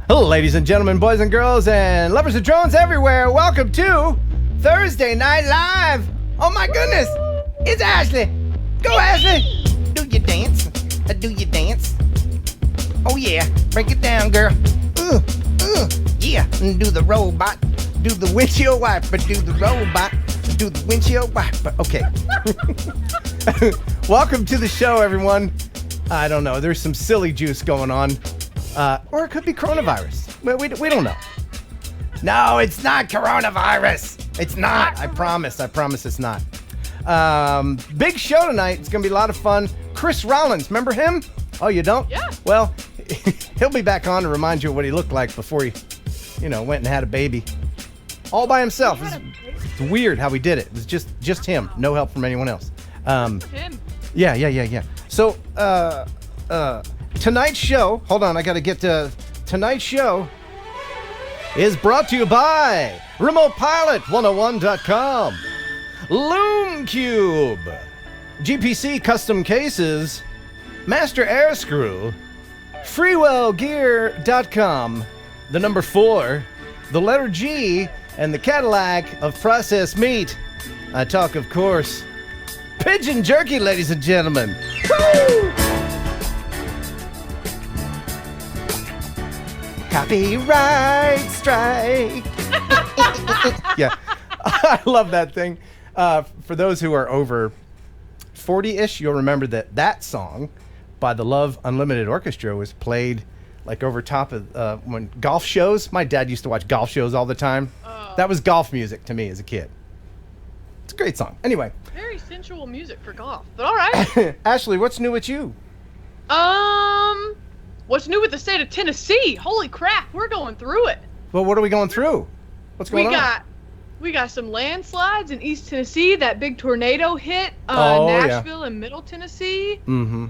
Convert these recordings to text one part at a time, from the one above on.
Hello, ladies and gentlemen, boys and girls, and lovers of drones everywhere. Welcome to Thursday Night Live. Oh my goodness, it's Ashley. Go, Ashley. Do your dance. Do your dance. Oh yeah, break it down, girl. Yeah, and do the robot. Do the windshield wiper. Do the robot. Do the windshield wiper. Okay. Welcome to the show, everyone. I don't know. There's some silly juice going on. Or it could be coronavirus. We don't know. No, it's not coronavirus. It's not. I promise it's not. Big show tonight. It's going to be a lot of fun. Chris Rollins, remember him? Oh, you don't? Yeah. Well, he'll be back on to remind you of what he looked like before he, went and had a baby. All by himself. It's weird how he did it. It was just him. No help from anyone else. Him. Yeah. So, tonight's show, hold on, I gotta get to tonight's show is brought to you by RemotePilot101.com, Loom Cube, GPC Custom Cases, Master Air Screw, FreewellGear.com, the number 4, the letter G, and the Cadillac of processed meat. I talk, of course, pigeon jerky, ladies and gentlemen. Woo! Copyright strike. Yeah, I love that thing. For those who are over 40-ish, you'll remember that song by the Love Unlimited Orchestra was played like over top of when golf shows. My dad used to watch golf shows all the time. That was golf music to me as a kid. It's a great song. Anyway. Very sensual music for golf, but all right. Ashley, what's new with you? What's new with the state of Tennessee? Holy crap, we're going through it. Well, what are we going through? What's going on? We got some landslides in East Tennessee. That big tornado hit Nashville and Middle Tennessee. Mm-hmm.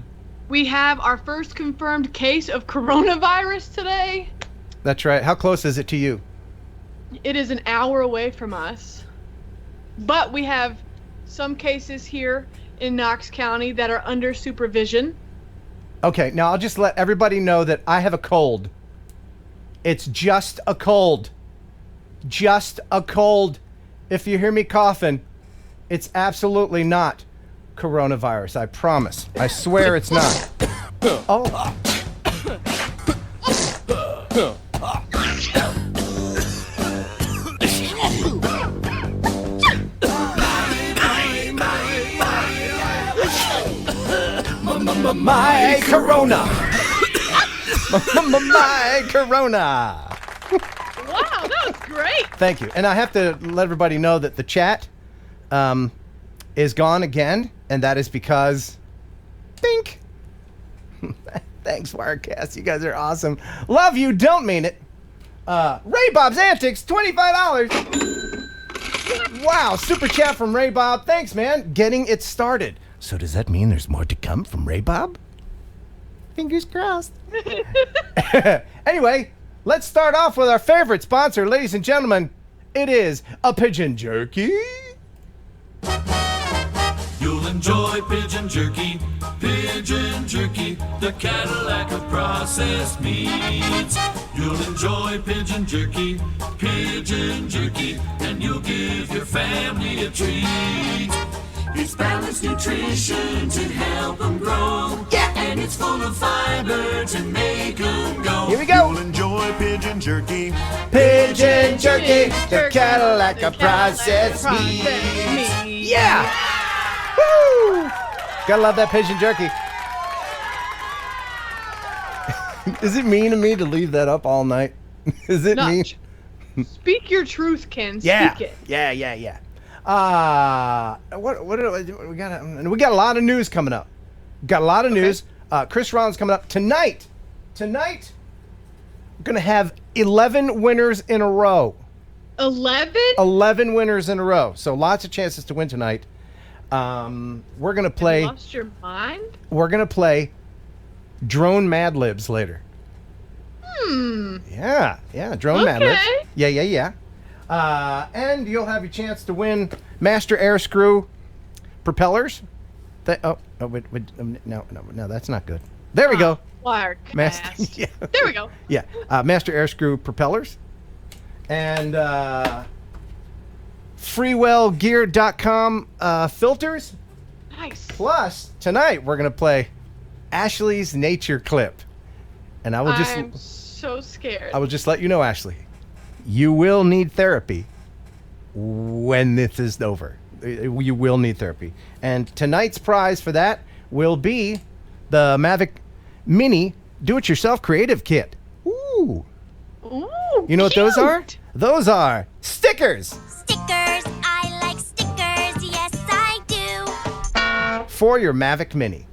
We have our first confirmed case of coronavirus today. That's right. How close is it to you? It is an hour away from us. But we have some cases here in Knox County that are under supervision. Okay, now I'll just let everybody know that I have a cold. It's just a cold. Just a cold. If you hear me coughing, it's absolutely not coronavirus. I promise. I swear it's not. Oh. My corona. My corona. Wow, that was great. Thank you. And I have to let everybody know that the chat is gone again, and that is because think. Thanks, Wirecast. You guys are awesome. Love you, don't mean it. Ray Bob's Antics, $25. Wow, super chat from Ray Bob. Thanks, man. Getting it started. So does that mean there's more to come from Ray Bob? Fingers crossed. Anyway, let's start off with our favorite sponsor, ladies and gentlemen. It is a pigeon jerky. You'll enjoy pigeon jerky, the Cadillac of processed meats. You'll enjoy pigeon jerky, and you'll give your family a treat. It's balanced nutrition to help them grow. Yeah. And it's full of fiber to make them go. Here we go. You'll enjoy pigeon jerky. Pigeon jerky, the Cadillac of processed meat. Yeah. Woo! Gotta love that pigeon jerky. Is it mean of me to leave that up all night? Is it mean? Speak your truth, Ken. Yeah. Speak it. Yeah. What we got? We got a lot of news coming up. Got a lot of news. Chris Rollins coming up tonight. Tonight, we're gonna have 11 winners in a row. 11? 11 winners in a row. So lots of chances to win tonight. We're gonna play. Have you lost your mind? We're gonna play drone Mad Libs later. Yeah. Drone Mad Libs. Yeah. And you'll have your chance to win Master Air Screw propellers. No, that's not good. There we go. Wirecast. Yeah. There we go. Yeah. Master Air Screw propellers. And freewellgear.com filters. Nice. Plus, tonight we're going to play Ashley's Nature Clip. And I'm so scared. I will just let you know, Ashley, you will need therapy when this is over. You will need therapy. And tonight's prize for that will be the Mavic Mini Do-It-Yourself Creative Kit. Ooh. Ooh, You know what those are? cute. Those are stickers Stickers, I like stickers, yes I do. for your Mavic Mini.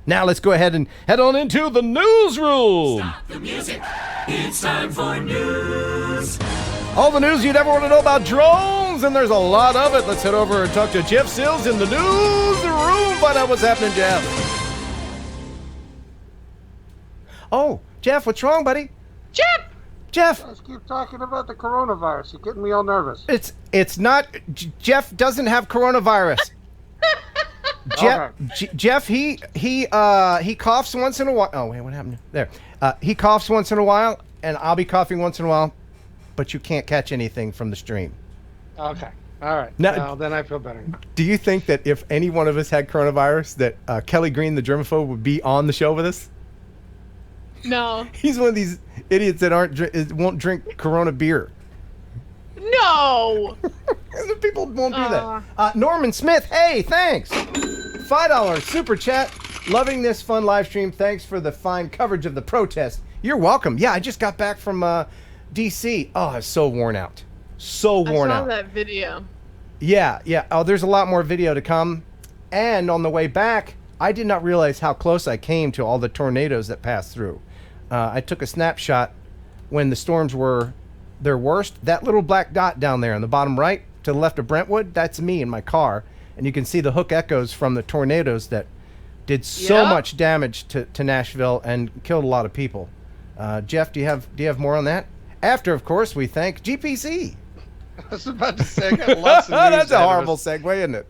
Now let's go ahead and head on into the newsroom. Stop the music. It's time for news. All the news you'd ever want to know about drones, and there's a lot of it. Let's head over and talk to Jeff Sills in the newsroom. Find out what's happening, Jeff. Oh, Jeff, what's wrong, buddy? Jeff! Jeff, You guys keep talking about the coronavirus. You're getting me all nervous. it's not. Jeff doesn't have coronavirus. Jeff, he coughs once in a while. Oh wait, what happened there? He coughs once in a while, and I'll be coughing once in a while, but you can't catch anything from the stream. Okay. All right. Now- Well, then I feel better. Do you think that if any one of us had coronavirus, that Kelly Green, the germaphobe, would be on the show with us? No. He's one of these idiots that won't drink Corona beer. No! The people won't do that. Norman Smith, hey, thanks. $5 super chat. Loving this fun live stream. Thanks for the fine coverage of the protest. You're welcome. Yeah, I just got back from D.C. Oh, I was so worn out. So worn I saw out. that video. Yeah. Oh, there's a lot more video to come. And on the way back, I did not realize how close I came to all the tornadoes that passed through. I took a snapshot when the storms were their worst. That little black dot down there on the bottom right to the left of Brentwood, that's me in my car. And you can see the hook echoes from the tornadoes that did so Yep. much damage to Nashville and killed a lot of people. Jeff, do you have more on that? After, of course, we thank GPC. I was about to say, I got lots of news. That's a ahead of horrible us. segue, isn't it?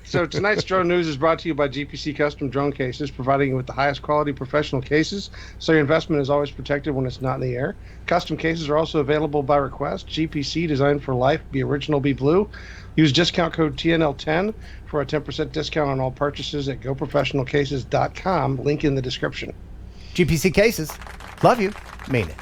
So tonight's drone news is brought to you by GPC Custom Drone Cases, providing you with the highest quality professional cases, so your investment is always protected when it's not in the air. Custom cases are also available by request. GPC, designed for life. Be original, be blue. Use discount code TNL10 for a 10% discount on all purchases at goprofessionalcases.com. Link in the description. GPC cases. Love you. Mean it.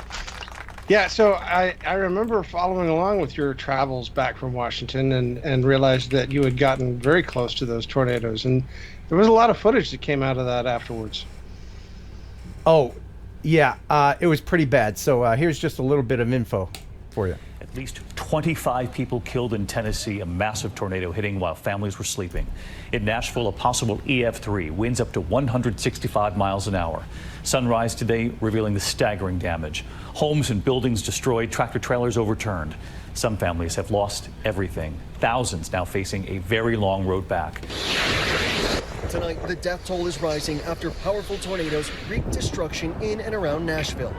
Yeah, so I remember following along with your travels back from Washington and realized that you had gotten very close to those tornadoes. And there was a lot of footage that came out of that afterwards. Oh, yeah. It was pretty bad. So here's just a little bit of info for you. At least 25 people killed in Tennessee, a massive tornado hitting while families were sleeping. In Nashville, a possible EF3, winds up to 165 miles an hour. Sunrise today revealing the staggering damage. Homes and buildings destroyed, tractor trailers overturned. Some families have lost everything. Thousands now facing a very long road back. Tonight, the death toll is rising after powerful tornadoes wreak destruction in and around Nashville.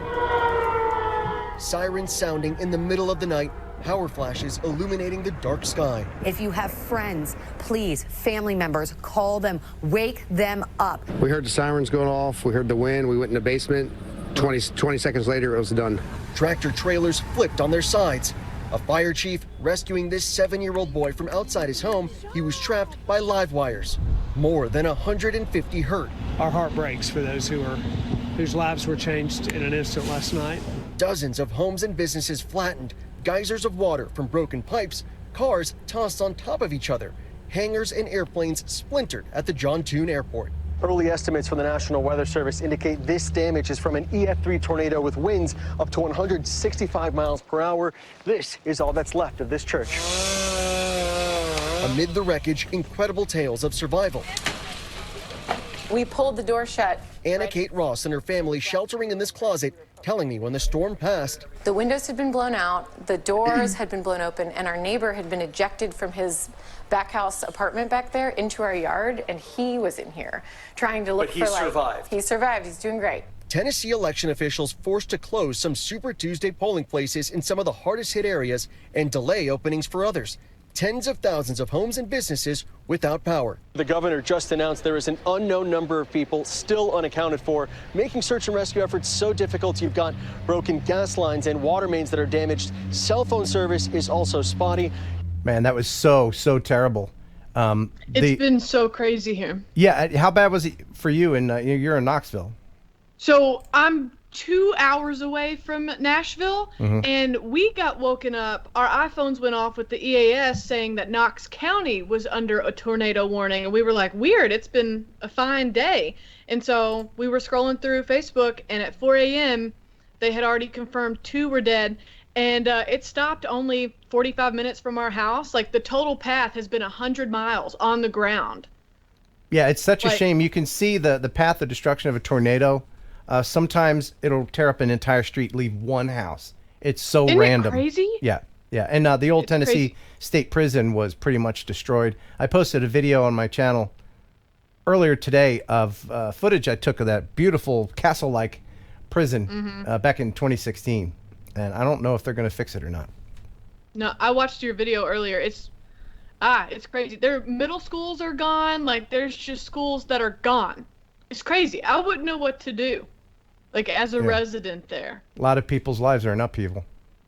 Sirens sounding in the middle of the night, power flashes illuminating the dark sky. If you have friends, please, family members, call them, wake them up. We heard the sirens going off. We heard the wind. We went in the basement. 20 seconds later, it was done. Tractor trailers flipped on their sides. A fire chief rescuing this 7-year-old boy from outside his home. He was trapped by live wires. More than 150 hurt. Our heart breaks for those whose lives were changed in an instant last night. Dozens of homes and businesses flattened. Geysers of water from broken pipes. Cars tossed on top of each other. Hangars and airplanes splintered at the John Toon Airport. Early estimates from the National Weather Service indicate this damage is from an EF3 tornado with winds up to 165 miles per hour. This is all that's left of this church. Amid the wreckage, incredible tales of survival. We pulled the door shut. Anna Kate Ross and her family sheltering in this closet, telling me when the storm passed. The windows had been blown out, the doors had been blown open, and our neighbor had been ejected from his back house apartment back there into our yard, and he was in here trying to look for life. But he survived. He survived. He's doing great. Tennessee election officials forced to close some Super Tuesday polling places in some of the hardest hit areas and delay openings for others. tens of thousands of homes and businesses without power. The governor just announced there is an unknown number of people still unaccounted for, making search and rescue efforts so difficult. You've got broken gas lines and water mains that are damaged. Cell phone service is also spotty. Man, that was so terrible. It's been so crazy here. Yeah, how bad was it for you? You're in Knoxville. So I'm 2 hours away from Nashville, and we got woken up. Our iPhones went off with the EAS saying that Knox County was under a tornado warning, and we were like, weird, it's been a fine day. And so we were scrolling through Facebook, and at 4 a.m., they had already confirmed 2 were dead, and it stopped only 45 minutes from our house. Like, the total path has been 100 miles on the ground. Yeah, it's such a shame. You can see the path of destruction of a tornado. Sometimes it'll tear up an entire street, leave one house. It's so random. Isn't it crazy? Yeah. And the old Tennessee State Prison was pretty much destroyed. I posted a video on my channel earlier today of footage I took of that beautiful castle-like prison back in 2016. And I don't know if they're going to fix it or not. No, I watched your video earlier. It's crazy. Their middle schools are gone. Like, there's just schools that are gone. It's crazy. I wouldn't know what to do, like, as a resident there. A lot of people's lives are in upheaval.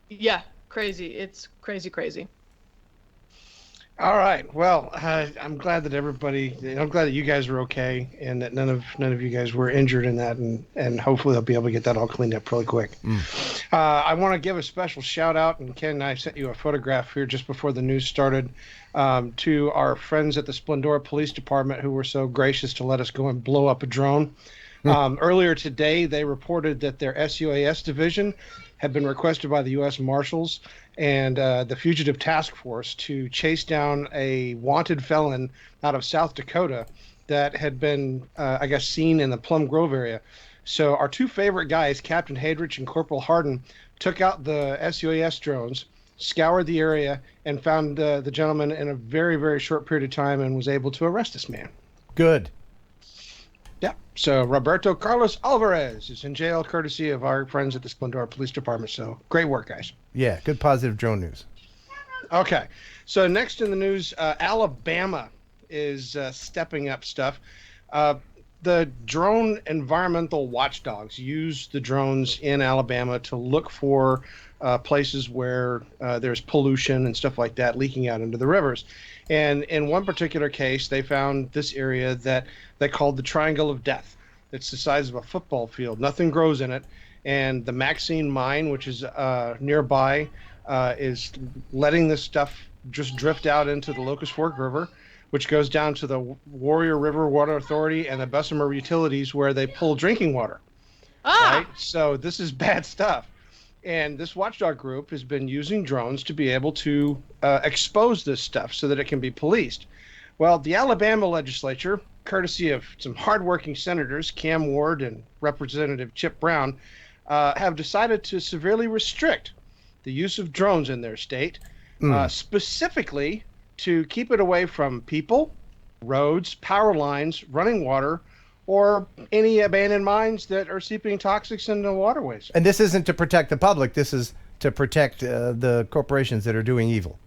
Yeah, crazy. It's crazy. All right. Well, I'm glad that I'm glad that you guys are okay, and that none of you guys were injured in that, and hopefully they'll be able to get that all cleaned up really quick. I want to give a special shout out, and Ken, I sent you a photograph here just before the news started, to our friends at the Splendora Police Department who were so gracious to let us go and blow up a drone. Earlier today, they reported that their SUAS division had been requested by the U.S. Marshals and the Fugitive Task Force to chase down a wanted felon out of South Dakota that had been, I guess, seen in the Plum Grove area. So our 2 favorite guys, Captain Hadrich and Corporal Harden, took out the SUAS drones, scoured the area, and found the gentleman in a very, very short period of time and was able to arrest this man. Good. Yeah. So Roberto Carlos Alvarez is in jail, courtesy of our friends at the Splendora Police Department. So great work, guys. Yeah, good positive drone news. Okay. So next in the news, Alabama is stepping up stuff. The drone environmental watchdogs use the drones in Alabama to look for places where there's pollution and stuff like that leaking out into the rivers. And in one particular case, they found this area that they called the Triangle of Death. It's the size of a football field. Nothing grows in it. And the Maxine Mine, which is nearby, is letting this stuff just drift out into the Locust Fork River, which goes down to the Warrior River Water Authority and the Bessemer Utilities, where they pull drinking water. Right? So this is bad stuff. And this watchdog group has been using drones to be able to expose this stuff so that it can be policed. Well, the Alabama legislature, courtesy of some hardworking senators, Cam Ward and Representative Chip Brown, have decided to severely restrict the use of drones in their state, specifically to keep it away from people, roads, power lines, running water, or any abandoned mines that are seeping toxics into waterways. And this isn't to protect the public. This is to protect the corporations that are doing evil.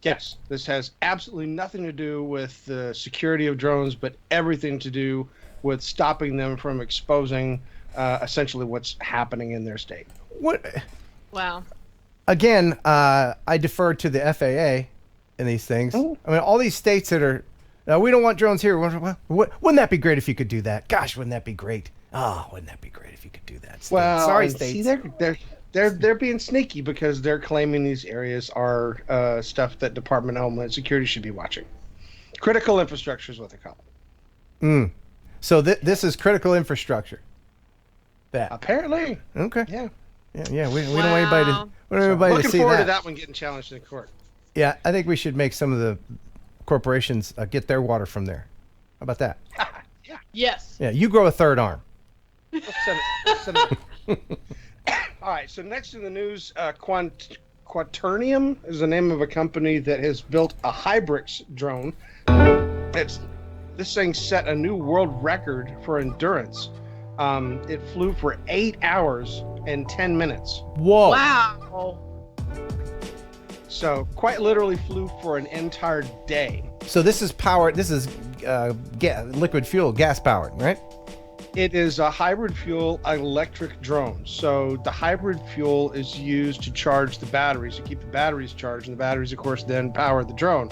Yes, this has absolutely nothing to do with the security of drones, but everything to do with stopping them from exposing essentially what's happening in their state. What? Wow. Again, I defer to the FAA in these things. I mean, all these states that are, we don't want drones here. Wouldn't that be great if you could do that? Gosh, wouldn't that be great? Oh, wouldn't that be great if you could do that? States. Well, sorry, states. See, they're being sneaky because they're claiming these areas are stuff that Department of Homeland Security should be watching. Critical infrastructure is what they call it. So this is critical infrastructure. That apparently. Okay. Yeah. Yeah. We don't want anybody to. We don't want anybody to see that. Looking forward to that one getting challenged in court. Yeah, I think we should make some of the corporations get their water from there. How about that? Yeah. Yes. Yeah, you grow a third arm. Send it. All right, so next in the news, Quaternium is the name of a company that has built a Hybrix drone. This thing set a new world record for endurance. It flew for 8 hours and 10 minutes. Whoa. Wow. So quite literally flew for an entire day. So this is powered. This is liquid fuel, gas powered, right? It is a hybrid fuel electric drone. So the hybrid fuel is used to charge the batteries, to keep the batteries charged, and the batteries, of course, then power the drone.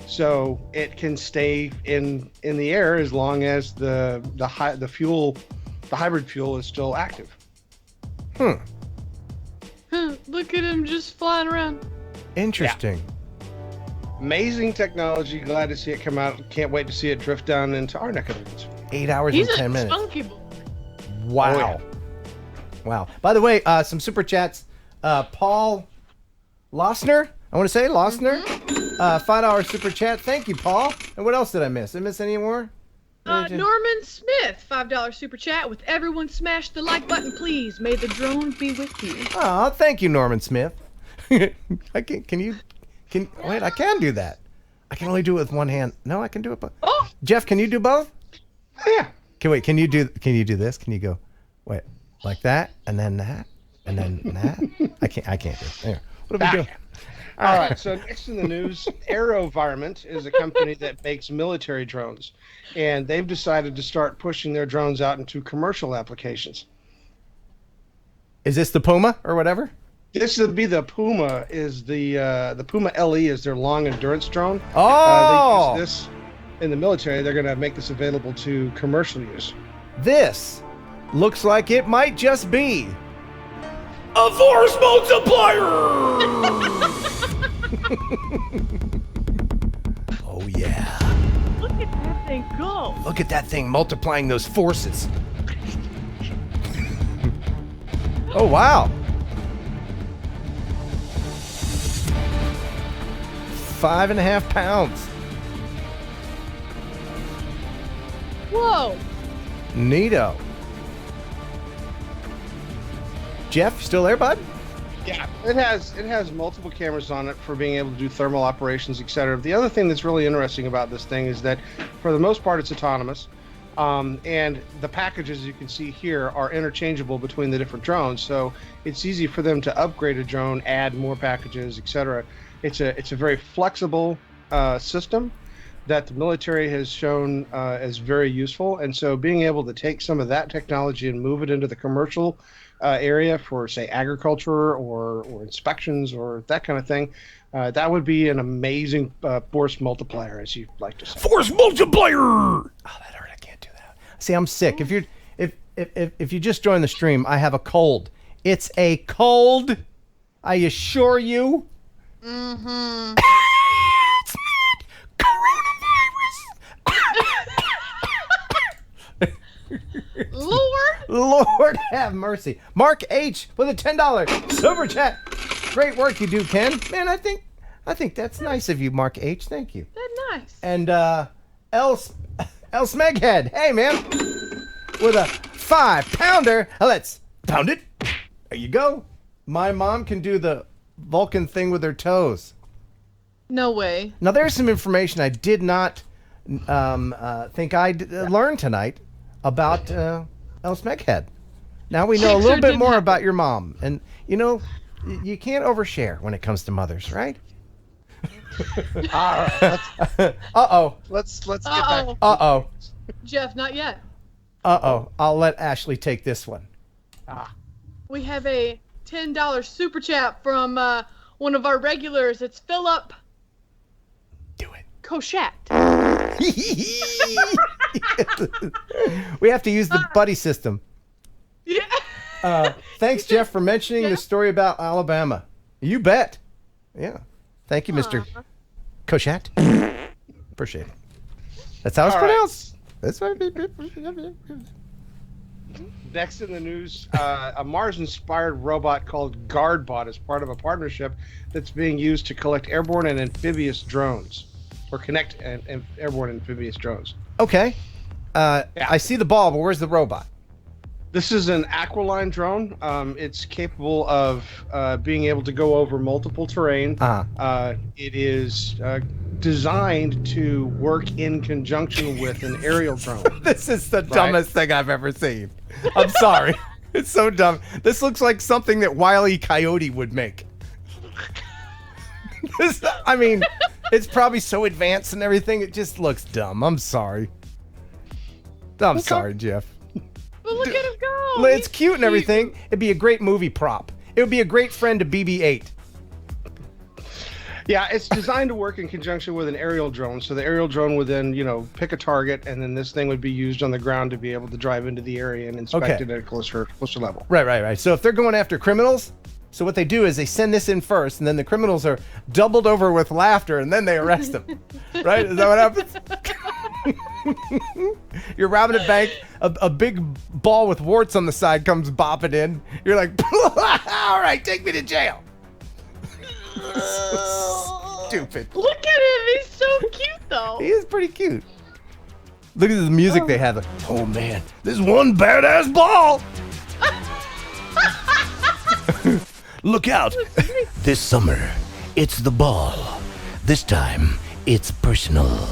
So it can stay in the air as long as the hybrid fuel is still active. Look at him just flying around. Interesting. Yeah. Amazing technology. Glad to see it come out. Can't wait to see it drift down into our neck of the woods. 8 hours and 10 minutes. Funky boy. Wow. Oh, yeah. Wow. By the way, some super chats. Paul Losner, I want to say Losner, $5 super chat. Thank you, Paul. And what else did I miss? Did I miss any more? Norman Smith, $5 super chat. With everyone smash the like button, please. May the drone be with you. Oh, thank you, Norman Smith. Wait, I can do that. I can only do it with one hand. No, I can do it both. Oh. Jeff, can you do both? Yeah. Can you do this? Can you go, wait, like that, and then that, and then that? I can't do it. Anyway, what are we doing? All right, so next in the news, AeroVironment is a company that makes military drones, and they've decided to start pushing their drones out into commercial applications. Is this the Puma or whatever? This would be the Puma. Is the Puma LE is their long endurance drone. Oh, they use this in the military. They're going to make this available to commercial use. This looks like it might just be a force multiplier. Oh yeah. Look at that thing go. Look at that thing multiplying those forces. Oh wow. 5.5 pounds. Whoa. Neato. Jeff, you still there, bud? Yeah, it has multiple cameras on it for being able to do thermal operations, etc. The other thing that's really interesting about this thing is that, for the most part, it's autonomous, and the packages you can see here are interchangeable between the different drones. So it's easy for them to upgrade a drone, add more packages, etc. It's a very flexible system that the military has shown as very useful, and so being able to take some of that technology and move it into the commercial area for, say, agriculture or inspections or that kind of thing, that would be an amazing force multiplier, as you like to say. Force multiplier. Oh, that hurt. I can't do that. See, I'm sick. If you just joined the stream, I have a cold. It's a cold. I assure you. Mm-hmm. It's not coronavirus. Lord have mercy. Mark H with a $10 super chat. Great work you do, Ken. Man, I think that's nice of you, Mark H. Thank you. That's nice. And El Smeghead. Hey, man. With a 5-pounder. Let's pound it. There you go. My mom can do the Vulcan thing with her toes. No way. Now, there's some information I did not think I'd learn tonight about El Smeghead. Now we know a little bit more about your mom. And, you know, you can't overshare when it comes to mothers, right? All right. Uh-oh. Let's get back. Uh-oh. Jeff, not yet. Uh-oh. I'll let Ashley take this one. We have a $10 super chat from one of our regulars. It's Philip. Do it. Cochat. We have to use the buddy system. Yeah. Thanks, Jeff, for mentioning the story about Alabama. You bet. Yeah. Thank you, Mr. Cochat. Appreciate it. That's how it's pronounced. That's what Next in the news, a Mars-inspired robot called GuardBot is part of a partnership that's being used to collect airborne and amphibious drones, or connect airborne and amphibious drones. Okay. I see the ball, but where's the robot? This is an Aqualine drone. It's capable of being able to go over multiple terrain. It is designed to work in conjunction with an aerial drone. This is the dumbest thing I've ever seen. I'm sorry. It's so dumb. This looks like something that Wile E. Coyote would make. I mean, it's probably so advanced and everything. It just looks dumb. I'm sorry. I'm sorry, Jeff. But look at him go. It's cute and everything. It'd be a great movie prop. It would be a great friend to BB-8. Yeah, it's designed to work in conjunction with an aerial drone. So the aerial drone would then, pick a target, and then this thing would be used on the ground to be able to drive into the area and inspect it at a closer level. Right. So if they're going after criminals, so what they do is they send this in first, and then the criminals are doubled over with laughter, and then they arrest them. Right? Is that what happens? You're robbing a bank, a big ball with warts on the side comes bopping in. You're like, all right, take me to jail. Stupid. Look at him. He's so cute, though. He is pretty cute. Look at the music they have. Like, oh, man, this one badass ball. Look out. This summer, it's the ball. This time, it's personal.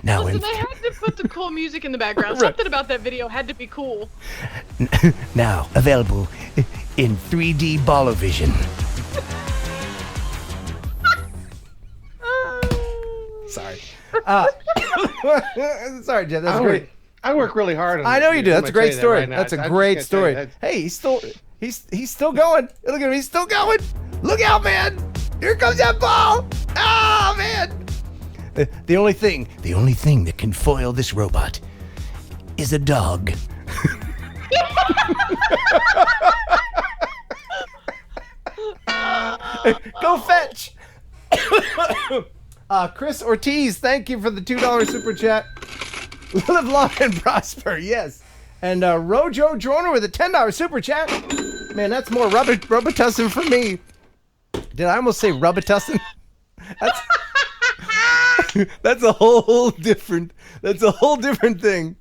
Now, listen, they had to put the cool music in the background. Right. Something about that video had to be cool. Now available in 3D Ballovision. Sorry. Sorry, Jeff. That's great. I work really hard on I know this, you do. I'm That's a gonna great tell you story. that right now. That's a I great just gotta tell story. you Hey, he's still going. Look at him. He's still going. Look out, man. Here comes that ball. Oh, man. The only thing that can foil this robot is a dog. Go fetch. Chris Ortiz, thank you for the $2 super chat. Live long and prosper, yes. And Rojo Droner with a $10 super chat. Man, that's more Robitussin for me. Did I almost say Robitussin? That's a whole different thing.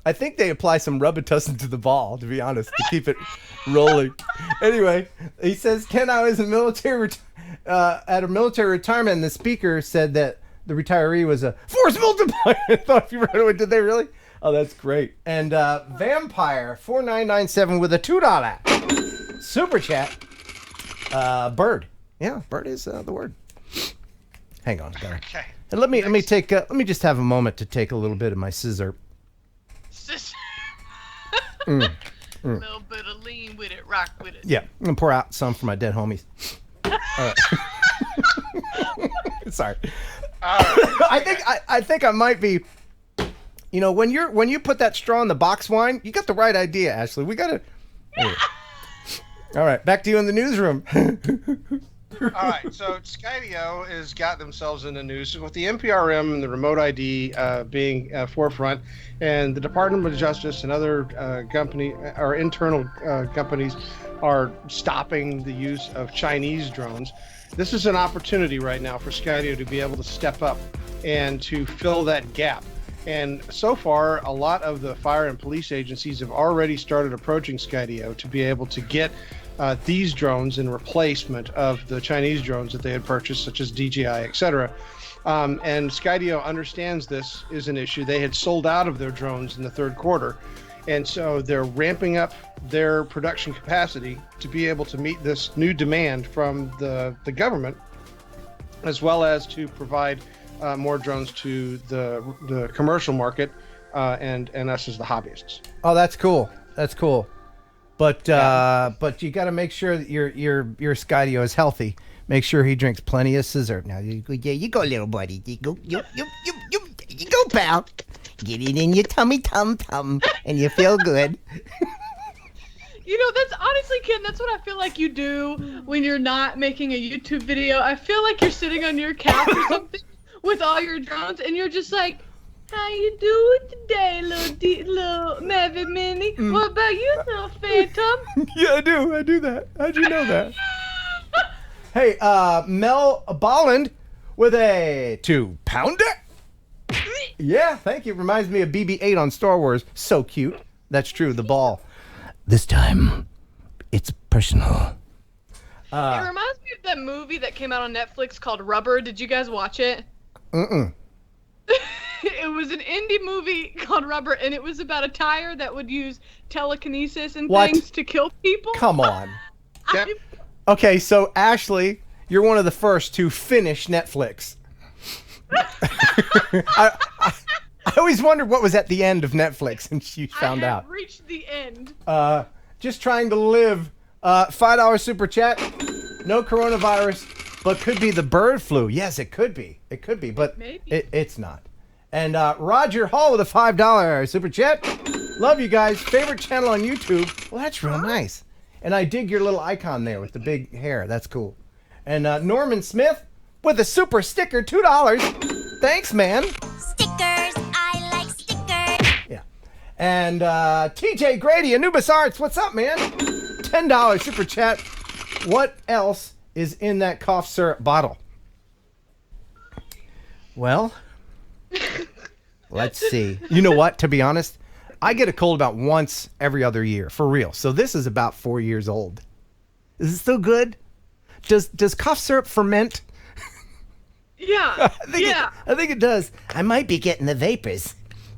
I think they apply some Robitussin to the ball, to be honest, to keep it rolling. Anyway, he says Ken I was at a military retirement, and the speaker said that the retiree was a force multiplier. I thought, if you right away, did they really? Oh, that's great. And Vampire 4997 with a $2 super chat. Bird. Yeah, bird is the word. Hang on, guys. Okay. And let me just have a moment to take a little bit of my scissor. A little bit of lean with it, rock with it. Yeah, I'm gonna pour out some for my dead homies. All right. Sorry. I think I might be. When you put that straw in the box wine, you got the right idea, Ashley. We gotta. Anyway. All right, back to you in the newsroom. All right, so Skydio has got themselves in the news with the NPRM and the remote ID being forefront, and the Department of Justice and other internal companies are stopping the use of Chinese drones. This is an opportunity right now for Skydio to be able to step up and to fill that gap. And so far, a lot of the fire and police agencies have already started approaching Skydio to be able to get these drones in replacement of the Chinese drones that they had purchased, such as DJI, etc. And Skydio understands this is an issue. They had sold out of their drones in the third quarter, and so they're ramping up their production capacity to be able to meet this new demand from the government, as well as to provide more drones to the commercial market and us as the hobbyists. Oh, that's cool. That's cool. But you got to make sure that your Skydio is healthy. Make sure he drinks plenty of scissor. Now you go, little buddy. You go, pal. Get it in your tummy, tum, and you feel good. That's honestly, Ken, that's what I feel like you do when you're not making a YouTube video. I feel like you're sitting on your couch or something with all your drones, and you're just like, how you doing today, little Mavic Mini? What about you, little Phantom? Yeah, I do that. How'd you know that? Hey, Mel Bolland with a 2-pounder. Yeah, thank you. Reminds me of BB-8 on Star Wars. So cute. That's true, the ball. This time, it's personal. It reminds me of that movie that came out on Netflix called Rubber. Did you guys watch it? Mm-mm. It was an indie movie called Rubber, and it was about a tire that would use telekinesis and things to kill people. Come on. Okay, so Ashley, you're one of the first to finish Netflix. I always wondered what was at the end of Netflix, and she found I out. have reached the end. Just trying to live. $5 super chat. No coronavirus, but could be the bird flu. Yes, it could be. It could be, but it's not. And Roger Hall with a $5 super chat. Love you guys. Favorite channel on YouTube. Well, that's real nice. And I dig your little icon there with the big hair. That's cool. And Norman Smith with a super sticker, $2. Thanks, man. Stickers, I like stickers. Yeah. And TJ Grady, Anubis Arts, what's up, man? $10 super chat. What else is in that cough syrup bottle? Well, let's see. You know what? To be honest, I get a cold about once every other year, for real. So this is about 4 years old. Is it still good? Does cough syrup ferment? Yeah. I think it does. I might be getting the vapors.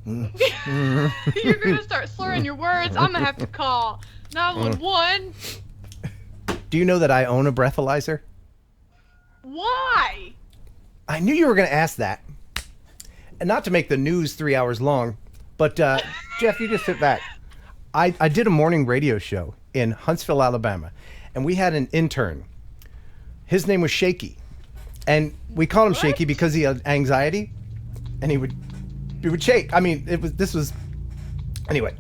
You're gonna start slurring your words. I'm gonna have to call 911. Do you know that I own a breathalyzer? Why? I knew you were going to ask that. And not to make the news 3 hours long, but Jeff, you just sit back. I did a morning radio show in Huntsville, Alabama, and we had an intern. His name was Shaky, and we called him Shaky because he had anxiety, and he would shake. I mean, anyway.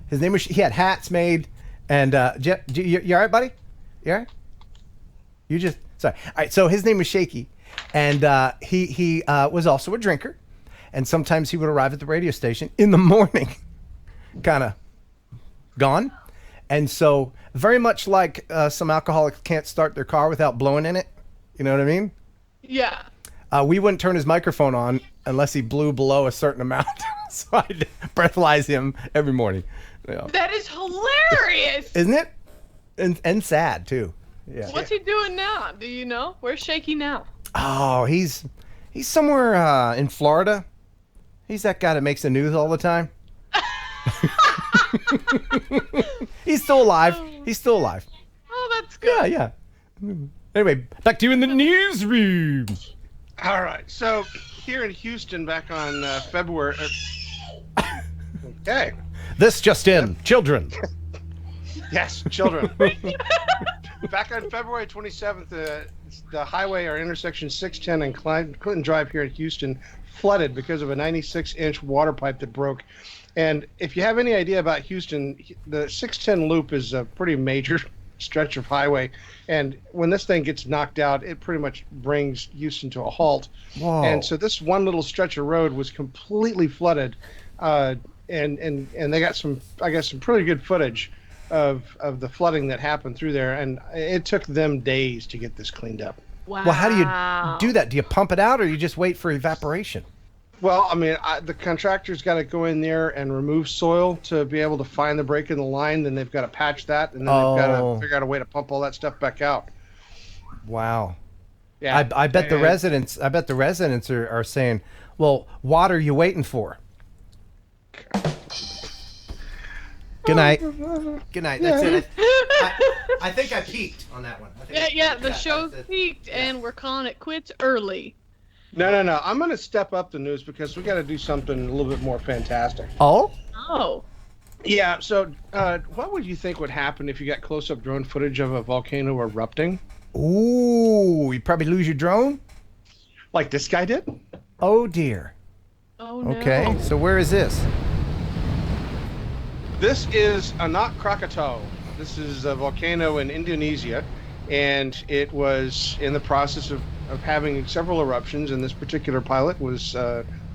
His name was. He had hats made, and Jeff, you all right, buddy? You all right? You just sorry. All right. So his name was Shaky, and he was also a drinker, and sometimes he would arrive at the radio station in the morning, kind of gone, and so very much like some alcoholics can't start their car without blowing in it. You know what I mean? Yeah. We wouldn't turn his microphone on unless he blew below a certain amount, so I'd breathalyze him every morning. You know. That is hilarious. Isn't it? And sad too. Yeah. What's he doing now? Do you know? Where's Shaky now? Oh, he's somewhere in Florida. He's that guy that makes the news all the time. He's still alive. He's still alive. Oh, that's good. Yeah. Anyway, back to you in the newsroom. All right. So here in Houston, back on February. Okay. This just in, children. Yes, children. Back on February 27th, the highway or intersection 610 and Clinton Drive here in Houston flooded because of a 96-inch water pipe that broke. And if you have any idea about Houston, the 610 loop is a pretty major stretch of highway. And when this thing gets knocked out, it pretty much brings Houston to a halt. Whoa. And so this one little stretch of road was completely flooded. And they got some pretty good footage of the flooding that happened through there, and it took them days to get this cleaned up. Wow. Well, how do you do that? Do you pump it out, or you just wait for evaporation? Well, I mean, the contractor's got to go in there and remove soil to be able to find the break in the line. Then they've got to patch that, and then they've got to figure out a way to pump all that stuff back out. Wow. Yeah. I bet the residents. I bet the residents are saying, "Well, what are you waiting for?" Good night. Good night. That's it. I think I peaked on that one. The show's peaked, and we're calling it quits early. No. I'm going to step up the news because we got to do something a little bit more fantastic. Oh? Oh. Yeah, so what would you think would happen if you got close-up drone footage of a volcano erupting? Ooh, you'd probably lose your drone? Like this guy did? Oh, dear. Oh, no. Okay, so where is this? This is Anak Krakatau. This is a volcano in Indonesia, and it was in the process of having several eruptions, and this particular pilot was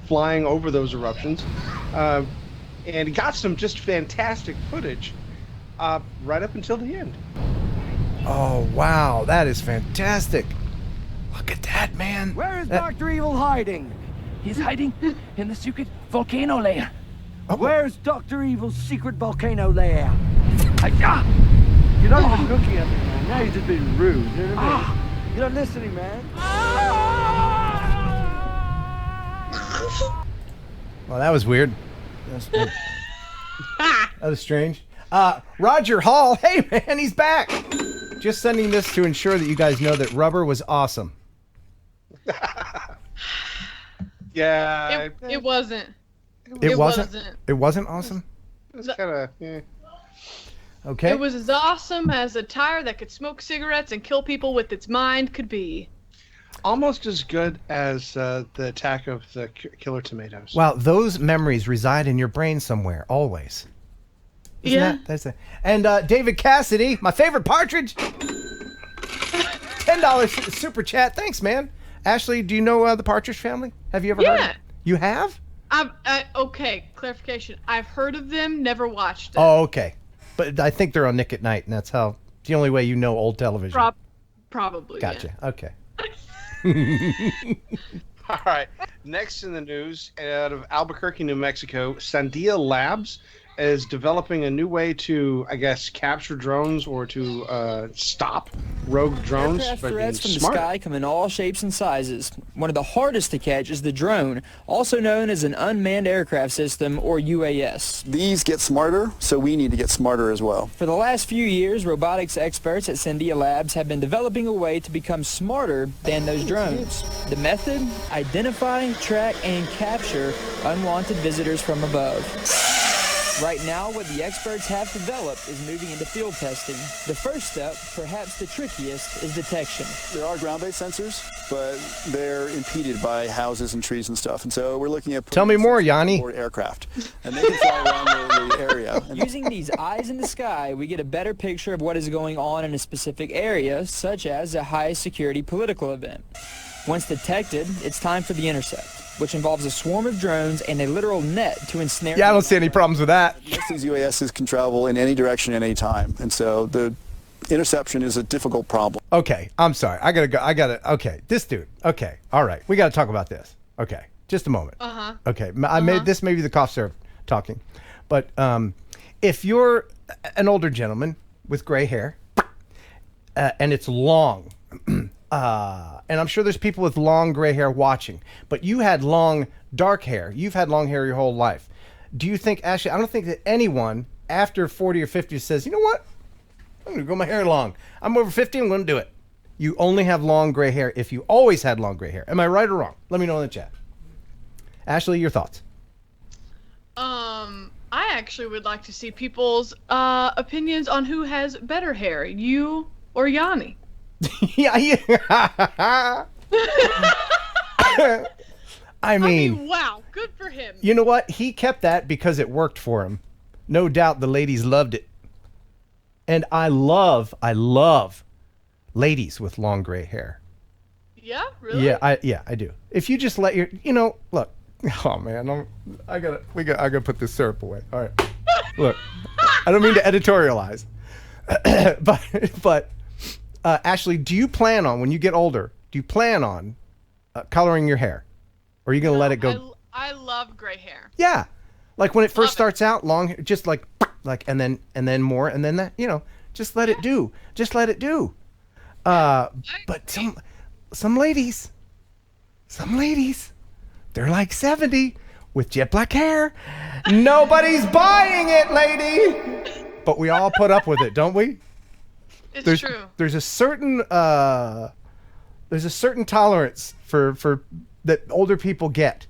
flying over those eruptions, and got some just fantastic footage right up until the end. Oh, wow, that is fantastic. Look at that, man. Where is Dr. Evil hiding? He's hiding in the secret volcano lair. Where's Dr. Evil's secret volcano lair? You're not even looking at me, man. Now you're just being rude. You know what I mean? You're not listening, man. Well, that was weird. That was strange. Roger Hall. Hey, man, he's back. Just sending this to ensure that you guys know that rubber was awesome. Yeah. It wasn't. It wasn't? It wasn't awesome? It was kind of, yeah. Okay. It was as awesome as a tire that could smoke cigarettes and kill people with its mind could be. Almost as good as the attack of the killer tomatoes. Wow, those memories reside in your brain somewhere, always. That's it. And David Cassidy, my favorite partridge. $10 super chat. Thanks, man. Ashley, do you know the Partridge Family? Have you ever heard of it? You have? Okay, clarification. I've heard of them, never watched them. Oh, okay. But I think they're on Nick at Night, and that's the only way you know old television. Probably. Gotcha. Yeah. Okay. All right. Next in the news, out of Albuquerque, New Mexico, Sandia Labs is developing a new way to, I guess, capture drones or to stop rogue drones. Aircraft by being threats from the smart. sky come in all shapes and sizes. One of the hardest to catch is the drone, also known as an unmanned aircraft system, or UAS. These get smarter, so we need to get smarter as well. For the last few years, robotics experts at Sandia Labs have been developing a way to become smarter than those drones. The method? Identify, track, and capture unwanted visitors from above. Right now, what the experts have developed is moving into field testing. The first step, perhaps the trickiest, is detection. There are ground-based sensors, but they're impeded by houses and trees and stuff. And so we're looking at... Tell me more, Yanni. ...aircraft. And they can fly around the area. Using these eyes in the sky, we get a better picture of what is going on in a specific area, such as a high-security political event. Once detected, it's time for the intercept, which involves a swarm of drones and a literal net to ensnare... Yeah, I don't see any problems with that. Most of these UASs can travel in any direction at any time, and so the interception is a difficult problem. Okay, I'm sorry. I gotta go. Okay, this dude. Okay, all right. We gotta talk about this. Okay, just a moment. Okay, I made this maybe the cough syrup talking, but if you're an older gentleman with gray hair and it's long. And I'm sure there's people with long gray hair watching, but you had long dark hair. You've had long hair your whole life. Do you think, Ashley, I don't think that anyone after 40 or 50 says, you know what? I'm going to grow my hair long. I'm over 50, I'm going to do it. You only have long gray hair if you always had long gray hair. Am I right or wrong? Let me know in the chat. Ashley, your thoughts? I actually would like to see people's opinions on who has better hair, you or Yanni. Yeah. I mean, wow, good for him. You know what? He kept that because it worked for him. No doubt the ladies loved it. And I love ladies with long gray hair. Yeah, really? Yeah, I do. If you just let look. Oh man, I gotta put this syrup away. All right. Look, I don't mean to editorialize, but Ashley, do you plan on, when you get older, coloring your hair? Or are you going to let it go? I love gray hair. Yeah. Like when it first starts out, long hair, just like, and then more, and then that, just let it do. Just let it do. But some ladies, they're like 70 with jet black hair. Nobody's buying it, lady. But we all put up with it, don't we? It's true. There's a certain tolerance for that older people get.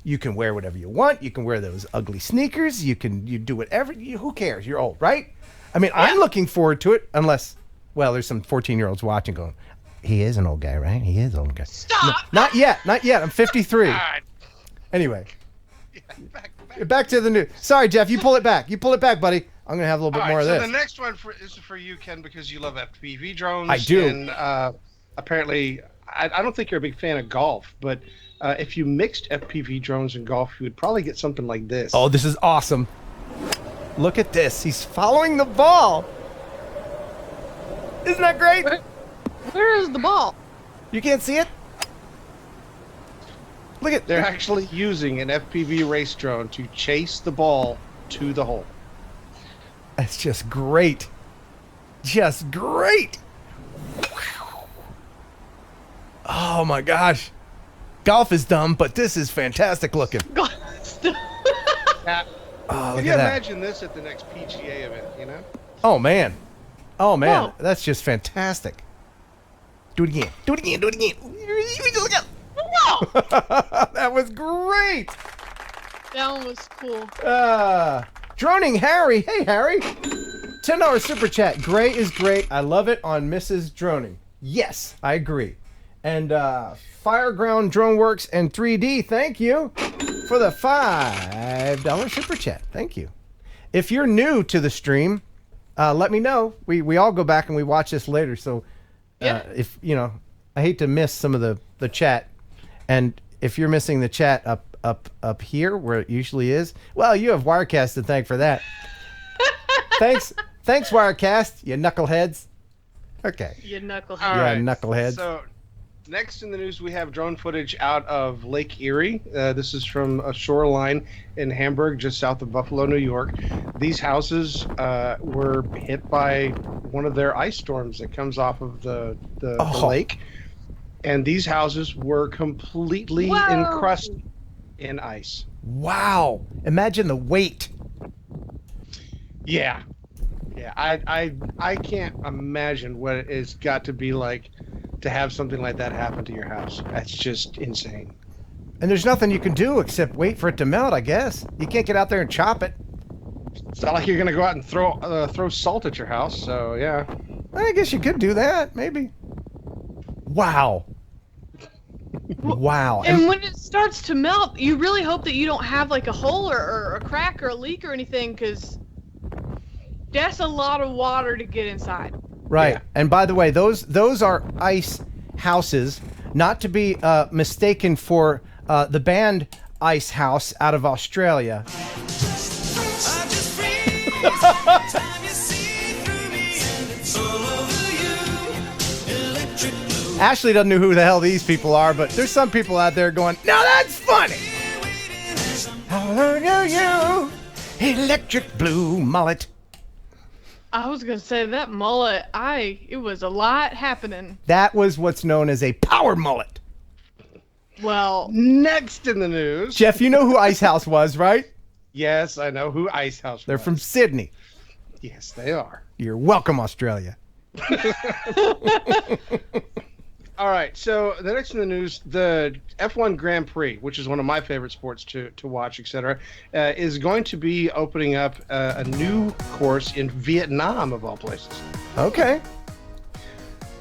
You can wear whatever you want. You can wear those ugly sneakers. You do whatever. Who cares? You're old, right? I mean, I'm looking forward to it. Unless, there's some 14-year-olds watching going, he is an old guy, right? He is an old guy. Stop. No, not yet. I'm 53. God. Anyway, back to the news. Sorry, Jeff. You pull it back. Buddy. I'm gonna have a little bit more of this. So the next one is for you, Ken, because you love FPV drones. I do. And apparently, I don't think you're a big fan of golf, but if you mixed FPV drones and golf, you would probably get something like this. Oh, this is awesome. Look at this. He's following the ball. Isn't that great? Where is the ball? You can't see it? Look at. They're actually using an FPV race drone to chase the ball to the hole. That's just great. Just great. Oh my gosh. Golf is dumb, but this is fantastic looking. Can you imagine this at the next PGA event, you know? Oh, man. Oh, man. Whoa. That's just fantastic. Do it again. Do it again. Do it again. Whoa! That was great. That one was cool. Droning Harry. Hey, Harry. $10 super chat. Gray is great. I love it on Mrs. Droning. Yes, I agree. And Fireground Drone Works and 3D, thank you for the $5 super chat. Thank you. If you're new to the stream, let me know. We all go back and we watch this later. So if you know, I hate to miss some of the chat. And if you're missing the chat up here where it usually is, well, you have Wirecast to thank for that. Thanks, Wirecast, you knuckleheads. Okay. You knuckleheads. Yeah, knuckleheads. So, next in the news, we have drone footage out of Lake Erie. This is from a shoreline in Hamburg, just south of Buffalo, New York. These houses were hit by one of their ice storms that comes off of the lake. And these houses were completely encrusted in ice. Wow. Imagine the weight. Yeah. Yeah, I can't imagine what it's got to be like to have something like that happen to your house. That's just insane. And there's nothing you can do except wait for it to melt, I guess. You can't get out there and chop it. It's not like you're going to go out and throw salt at your house, so yeah. I guess you could do that, maybe. Wow. Wow. And when it starts to melt, you really hope that you don't have like a hole or a crack or a leak or anything, because that's a lot of water to get inside. Right. Yeah. And by the way, those are ice houses, not to be mistaken for the band Ice House out of Australia. Ashley doesn't know who the hell these people are, but there's some people out there going, "Now that's funny." You, electric blue mullet. I was gonna say that mullet. It was a lot happening. That was what's known as a power mullet. Well, next in the news, Jeff, you know who Ice House was, right? Yes, I know who Ice House was. They're from Sydney. Yes, they are. You're welcome, Australia. All right, so the next in the news, the F1 Grand Prix, which is one of my favorite sports to watch, etc., is going to be opening up a new course in Vietnam, of all places. Okay.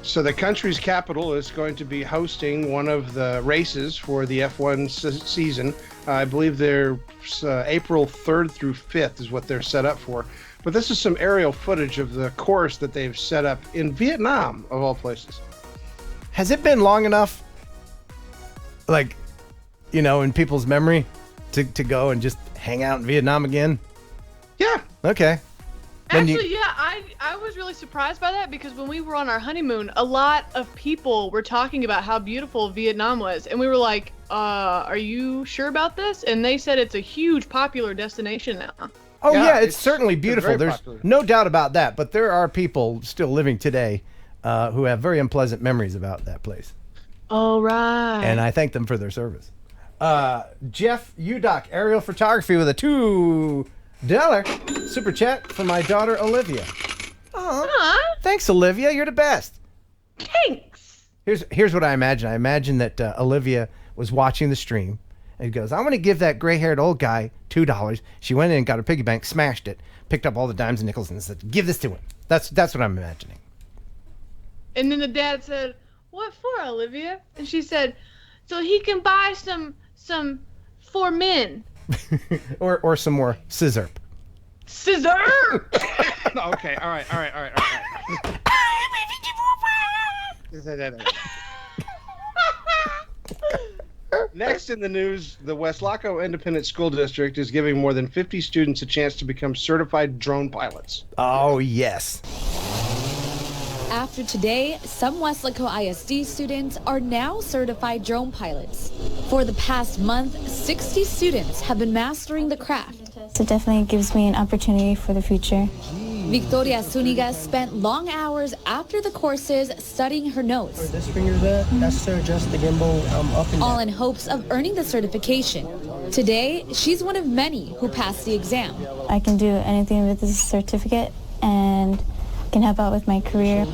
So the country's capital is going to be hosting one of the races for the F1 season. I believe they're April 3rd through 5th is what they're set up for. But this is some aerial footage of the course that they've set up in Vietnam, of all places. Has it been long enough, like, you know, in people's memory to go and just hang out in Vietnam again? Yeah. Okay. Actually, yeah, I was really surprised by that, because when we were on our honeymoon, a lot of people were talking about how beautiful Vietnam was. And we were like, are you sure about this? And they said it's a huge popular destination now. Oh, yeah, it's certainly beautiful. There's popular. no doubt about that. But there are people still living today who have very unpleasant memories about that place. All right. And I thank them for their service. Jeff Udock, aerial photography with a $2 super chat for my daughter, Olivia. Oh, thanks, Olivia. You're the best. Thanks. Here's what I imagine. I imagine that Olivia was watching the stream and goes, "I want to give that gray-haired old guy $2. She went in and got her piggy bank, smashed it, picked up all the dimes and nickels, and said, "Give this to him." That's what I'm imagining. And then the dad said, "What for, Olivia?" And she said, "So he can buy some for men." or some more scissor. Scissor! Okay, all right. Next in the news, the West Laco Independent School District is giving more than 50 students a chance to become certified drone pilots. Oh, yes. After today, some Westlaco ISD students are now certified drone pilots. For the past month, 60 students have been mastering the craft. It definitely gives me an opportunity for the future. Victoria Zuniga spent long hours after the courses studying her notes. Where this finger's at, that's to adjust the gimbal up and down. All in hopes of earning the certification. Today, she's one of many who passed the exam. I can do anything with this certificate and can help out with my career.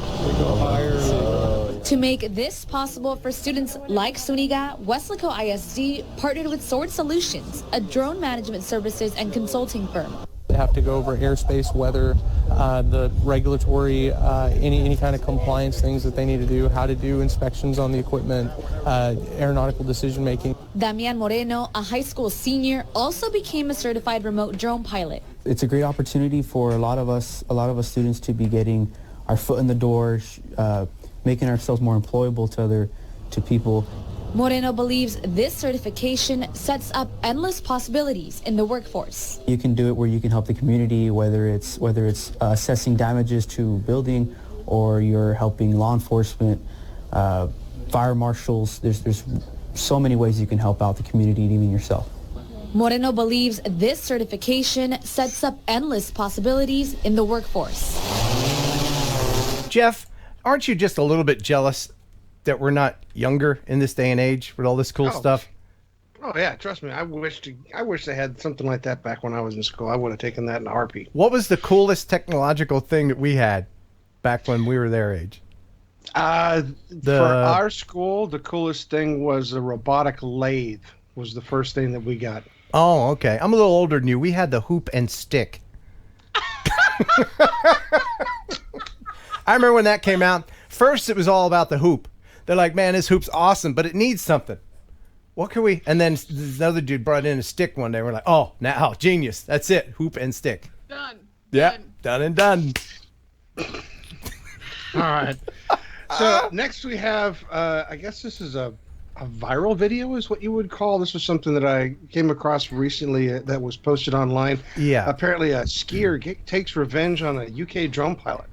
To make this possible for students like Suniga, Weslaco ISD partnered with Sword Solutions, a drone management services and consulting firm. They have to go over airspace, weather, the regulatory, any kind of compliance things that they need to do, how to do inspections on the equipment, aeronautical decision making. Damian Moreno, a high school senior, also became a certified remote drone pilot. It's a great opportunity for a lot of us students to be getting our foot in the door, making ourselves more employable to people. Moreno believes this certification sets up endless possibilities in the workforce. You can do it where you can help the community, whether it's assessing damages to building, or you're helping law enforcement, fire marshals. There's so many ways you can help out the community and even yourself. Moreno believes this certification sets up endless possibilities in the workforce. Jeff, aren't you just a little bit jealous that we're not younger in this day and age with all this cool stuff? Oh yeah, trust me. I wish they had something like that back when I was in school. I would have taken that in a heartbeat. What was the coolest technological thing that we had back when we were their age? For our school, the coolest thing was a robotic lathe. Was the first thing that we got. Oh, okay. I'm a little older than you. We had the hoop and stick. I remember when that came out. First, it was all about the hoop. They're like, man, this hoop's awesome, but it needs something. What can we? And then this other dude brought in a stick one day. We're like, oh, now, genius. That's it. Hoop and stick. Done. Yeah, done and done. All right. So next we have, I guess this is a viral video is what you would call. This was something that I came across recently that was posted online. Yeah. Apparently a skier takes revenge on a UK drone pilot.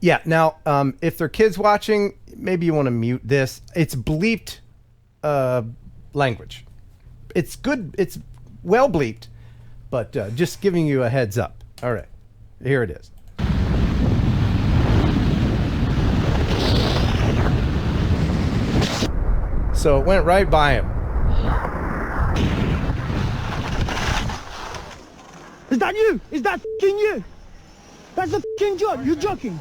Yeah. Now, if there are kids watching, maybe you want to mute this. It's bleeped language. It's good. It's well bleeped, but just giving you a heads up. All right. Here it is. So it went right by him. Is that you? Is that f***ing you? That's a f***ing joke. You're joking.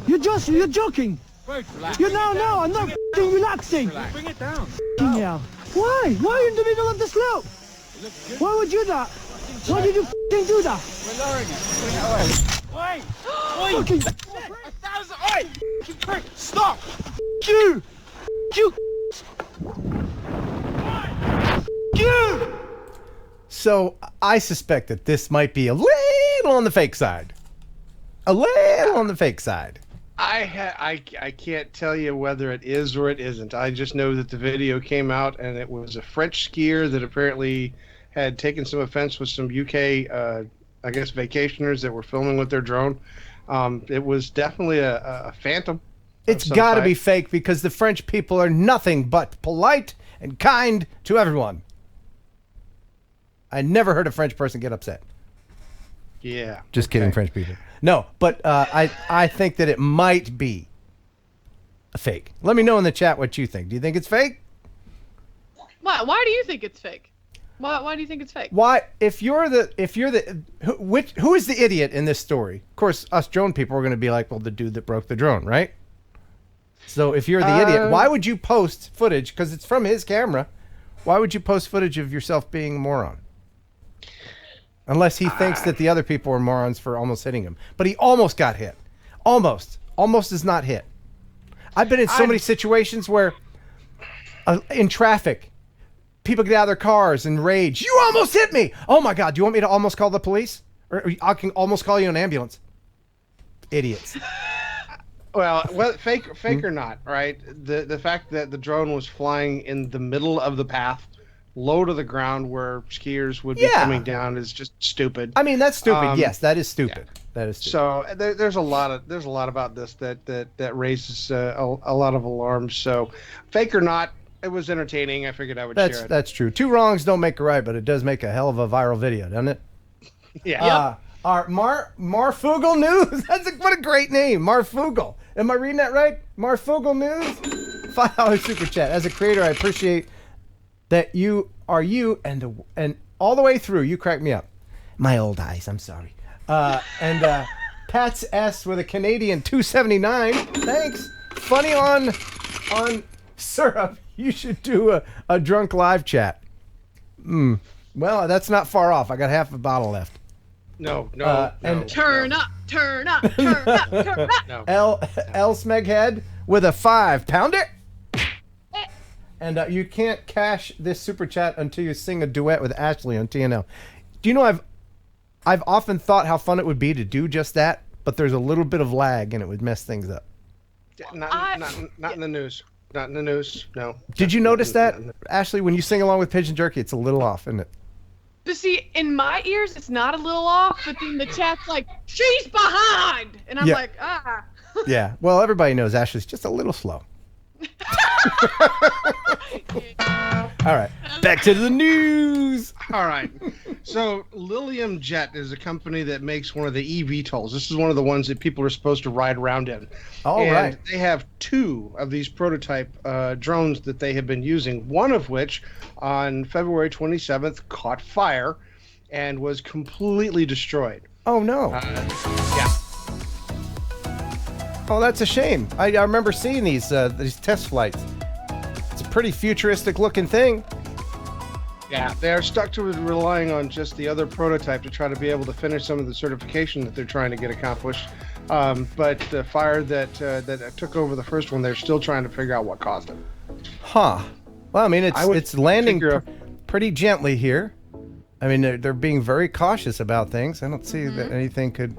You're joking. No, I'm not f***ing relaxing. Bring it down. Yeah. Why? Why are you in the middle of the slope? Why would you do that? Why did you f***ing do that? We're lowering it. Bring it away. Oi! Fucking Oi! Stop! you! So I suspect that this might be a little on the fake side. A little on the fake side. I can't tell you whether it is or it isn't. I just know that the video came out and it was a French skier that apparently had taken some offense with some UK, I guess, vacationers that were filming with their drone. It was definitely a phantom. It's got to be fake because the French people are nothing but polite and kind to everyone. I never heard a French person get upset. Yeah. Just kidding, French people. No, but I think that it might be a fake. Let me know in the chat what you think. Do you think it's fake? Why do you think it's fake? Why do you think it's fake? Why, who is the idiot in this story? Of course, us drone people are going to be like, well, the dude that broke the drone, right? So if you're the idiot, why would you post footage? Because it's from his camera. Why would you post footage of yourself being a moron? Unless he thinks that the other people are morons for almost hitting him. But he almost got hit. Almost. Almost is not hit. I've been in so many situations where, in traffic, people get out of their cars and rage. You almost hit me! Oh my God, do you want me to almost call the police? Or I can almost call you an ambulance. Idiots. Well, fake or not, right? The fact that the drone was flying in the middle of the path, low to the ground where skiers would be coming down is just stupid. I mean, that's stupid. Yes, that is stupid. Yeah. That is stupid. So there's a lot about this that raises a lot of alarms. So fake or not, it was entertaining. I figured I would share it. That's true. Two wrongs don't make a right, but it does make a hell of a viral video, doesn't it? Yeah. Our Marfugel News. What a great name, Marfugel. Am I reading that right? Marfugel News. $5 super chat. As a creator, I appreciate that you are you? And all the way through, you crack me up. My old eyes, I'm sorry. And Pat's S with a Canadian 279. Thanks. Funny on syrup. You should do a drunk live chat. Well, that's not far off. I got half a bottle left. No. And Turn up, turn up, turn up, turn up. L Smeghead with a 5-pounder. And you can't cash this super chat until you sing a duet with Ashley on TNL. Do you know I've often thought how fun it would be to do just that, but there's a little bit of lag and it would mess things up. Not in the news. Not in the news. No. Did you notice that, Ashley? When you sing along with Pigeon Jerky, it's a little off, isn't it? But see, in my ears, it's not a little off, but then the chat's like, she's behind! And I'm like, ah. Yeah. Well, everybody knows Ashley's just a little slow. All right. Back to the news. All right. So Lilium Jet is a company that makes one of the eVTOLs. This is one of the ones that people are supposed to ride around in. And they have 2 of these prototype drones that they have been using, one of which on February 27th caught fire and was completely destroyed. Oh, no. Yeah. Oh, that's a shame. I remember seeing these test flights. It's a pretty futuristic looking thing. Yeah, they're stuck to relying on just the other prototype to try to be able to finish some of the certification that they're trying to get accomplished. But the fire that took over the first one, they're still trying to figure out what caused it. Huh. Well, I mean, it's landing pretty gently here. I mean, they're being very cautious about things. I don't see that anything could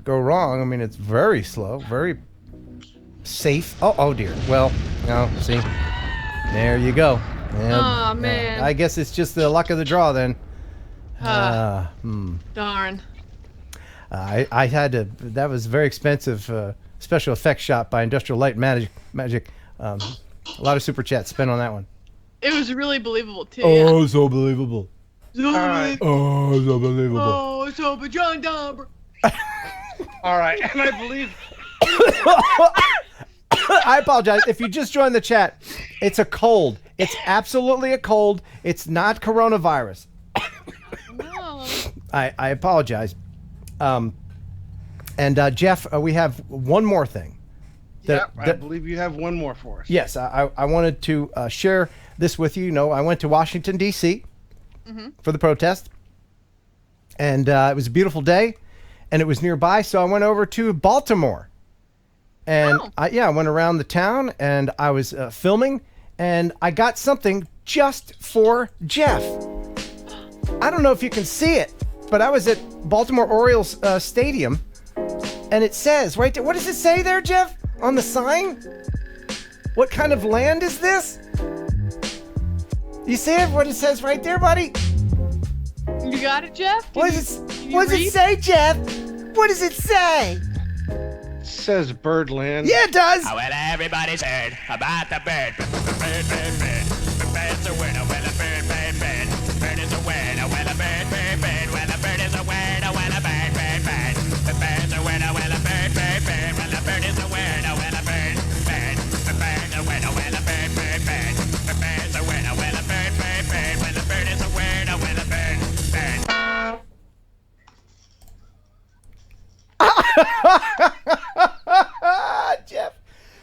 go wrong. I mean, it's very slow, very safe. Oh dear. Well, no, see, there you go. Oh man. I guess it's just the luck of the draw then. Darn. I had to. That was very expensive special effects shot by Industrial Light and Magic. A lot of super chats spent on that one. It was really believable too. Oh, so believable. So right. Oh, so believable. Oh, so but John Dobber. All right, and I believe. I apologize. If you just joined the chat, it's a cold. It's absolutely a cold. It's not coronavirus. No. I apologize. And Jeff, we have one more thing. I believe you have one more for us. Yes, I wanted to share this with you. You know, I went to Washington, D.C. For the protest. And it was a beautiful day. And it was nearby, so I went over to Baltimore. And I went around the town, and I was filming, and I got something just for Jeff. I don't know if you can see it, but I was at Baltimore Orioles Stadium, and it says right there, what does it say there, Jeff, on the sign? What kind of land is this? You see it? What it says right there, buddy? You got it, Jeff? What does it say, Jeff? What does it say? It says Birdland. Yeah, it does. Oh, well, everybody's heard about the bird. Bird. The bird's a winner. Well, a bird. Bird is a winner. Well, a bird. Well, a bird is a winner. Well, a bird. The bird's a winner. Well, a bird. Well, a bird is a winner. Well, a bird. The bird's a winner. Well, a bird. The bird's a winner. Well, a bird. Well, a bird is a winner. Well, a bird.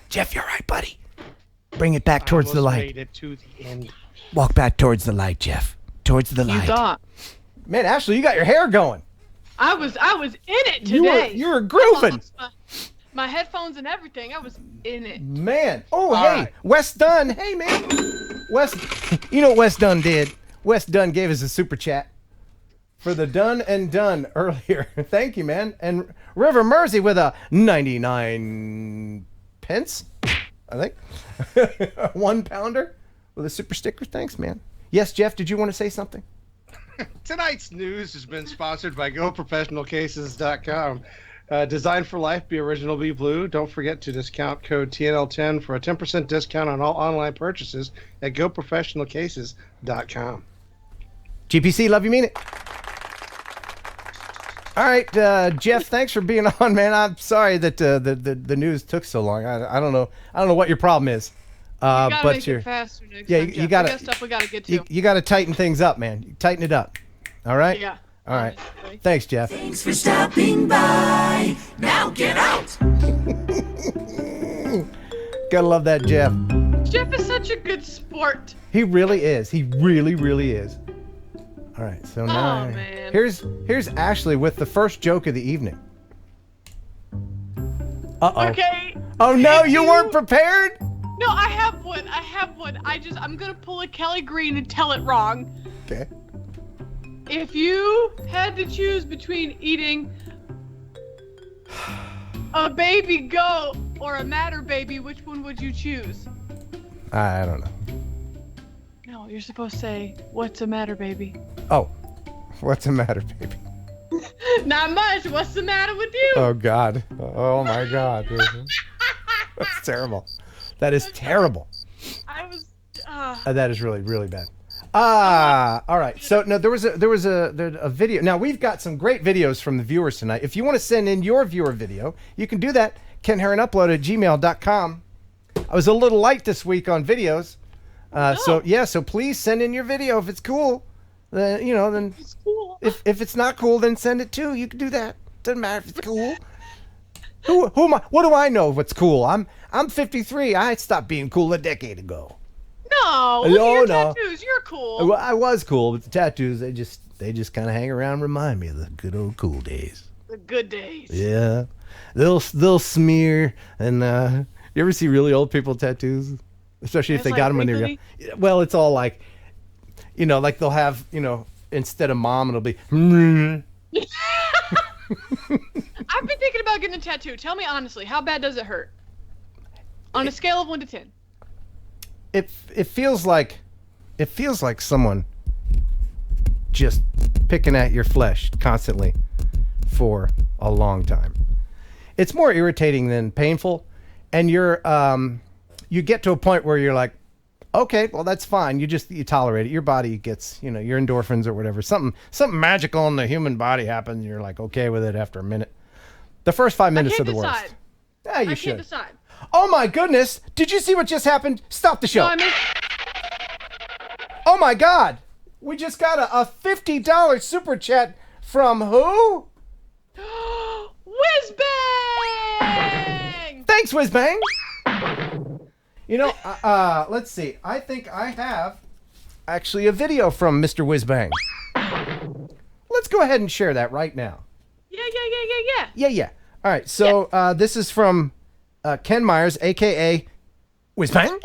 Jeff, you're right, buddy. Bring it back towards the light. Made it to the end. Walk back towards the light, Jeff. Towards the light. You thought. Man, Ashley, you got your hair going. I was in it today. You were grooving. My headphones and everything. I was in it. Man. Oh, hey, right. Wes Dunn. Hey, man. Wes, you know what Wes Dunn did? Wes Dunn gave us a super chat for the Done and Done earlier. Thank you, man. And River Mersey with a 99 pence, I think. 1 pounder with a super sticker. Thanks, man. Yes, Jeff, did you want to say something? Tonight's news has been sponsored by GoProfessionalCases.com. Designed for life, be original, be blue. Don't forget to discount code TNL10 for a 10% discount on all online purchases at GoProfessionalCases.com. GPC, love you, mean it. All right, Jeff, thanks for being on, man. I'm sorry that the news took so long. I don't know what your problem is, gotta but make you're it faster next yeah, time, you Jeff. gotta We got stuff we gotta get to. you gotta tighten things up, man. Tighten it up. All right. Yeah. All right. Thanks, Jeff. Thanks for stopping by. Now get out. Gotta love that Jeff. Jeff is such a good sport. He really is. He really, really is. All right. So now man. here's Ashley with the first joke of the evening. Uh-oh. Okay. Oh no, you weren't prepared? No, I have one. I'm gonna pull a Kelly Green and tell it wrong. Okay. If you had to choose between eating a baby goat or a matter baby, which one would you choose? I don't know. No, you're supposed to say, "What's the matter, baby?" Oh, what's the matter, baby? Not much. What's the matter with you? Oh God. Oh my God. That's terrible. That is terrible. I was. That is really, really bad. All right. So no, there was a video. Now we've got some great videos from the viewers tonight. If you want to send in your viewer video, you can do that. KenHeronUpload@gmail.com. I was a little light this week on videos. So please send in your video if it's cool. Then it's cool. If it's not cool, then send it too. You can do that. Doesn't matter if it's cool. Who am I? What do I know what's cool? I'm 53. I stopped being cool a decade ago. No, look at your tattoos. You're cool. Well, I was cool, but the tattoos they just kind of hang around and remind me of the good old cool days. The good days. Yeah, they'll smear and you ever see really old people tattoos, especially if they got them when they're young. Well, it's all like, like they'll have instead of mom it'll be. I've been thinking about getting a tattoo. Tell me honestly, how bad does it hurt? On a scale of 1 to 10. It feels like someone just picking at your flesh constantly for a long time. It's more irritating than painful, and you get to a point where you're like, okay, well that's fine. You tolerate it. Your body gets, your endorphins or whatever. Something magical in the human body happens. And you're like okay with it after a minute. The first 5 minutes are the worst. Yeah, you should. I can't decide. Oh my goodness! Did you see what just happened? Stop the show. No, Oh my God! We just got a $50 super chat from who? Whizbang! Thanks, Whizbang. Let's see. I think I have actually a video from Mr. Whizbang. Let's go ahead and share that right now. Yeah. All right. So this is from Ken Myers, a.k.a. Whizbang.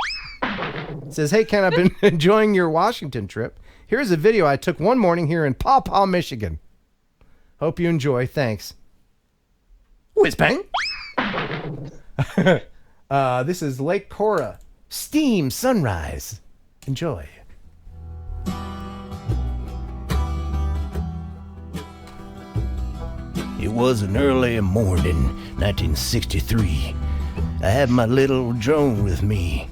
It says, hey, Ken, I've been enjoying your Washington trip. Here's a video I took one morning here in Paw Paw, Michigan. Hope you enjoy. Thanks. Whizbang. This is Lake Cora. Steam sunrise. Enjoy. It was an early morning, 1963. I had my little drone with me.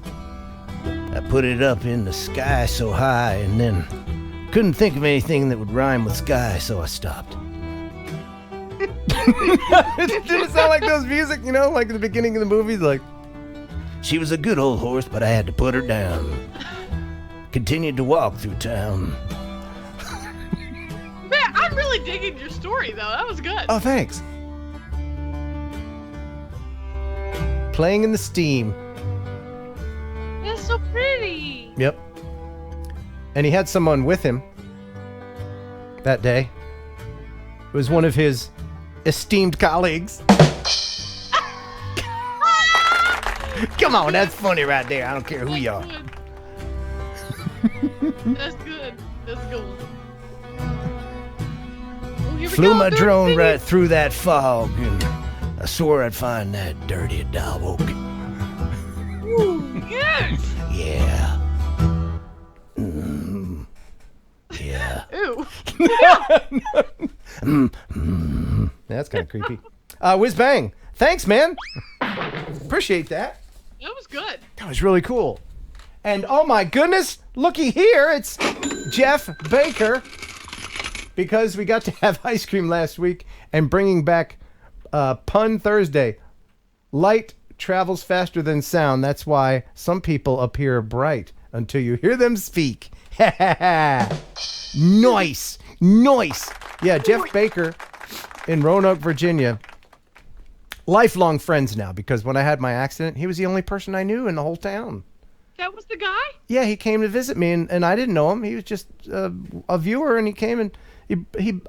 I put it up in the sky so high and then couldn't think of anything that would rhyme with sky, so I stopped. Did it sound like those music, like at the beginning of the movies, like, she was a good old horse, but I had to put her down. Continued to walk through town. Man, I'm really digging your story, though. That was good. Oh, thanks. Playing in the steam. That's so pretty. Yep. And he had someone with him that day. It was one of his esteemed colleagues. Come on, that's funny right there. I don't care who you are. That's good. That's good. Well, flew my drone right through that fog, and I swore I'd find that dirty dog. Ooh, yes. Yeah. Mm. Yeah. Ooh. That's kind of creepy. Whiz bang. Thanks, man. Appreciate that. That was good. That was really cool. And oh my goodness, looky here, it's Jeff Baker. Because we got to have ice cream last week and bringing back Pun Thursday. Light travels faster than sound. That's why some people appear bright until you hear them speak. Nice. Yeah, Jeff Baker in Roanoke, Virginia. Lifelong friends now, because when I had my accident, he was the only person I knew in the whole town. That was the guy? Yeah, he came to visit me, and I didn't know him. He was just a viewer, and he came and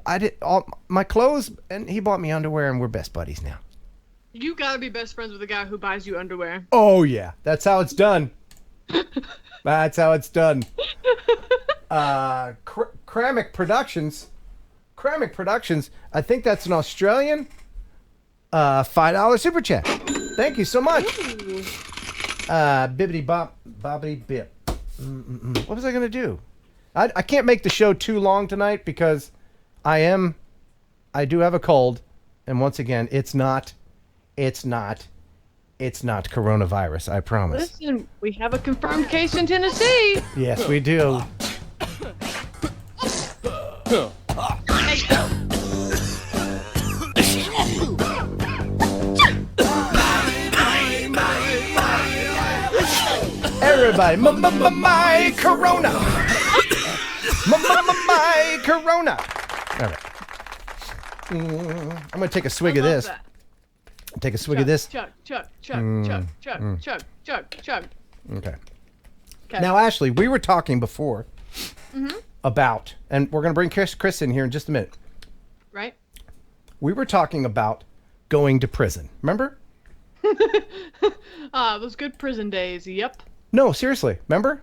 I did all my clothes, and he bought me underwear, and we're best buddies now. You gotta be best friends with the guy who buys you underwear. Oh yeah, that's how it's done. That's how it's done. Kramick Productions. I think that's an Australian. $5 super chat. Thank you so much. Bibbity bop, bobbity bip. What was I gonna do? I can't make the show too long tonight because I do have a cold, and once again, it's not coronavirus. I promise. Listen, we have a confirmed case in Tennessee. Yes, we do. Everybody, my corona. My corona. All right. I'm gonna take a swig of this. Take a swig of this. Chug. Okay. Now, Ashley, we were talking before about, and we're gonna bring Chris in here in just a minute. Right. We were talking about going to prison. Remember? Those good prison days. Yep. No, seriously. Remember?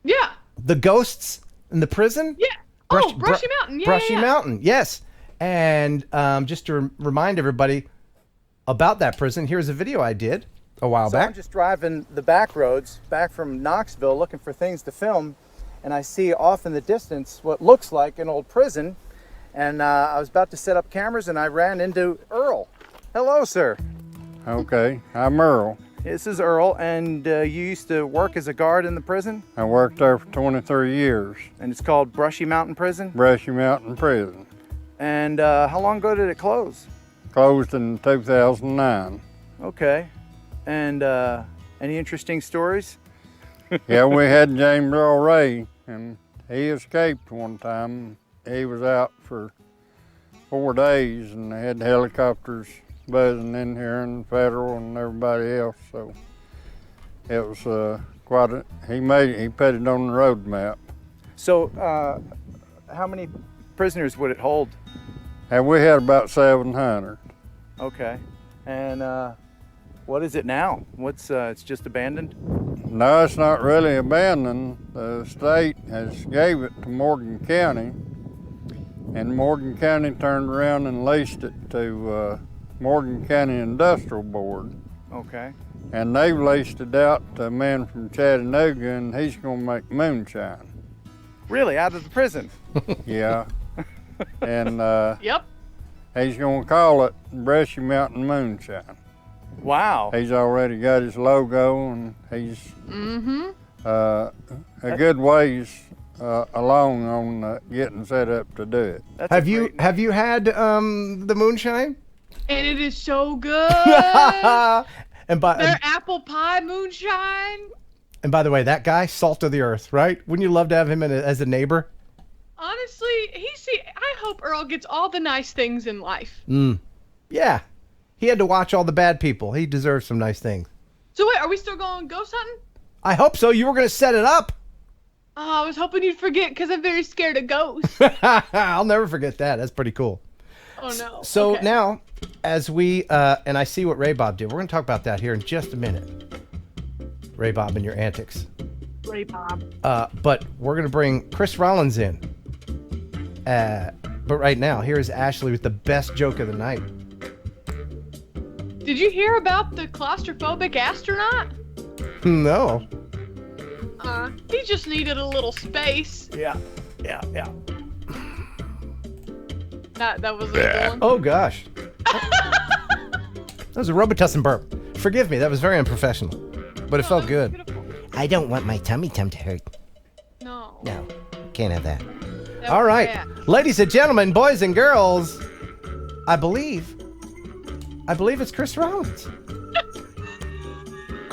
Yeah. The ghosts in the prison? Yeah. Brushy Mountain. Yeah. Brushy Mountain. Yes. And just to remind everybody about that prison, here's a video I did a while back. I'm just driving the back roads back from Knoxville looking for things to film, and I see off in the distance what looks like an old prison, and I was about to set up cameras, and I ran into Earl. Hello, sir. Okay, I'm Earl. This is Earl, and you used to work as a guard in the prison? I worked there for 23 years. And it's called Brushy Mountain Prison? Brushy Mountain Prison. And how long ago did it close? Closed in 2009. Okay. And any interesting stories? Yeah, we had James Earl Ray, and he escaped one time. He was out for 4 days, and they had helicopters buzzing in here, and federal and everybody else. So it was quite a, he put it on the road map. So how many prisoners would it hold? And we had about 700. Okay. And what is it now? What's it's just abandoned? No, it's not really abandoned. The state has gave it to Morgan County, and Morgan County turned around and leased it to Morgan County Industrial Board. Okay. And they've leased it out to a man from Chattanooga, and he's gonna make moonshine. Really, out of the prison? Yeah. And yep. He's gonna call it Brushy Mountain Moonshine. Wow. He's already got his logo, and he's a good ways along on getting set up to do it. Have you had the moonshine? And it is so good. And their apple pie moonshine. And by the way, that guy, salt of the earth, right? Wouldn't you love to have him as a neighbor? Honestly, I hope Earl gets all the nice things in life. Yeah. He had to watch all the bad people. He deserves some nice things. So wait, are we still going ghost hunting? I hope so. You were going to set it up. Oh, I was hoping you'd forget because I'm very scared of ghosts. I'll never forget that. That's pretty cool. Oh, no. So okay. now, as we, and I see what Ray Bob did. We're going to talk about that here in just a minute. Ray Bob and your antics. Ray Bob. But we're going to bring Chris Rollins in. But right now, here's Ashley with the best joke of the night. Did you hear about the claustrophobic astronaut? No. He just needed a little space. Yeah. That was a good one. Oh, gosh. That was a Robitussin burp. Forgive me, that was very unprofessional. But it felt good. Beautiful. I don't want my tummy to hurt. No. No, can't have that. All right. Ladies and gentlemen, boys and girls, I believe it's Chris Rollins.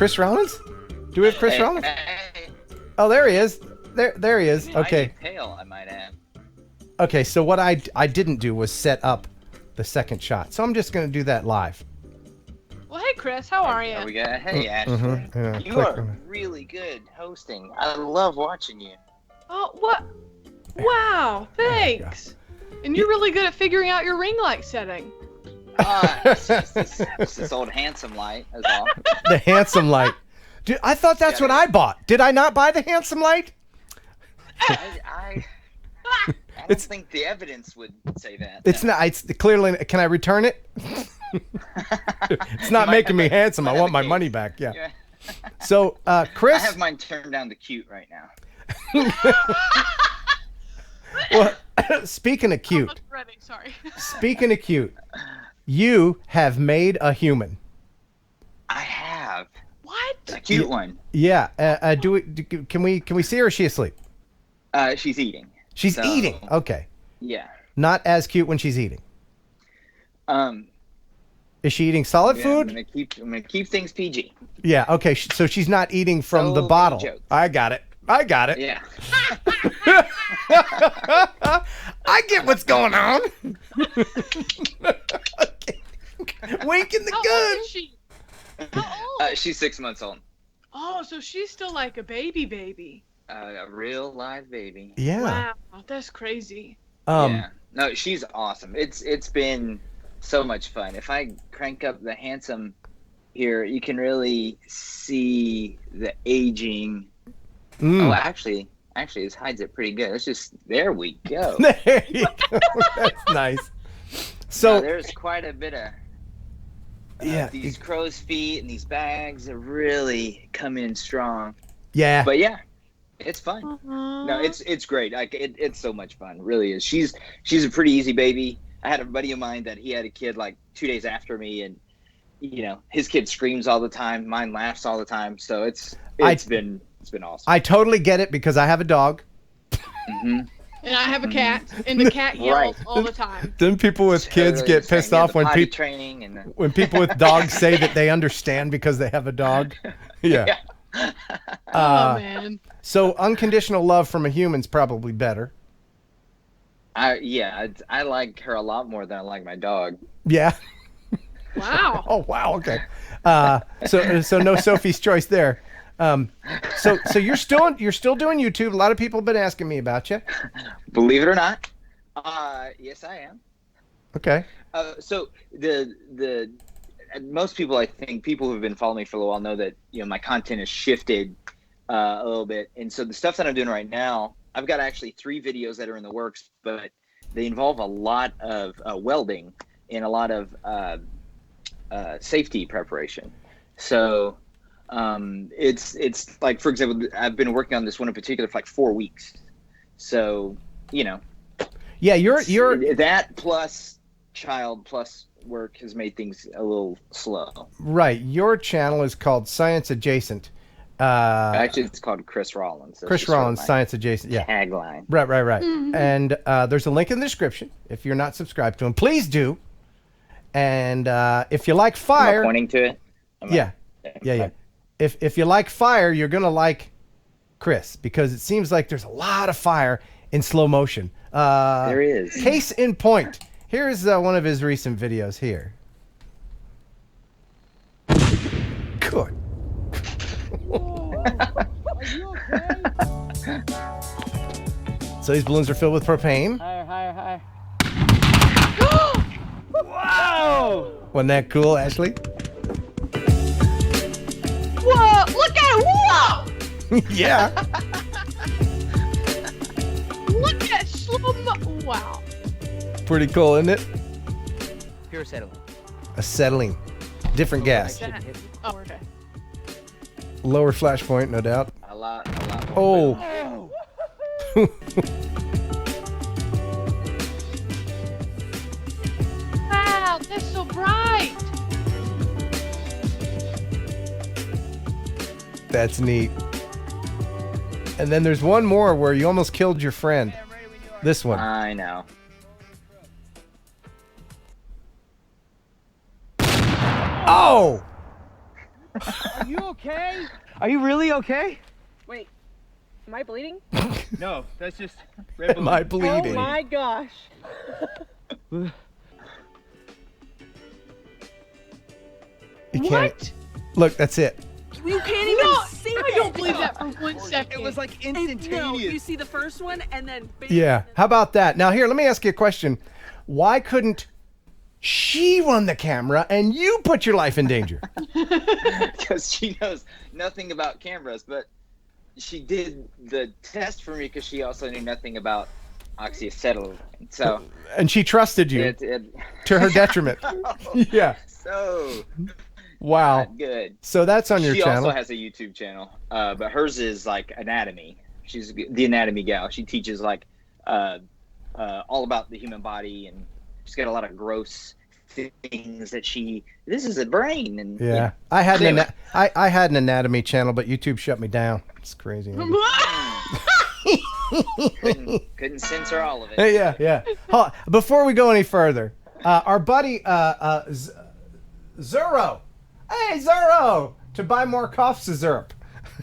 Chris Rollins? Do we have Chris Rollins? Oh, there he is. There he is. Okay. Pale, I might add. Okay, so what I didn't do was set up the second shot. So I'm just going to do that live. Well, hey, Chris, how are you? Hey, Ashley. Yeah, You are really good hosting. I love watching you. Oh, what? Wow, thanks. And you're really good at figuring out your ring light setting. It's this old handsome light, is all. The handsome light. Dude, I thought that's what I bought. Did I not buy the handsome light? I don't think the evidence would say that. It's not. It's clearly. Can I return it? It's not making me handsome. I want my money back. Yeah. So, Chris. I have mine turned down to cute right now. Well, speaking of cute. Ready, sorry. Speaking of cute, you have made a human. I have. What? A cute one. Yeah. Can we see her? Or is she asleep? She's eating. She's eating. Okay. Yeah. Not as cute when she's eating. Is she eating solid food? I'm gonna keep things PG. Yeah. Okay. So she's not eating from the bottle. I got it. Yeah. I get what's going on. Wink in the How gun. old is she? How old? She's 6 months old. Oh, so she's still like a baby. A real live baby. Yeah. Wow, that's crazy. Yeah. No, she's awesome. It's been so much fun. If I crank up the handsome here, you can really see the aging. Oh, actually, this hides it pretty good. It's just there we go. There you go. That's nice. So there's quite a bit of these crow's feet and these bags that really come in strong. Yeah. But yeah, it's fun. No, it's great. Like it's so much fun. It really is. She's a pretty easy baby. I had a buddy of mine that he had a kid like 2 days after me, and his kid screams all the time. Mine laughs all the time. So it's been awesome. I totally get it because I have a dog. Mm-hmm. And I have a cat, and the cat yells all the time. Then people with kids get pissed off when people training and when people with dogs say that they understand because they have a dog. Yeah. Oh man. So unconditional love from a human's probably better. I like her a lot more than I like my dog. Yeah. Wow. Oh wow. Okay. So no Sophie's choice there. So you're still doing YouTube. A lot of people have been asking me about you. Believe it or not, yes, I am. Okay. So the most people, I think, people who have been following me for a while know that my content has shifted a little bit, and so the stuff that I'm doing right now, I've got actually 3 videos that are in the works, but they involve a lot of welding and a lot of safety preparation. So. It's like, for example, I've been working on this one in particular for like 4 weeks. So, Yeah, you're that plus child plus work has made things a little slow. Right. Your channel is called Science Adjacent. Actually, it's called Chris Rollins. That's Chris Rollins, Science Adjacent. Yeah. Tagline. Right. Mm-hmm. And there's a link in the description. If you're not subscribed to him, please do. And if you like fire, Am I pointing to it? Yeah. If you like fire, you're gonna like Chris because it seems like there's a lot of fire in slow motion. There is. Case in point. Here's one of his recent videos here. Good. Are you okay? So these balloons are filled with propane. Higher. Wow! Wasn't that cool, Ashley? Whoa! Look at it! Whoa! Yeah. Look at slow-mo. Wow. Pretty cool, isn't it? Pure acetylene. Acetylene. Different gas. Oh, okay. Lower flash point, no doubt. A lot more. Oh. Wow, that's so bright. That's neat. And then there's one more where you almost killed your friend. This one. I know. Oh! Are you okay? Are you really okay? Wait, am I bleeding? No, that's just red Am I balloon. bleeding? Oh my gosh. You can't. Look, that's it. You can't even No, see I it. don't believe that for 1 second. It was like instantaneous. No, you see the first one and then bam. Yeah. How about that? Now, here, let me ask you a question. Why couldn't she run the camera and you put your life in danger? Because she knows nothing about cameras, but she did the test for me because she also knew nothing about oxyacetylene. So, And she trusted you to her detriment. Yeah. So Wow. not good. So that's on your she channel. also has a YouTube channel, but hers is like anatomy. She's the anatomy gal. She teaches like all about the human body, and she's got a lot of gross things that this is a brain. And Yeah. I had I had an anatomy channel, but YouTube shut me down. It's crazy. couldn't censor all of it. Yeah. Hold on. Before we go any further, our buddy Zuro. Hey, Zuro! To buy more cough syrup.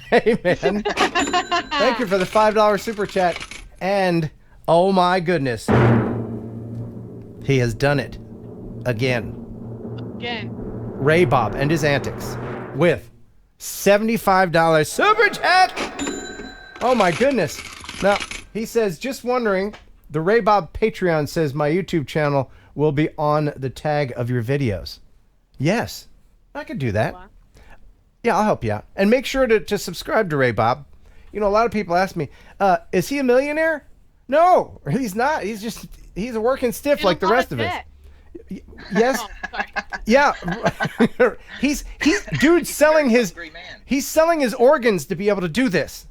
Hey, man. Thank you for the $5 super chat. And, oh my goodness, he has done it again. Ray Bob and his antics with $75 super chat. Oh my goodness. Now, he says, just wondering, the Ray Bob Patreon says my YouTube channel will be on the tag of your videos. Yes, I could do that. Yeah, I'll help you out. And make sure to subscribe to Ray Bob. You know, a lot of people ask me, is he a millionaire? No, he's not. He's a working stiff like the rest of us. Yes. Yeah. he's selling his organs to be able to do this.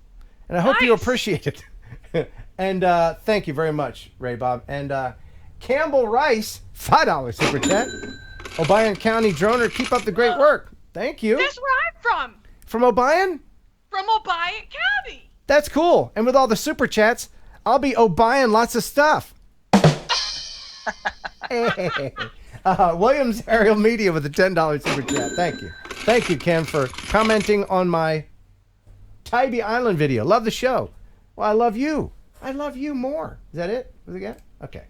And I hope you appreciate it. And thank you very much, Ray Bob. And Campbell Rice, $5 super chat. Obion County Droner, keep up the great work. Thank you. That's where I'm from. From Obion? From Obion County. That's cool. And with all the super chats, I'll be buying lots of stuff. Hey. Williams Aerial Media with a $10 super chat. Thank you. Thank you, Ken, for commenting on my Tybee Island video. Love the show. Well, I love you. I love you more. Is that it? Was it good? Okay.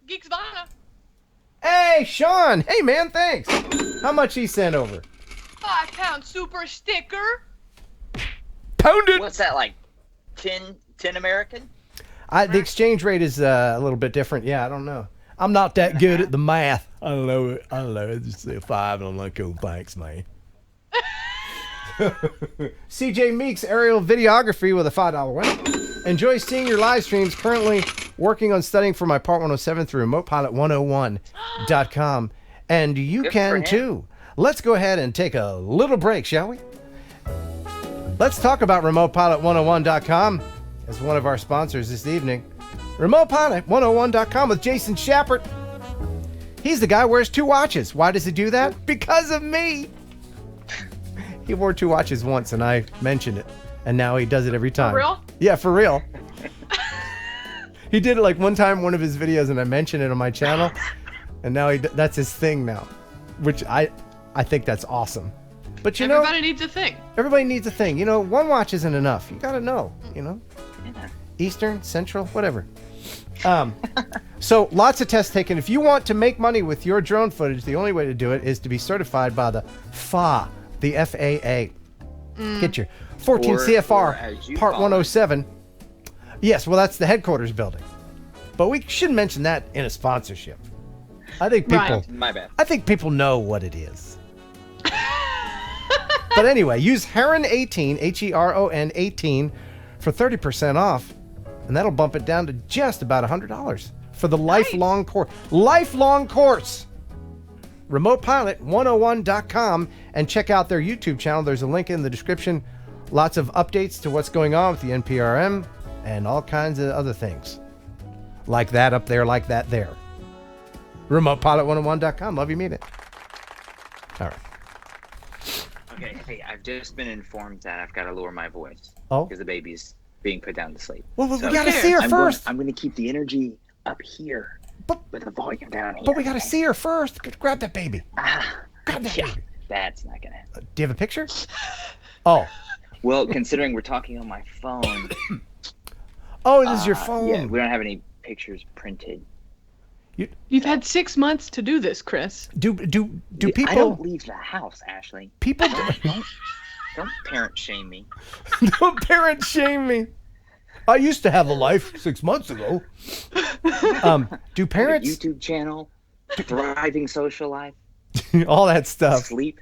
Geeks Vana. Hey, Sean. Hey, man, thanks. How much he sent over? £5 super sticker. Pounded. What's that, like 10 American? The exchange rate is a little bit different. Yeah, I don't know. I'm not that good at the math. I don't know. I just say 5 and I'm like, oh, thanks, man. CJ Meeks, aerial videography with a $5 win. Enjoy seeing your live streams. Currently working on studying for my Part 107 through RemotePilot101.com. And you can too. Let's go ahead and take a little break, shall we? Let's talk about RemotePilot101.com as one of our sponsors this evening. RemotePilot101.com with Jason Shappert. He's the guy who wears 2 watches. Why does he do that? Because of me. He wore 2 watches once and I mentioned it. And now he does it every time. For real? Yeah, for real. He did it like one time in one of his videos and I mentioned it on my channel. And now that's his thing now. Which I think that's awesome. But Everybody needs a thing. Everybody needs a thing. You know, 1 watch isn't enough. You gotta know, you know. Eastern, Central, whatever. So lots of tests taken. If you want to make money with your drone footage, the only way to do it is to be certified by the FAA, the FAA. Get your 14 CFR Part 107. Yes, well, that's the headquarters building. But we should mention that in a sponsorship. I think people. My bad. I think people know what it is. But anyway, use Heron 18, Heron 18, for 30% off, and that'll bump it down to just about $100 for the lifelong course. Lifelong course. RemotePilot101.com, and check out their YouTube channel. There's a link in the description. Lots of updates to what's going on with the NPRM and all kinds of other things. Like that up there, like that there. RemotePilot101.com. Love you, meet it. All right. Okay, hey, I've just been informed that I've got to lower my voice. Oh? Because the baby's being put down to sleep. Well, we gotta see her first. I'm going to keep the energy up here, with the volume down here. But we gotta see her first. Grab that baby. Grab that baby. That's not gonna happen. Do you have a picture? Oh. Well, considering we're talking on my phone. Oh, this is your phone. Yeah, we don't have any pictures printed. You've had 6 months to do this, Chris. Do people? I don't leave the house, Ashley. People don't parent shame me. Don't parent shame me. I used to have a life 6 months ago. Do parents? YouTube channel, thriving social life, all that stuff. Sleep.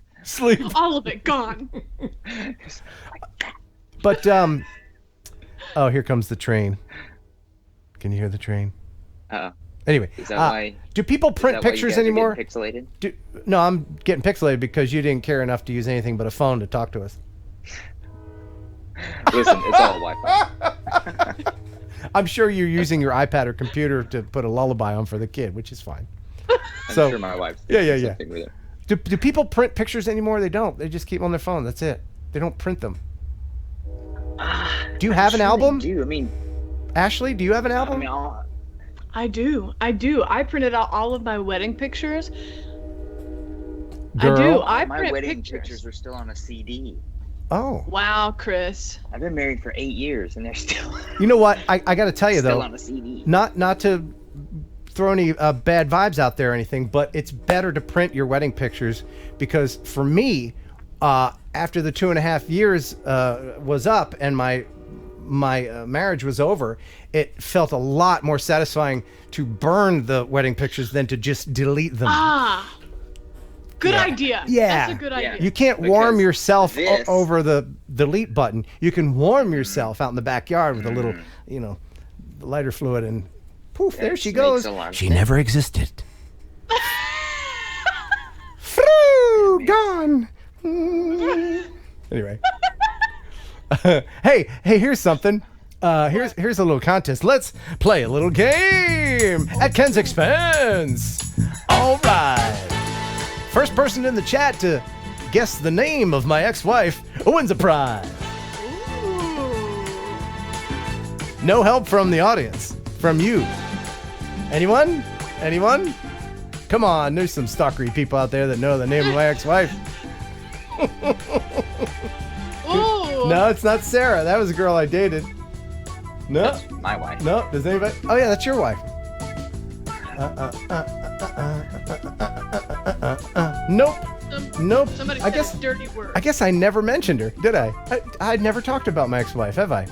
All of it gone. But oh, here comes the train. Can you hear the train? Anyway, is that why? Do people print pictures anymore? Pixelated? No, I'm getting pixelated because you didn't care enough to use anything but a phone to talk to us. Listen, it's all Wi-Fi. I'm sure you're using your iPad or computer to put a lullaby on for the kid, which is fine. I'm sure my wife's doing something with it. Do people print pictures anymore? They don't. They just keep them on their phone. That's it. They don't print them. Do you have an album? I mean, Ashley, do you have an album? I do. I printed out all of my wedding pictures. Girl. I do. My print wedding pictures. pictures are still on a CD. Oh. Wow, Chris. I've been married for 8 years, and they're still. You know what? I got to tell you still though. on a CD. Not to throw any bad vibes out there or anything, but it's better to print your wedding pictures because for me, after the 2.5 years was up and my marriage was over, it felt a lot more satisfying to burn the wedding pictures than to just delete them. Good idea. Yeah. That's a good idea. You can't warm yourself over the delete button. You can warm yourself out in the backyard with a little, lighter fluid, and poof, there she goes. She never existed. Froo, gone. Anyway. Hey, here's something. Here's a little contest. Let's play a little game at Ken's expense. All right. First person in the chat to guess the name of my ex-wife wins a prize. No help from the audience, from you. Anyone? Come on, there's some stalkery people out there that know the name of my ex-wife. No, it's not Sarah. That was a girl I dated. No. That's my wife. No, does anybody? Oh yeah, that's your wife. Nope. Somebody said a dirty word. I guess I never mentioned her, did I? I'd never talked about my ex-wife, have I?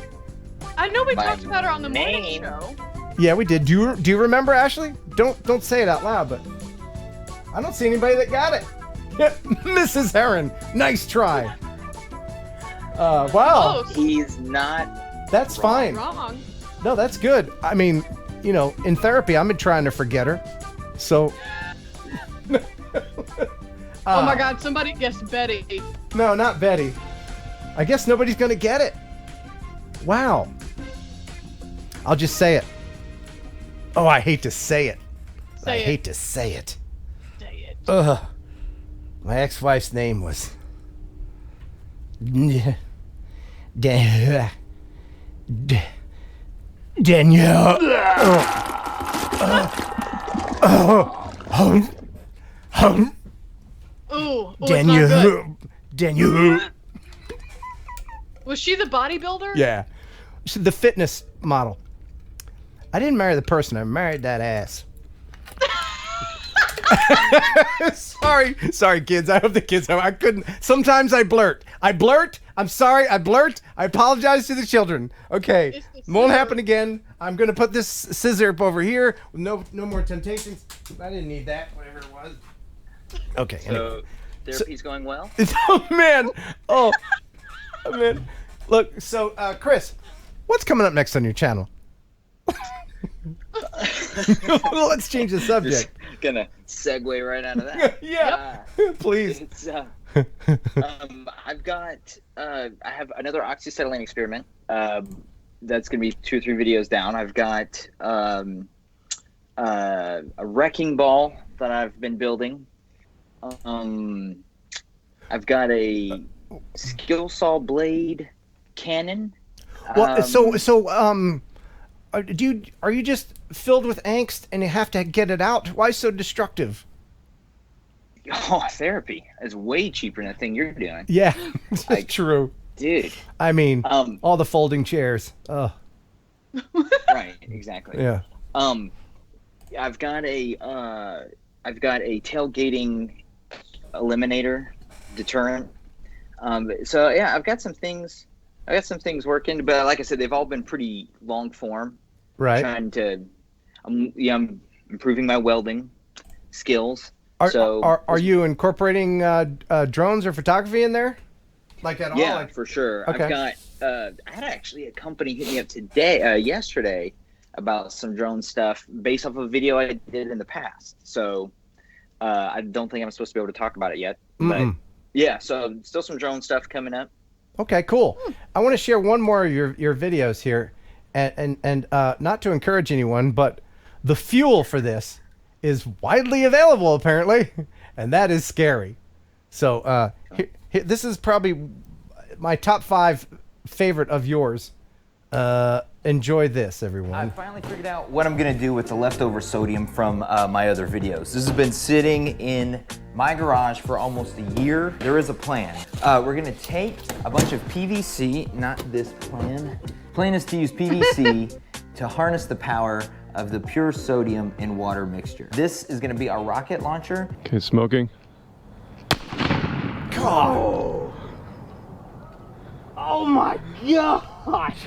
I know we talked about her on the morning show. Yeah, we did. Do you remember, Ashley? Don't say it out loud, but I don't see anybody that got it. Mrs. Heron, nice try. Wow. He's not. That's fine. Wrong. No, that's good. I mean, in therapy, I've been trying to forget her. So. Oh my God! Somebody guessed Betty. No, not Betty. I guess nobody's gonna get it. Wow. I'll just say it. Oh, I hate to say it. I hate to say it. Say it. Ugh. My ex-wife's name was Danielle. Ooh, Danielle. Was she the bodybuilder? Yeah. She's the fitness model. I didn't marry the person. I married that ass. Sorry, kids. I hope the kids I couldn't. Sometimes I blurt. I'm sorry. I blurt. I apologize to the children. Okay. Won't happen again. I'm going to put this scissor over here. No more temptations. I didn't need that, whatever it was. Okay. So, therapy's going well? Oh, man. Oh, man. Look, so, Chris, what's coming up next on your channel? Let's change the subject. Just gonna segue right out of that. Yeah, please. It's, I have another oxyacetylene experiment. That's gonna be 2 or 3 videos down. I've got a wrecking ball that I've been building. I've got a skill saw blade cannon. Well, are you just filled with angst and you have to get it out? Why so destructive? therapy is way cheaper than the thing you're doing. Yeah, like, true. Dude. I mean, all the folding chairs. Oh. Right, exactly. Yeah. I've got a tailgating eliminator deterrent. So yeah, I've got some things working, but like I said, they've all been pretty long form. Right. I'm improving my welding skills. Are you incorporating drones or photography in there? Like at all? Yeah, Like, for sure. okay. I've got. I had actually a company hit me up yesterday, about some drone stuff based off of a video I did in the past. So I don't think I'm supposed to be able to talk about it yet. But yeah, so still some drone stuff coming up. Okay, cool. I want to share one more of your videos here, and not to encourage anyone, but the fuel for this is widely available apparently, and that is scary. So this is probably my top 5 favorite of yours. Enjoy this, everyone. I finally figured out what I'm gonna do with the leftover sodium from my other videos. This has been sitting in my garage for almost a year. There is a plan. We're gonna take a bunch of PVC, not this plan. Plan is to use PVC to harness the power of the pure sodium and water mixture. This is gonna be our rocket launcher. Okay, smoking. Oh, Oh my gosh!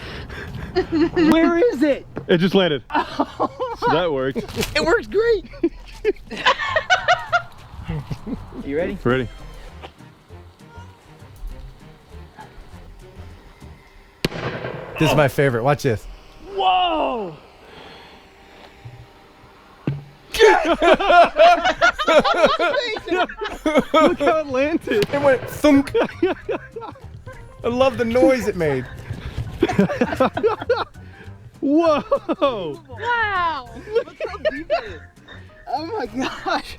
Where is it? It just landed. So that worked. It works great. You ready? Ready. This is my favorite. Watch this. Whoa! Look how it landed. It went thunk. I love the noise it made. Whoa! Wow! Look how deep it is. Oh my gosh!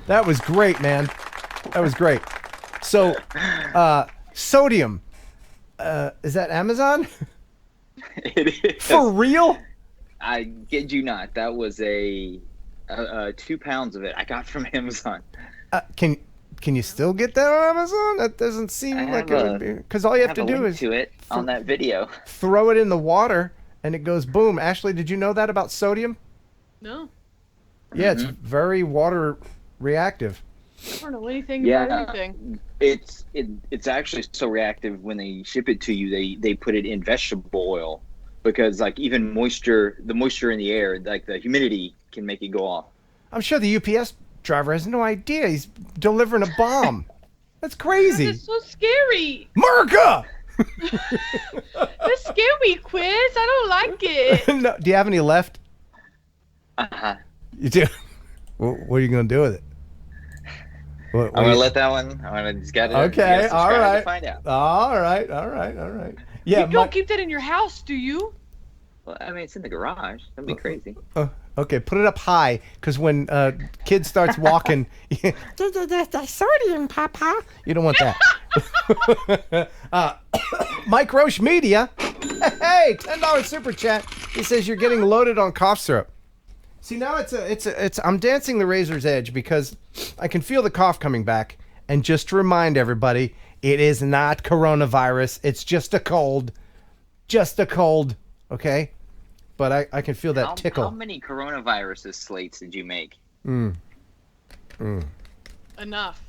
That was great, man. That was great. So, sodium. Is that Amazon? It is. For real? I kid you not. That was 2 pounds of it I got from Amazon. Can you still get that on Amazon? That doesn't seem like it would be. Because all you have to do is to it on that video. Throw it in the water and it goes boom. Ashley, did you know that about sodium? No. Yeah, it's very water reactive. I don't know anything about anything. It's actually so reactive when they ship it to you. They put it in vegetable oil because like even the moisture in the air, like the humidity can make it go off. I'm sure the UPS driver has no idea he's delivering a bomb. That's crazy. That's so scary. America! That's scary, Quiz. I don't like it. No, do you have any left? Uh-huh. You do? What are you going to do with it? I'm going to let that one. I'm going to just get it. Okay, all right. To find out. All right. Yeah, you don't keep that in your house, do you? Well, I mean, it's in the garage. That'd be crazy. Okay, put it up high, because when kid starts walking, The sodium, Papa. you don't want that. Mike Roche Media, hey, $10 super chat. He says you're getting loaded on cough syrup. See, now it's I'm dancing the razor's edge because I can feel the cough coming back. And just to remind everybody, it is not coronavirus. It's just a cold. Just a cold. Okay? But I can feel that tickle. How many coronaviruses slates did you make? Enough.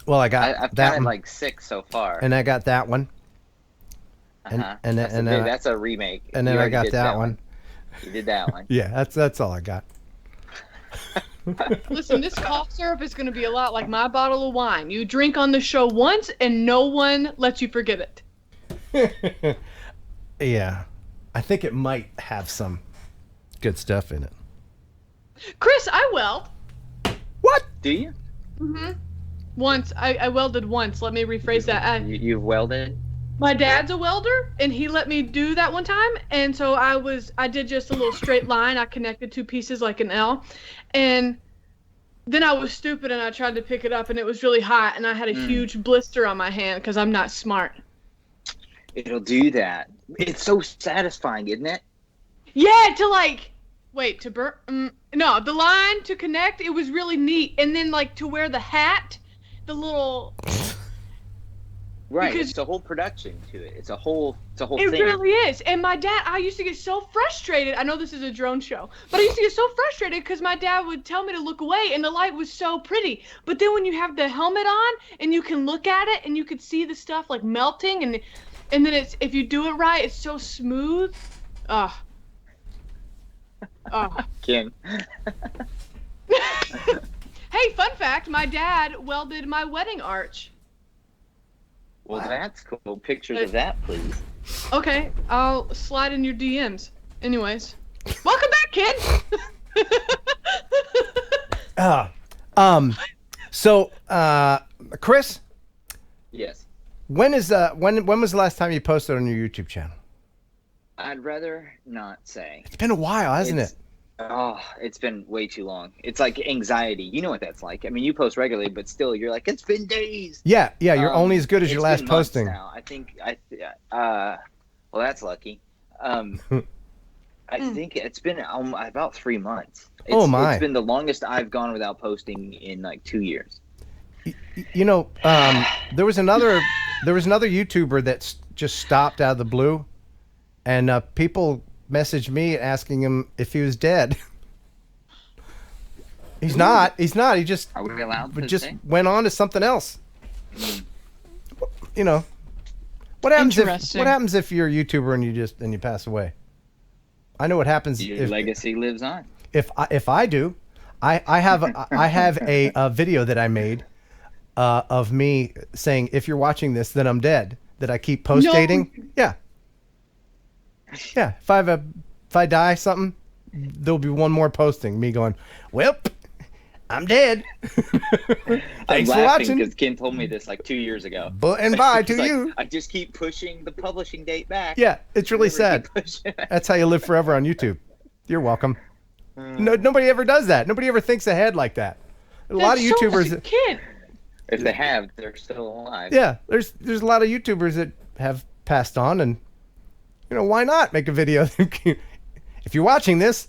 Well, I've that that counted one. like 6 so far. And I got that one. That's a remake. And then You I already got did that one. You did that one. Yeah, that's all I got. Listen, this cough syrup is going to be a lot like my bottle of wine. You drink on the show once, and no one lets you forget it. Yeah. I think it might have some good stuff in it. Chris, I weld. What? Do you? Mm-hmm. Once. I welded once. Let me rephrase that. You've welded? My dad's a welder, and he let me do that one time. And so I did just a little straight line. I connected 2 pieces like an L. And then I was stupid, and I tried to pick it up, and it was really hot, and I had a huge blister on my hand because I'm not smart. It'll do that. It's so satisfying, isn't it? Yeah, to like Wait, to burn? No, the line to connect, it was really neat. And then, like, to wear the hat, the little... Right, Because- it's a whole production to it. It's a whole It thing. really is. And my dad, I used to get so frustrated. I know this is a drone show, but I used to get so frustrated because my dad would tell me to look away and the light was so pretty. But then when you have the helmet on and you can look at it and you can see the stuff like melting and then it's, if you do it right, it's so smooth. Ugh. Ugh. Ken. Hey, fun fact, my dad welded my wedding arch. Well, that's cool. Pictures of that, please. Okay, I'll slide in your DMs. Anyways, welcome back, kid. So, Chris, Yes. when was the last time you posted on your YouTube channel? I'd rather not say. It's been a while, hasn't it? Oh, it's been way too long. It's like anxiety. You know what that's like. I mean, you post regularly, but still, you're like, it's been days. Yeah, you're only as good as your It's last been months posting. now. I think well, that's lucky. I think it's been about 3 months. Oh, my. It's been the longest I've gone without posting in like 2 years. You know, there was another YouTuber that just stopped out of the blue, and people messaged me asking him if he was dead. He's not. He just Are we allowed to just say? went on to something else. You know, what happens if you're a YouTuber and you pass away? I know what happens. Your legacy lives on. If I do, I have a video that I made of me saying, if you're watching this, then I'm dead. That I keep post-dating. No. Yeah. If I die something, there'll be one more posting. Me going, well, I'm dead. Thanks for watching. Because Ken told me this like 2 years ago. And bye to He's like, you. I just keep pushing the publishing date back. Yeah, it's really Never sad. keep pushing it. That's how you live forever on YouTube. You're welcome. No, nobody ever does that. Nobody ever thinks ahead like that. A lot of YouTubers. If they have, they're still alive. Yeah, there's a lot of YouTubers that have passed on, and why not make a video? If you're watching this,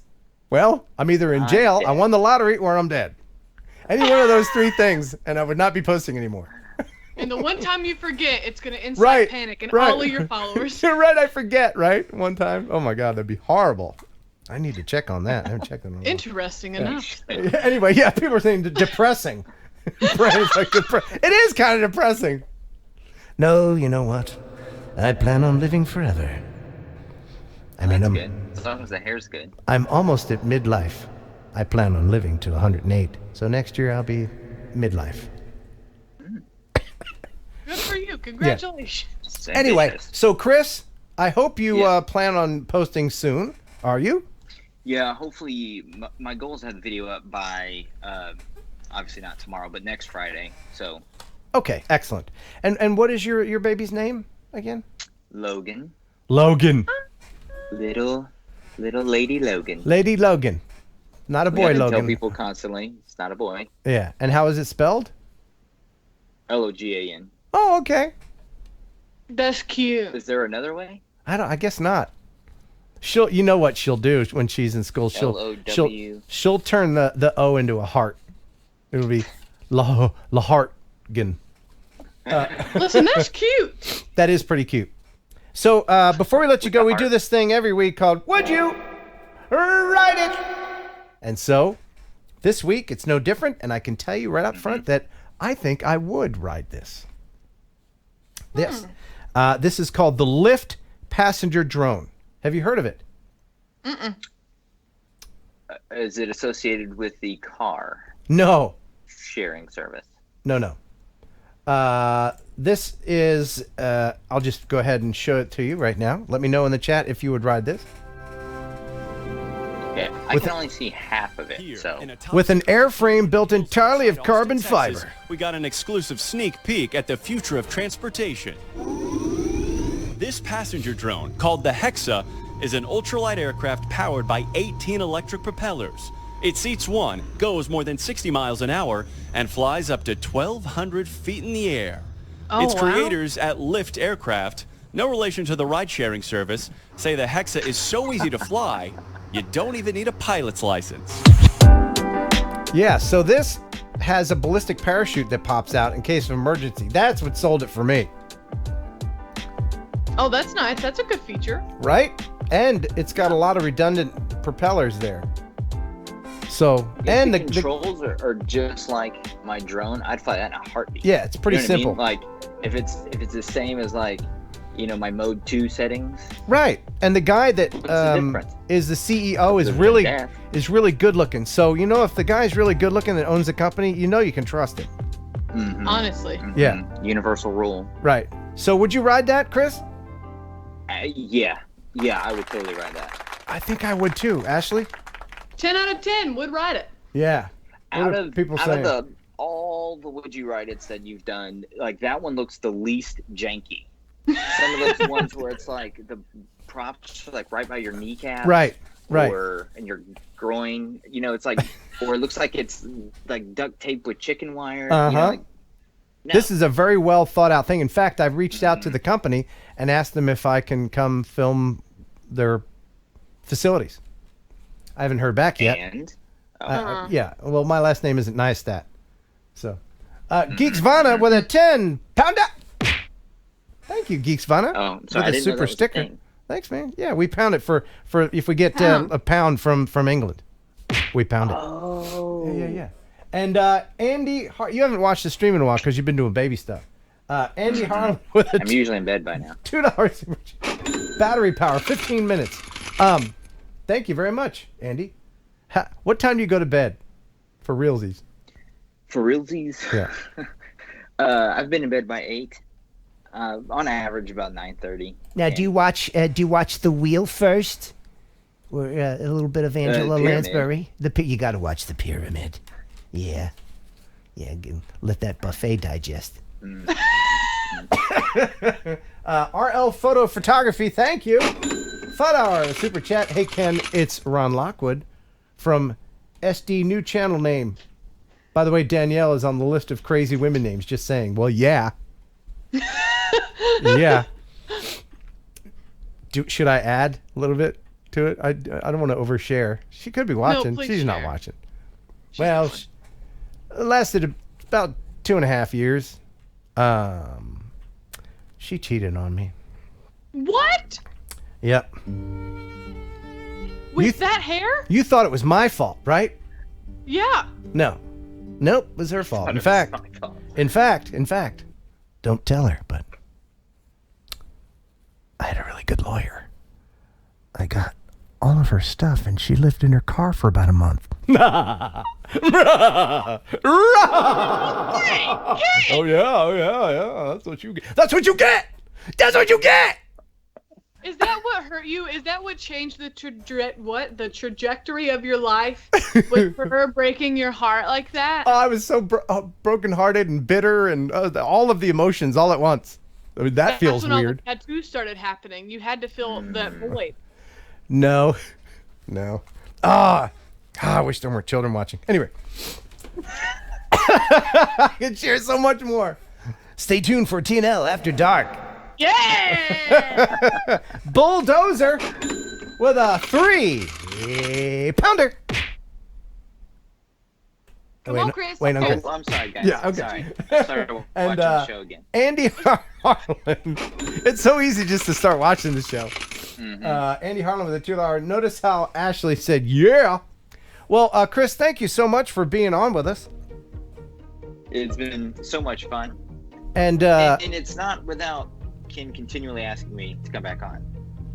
well, I'm either in jail, I won the lottery, or I'm dead. Any one of those three things, and I would not be posting anymore. And the one time you forget, it's going to incite Right, panic in right. all of your followers. You're right, I forget, right? One time. Oh my God, that'd be horrible. I need to check on that. I haven't checked on that. Interesting enough. Anyway, yeah, people are saying depressing. It is kind of depressing. No, you know what? I plan on living forever. I mean, That's good. As long as the hair's good. I'm almost at midlife. I plan on living to 108. So next year I'll be midlife. Good for you. Congratulations. Anyway, so Chris, I hope you plan on posting soon. Are you? Yeah, hopefully. My goal is to have the video up by, obviously not tomorrow, but next Friday. So. Okay, excellent. And what is your baby's name again? Logan. Logan. Little Lady Logan. Lady Logan. Not a boy, We have to Logan. tell people constantly it's not a boy. Yeah. And how is it spelled? Logan. Oh, okay. That's cute. Is there another way? I guess not. You know what she'll do when she's in school? L-O-W. She'll turn the O into a heart. It'll be Lahartgen. Listen, that's cute. That is pretty cute. So before we let you go, we do this thing every week called Would You Write It? And so this week it's no different, and I can tell you right up front that I think I would ride this. This is called the Lyft passenger drone. Have you heard of it? Mm-mm. Is it associated with the car No. sharing service? No. This is, I'll just go ahead and show it to you right now. Let me know in the chat if you would ride this. Okay, I can only see half of it, so. With an airframe built entirely of carbon Texas, fiber. we got an exclusive sneak peek at the future of transportation. This passenger drone, called the Hexa, is an ultralight aircraft powered by 18 electric propellers. It seats one, goes more than 60 miles an hour, and flies up to 1,200 feet in the air. Oh, Its wow. creators at Lyft Aircraft, no relation to the ride-sharing service, say the Hexa is so easy to fly, You don't even need a pilot's license. Yeah, so this has a ballistic parachute that pops out in case of emergency. That's what sold it for me. Oh, that's nice. That's a good feature. Right? And it's got a lot of redundant propellers there. So, and the controls are just like my drone. I'd fly that in a heartbeat. Yeah, it's pretty You know what I simple. mean? Like if it's the same as like, you know, my mode 2 settings. Right. And the guy that is the CEO is really good looking. So, you know, if the guy's really good looking that owns the company, you know you can trust him. Mm-hmm. Honestly. Yeah. Universal rule. Right. So would you ride that, Chris? Yeah, I would totally ride that. I think I would too. Ashley? 10 out of 10 would ride it. Yeah. Out of all the would you ride it's that you've done, like that one looks the least janky. Some of those ones where it's like the props are like right by your kneecap. Right. Or in your groin. You know, it's like, or it looks like it's like duct tape with chicken wire. You know, like, no. This is a very well thought out thing. In fact, I've reached out to the company and asked them if I can come film their facilities. I haven't heard back yet. And? Yeah. Well, my last name isn't Neistat. So, Geeks Vana with a 10 pounder. Thank you, Geeks Vana. Oh, with sorry, I a didn't know super that was a sticker. thing. Thanks, man. Yeah, we pound it for if we get a pound from England. We pound it. Oh. Yeah. And Andy, you haven't watched the stream in a while because you've been doing baby stuff. Andy Harlan with a I'm usually in bed by now. $2 battery power, 15 minutes. Thank you very much, Andy. What time do you go to bed for realsies? For realsies? Yeah. I've been in bed by 8. On average, about 9:30. Now, do you watch The Wheel first, or a little bit of Angela Pyramid. Lansbury? You got to watch The Pyramid. Yeah, let that buffet digest. RL Photo Photography, thank you. $5 super chat. Hey Ken, it's Ron Lockwood from SD New Channel Name. By the way, Danielle is on the list of crazy women names. Just saying. Well, yeah. Yeah. Should I add a little bit to it? I don't want to overshare. She could be watching. please She's not share. watching. Well, it lasted about 2.5 years. She cheated on me. What? Yep. With that hair? You thought it was my fault, right? Yeah. No. Nope, it was her fault. In fact, don't tell her, but I had a really good lawyer. I got all of her stuff, and she lived in her car for about a month. Oh yeah. That's what you get. That's what you get. That's what you get. Is that what hurt you? Is that what changed the trajectory of your life? Was for her breaking your heart like that? Oh, I was so brokenhearted and bitter and all of the emotions all at once. I mean, that feels That's when weird. all the tattoos started happening. You had to fill that void. No. I wish there weren't children watching. Anyway. I can share so much more. Stay tuned for TNL After Dark. Yeah! Bulldozer with a 3 pounder. Come on, Chris. Wait, no, Chris. I'm sorry, guys. Yeah, okay. Sorry. I started watching the show again. Andy Harlan. It's so easy just to start watching the show. Andy Harlan with a $2. Notice how Ashley said, yeah. Well, Chris, thank you so much for being on with us. It's been so much fun. And it's not without Ken continually asking me to come back on.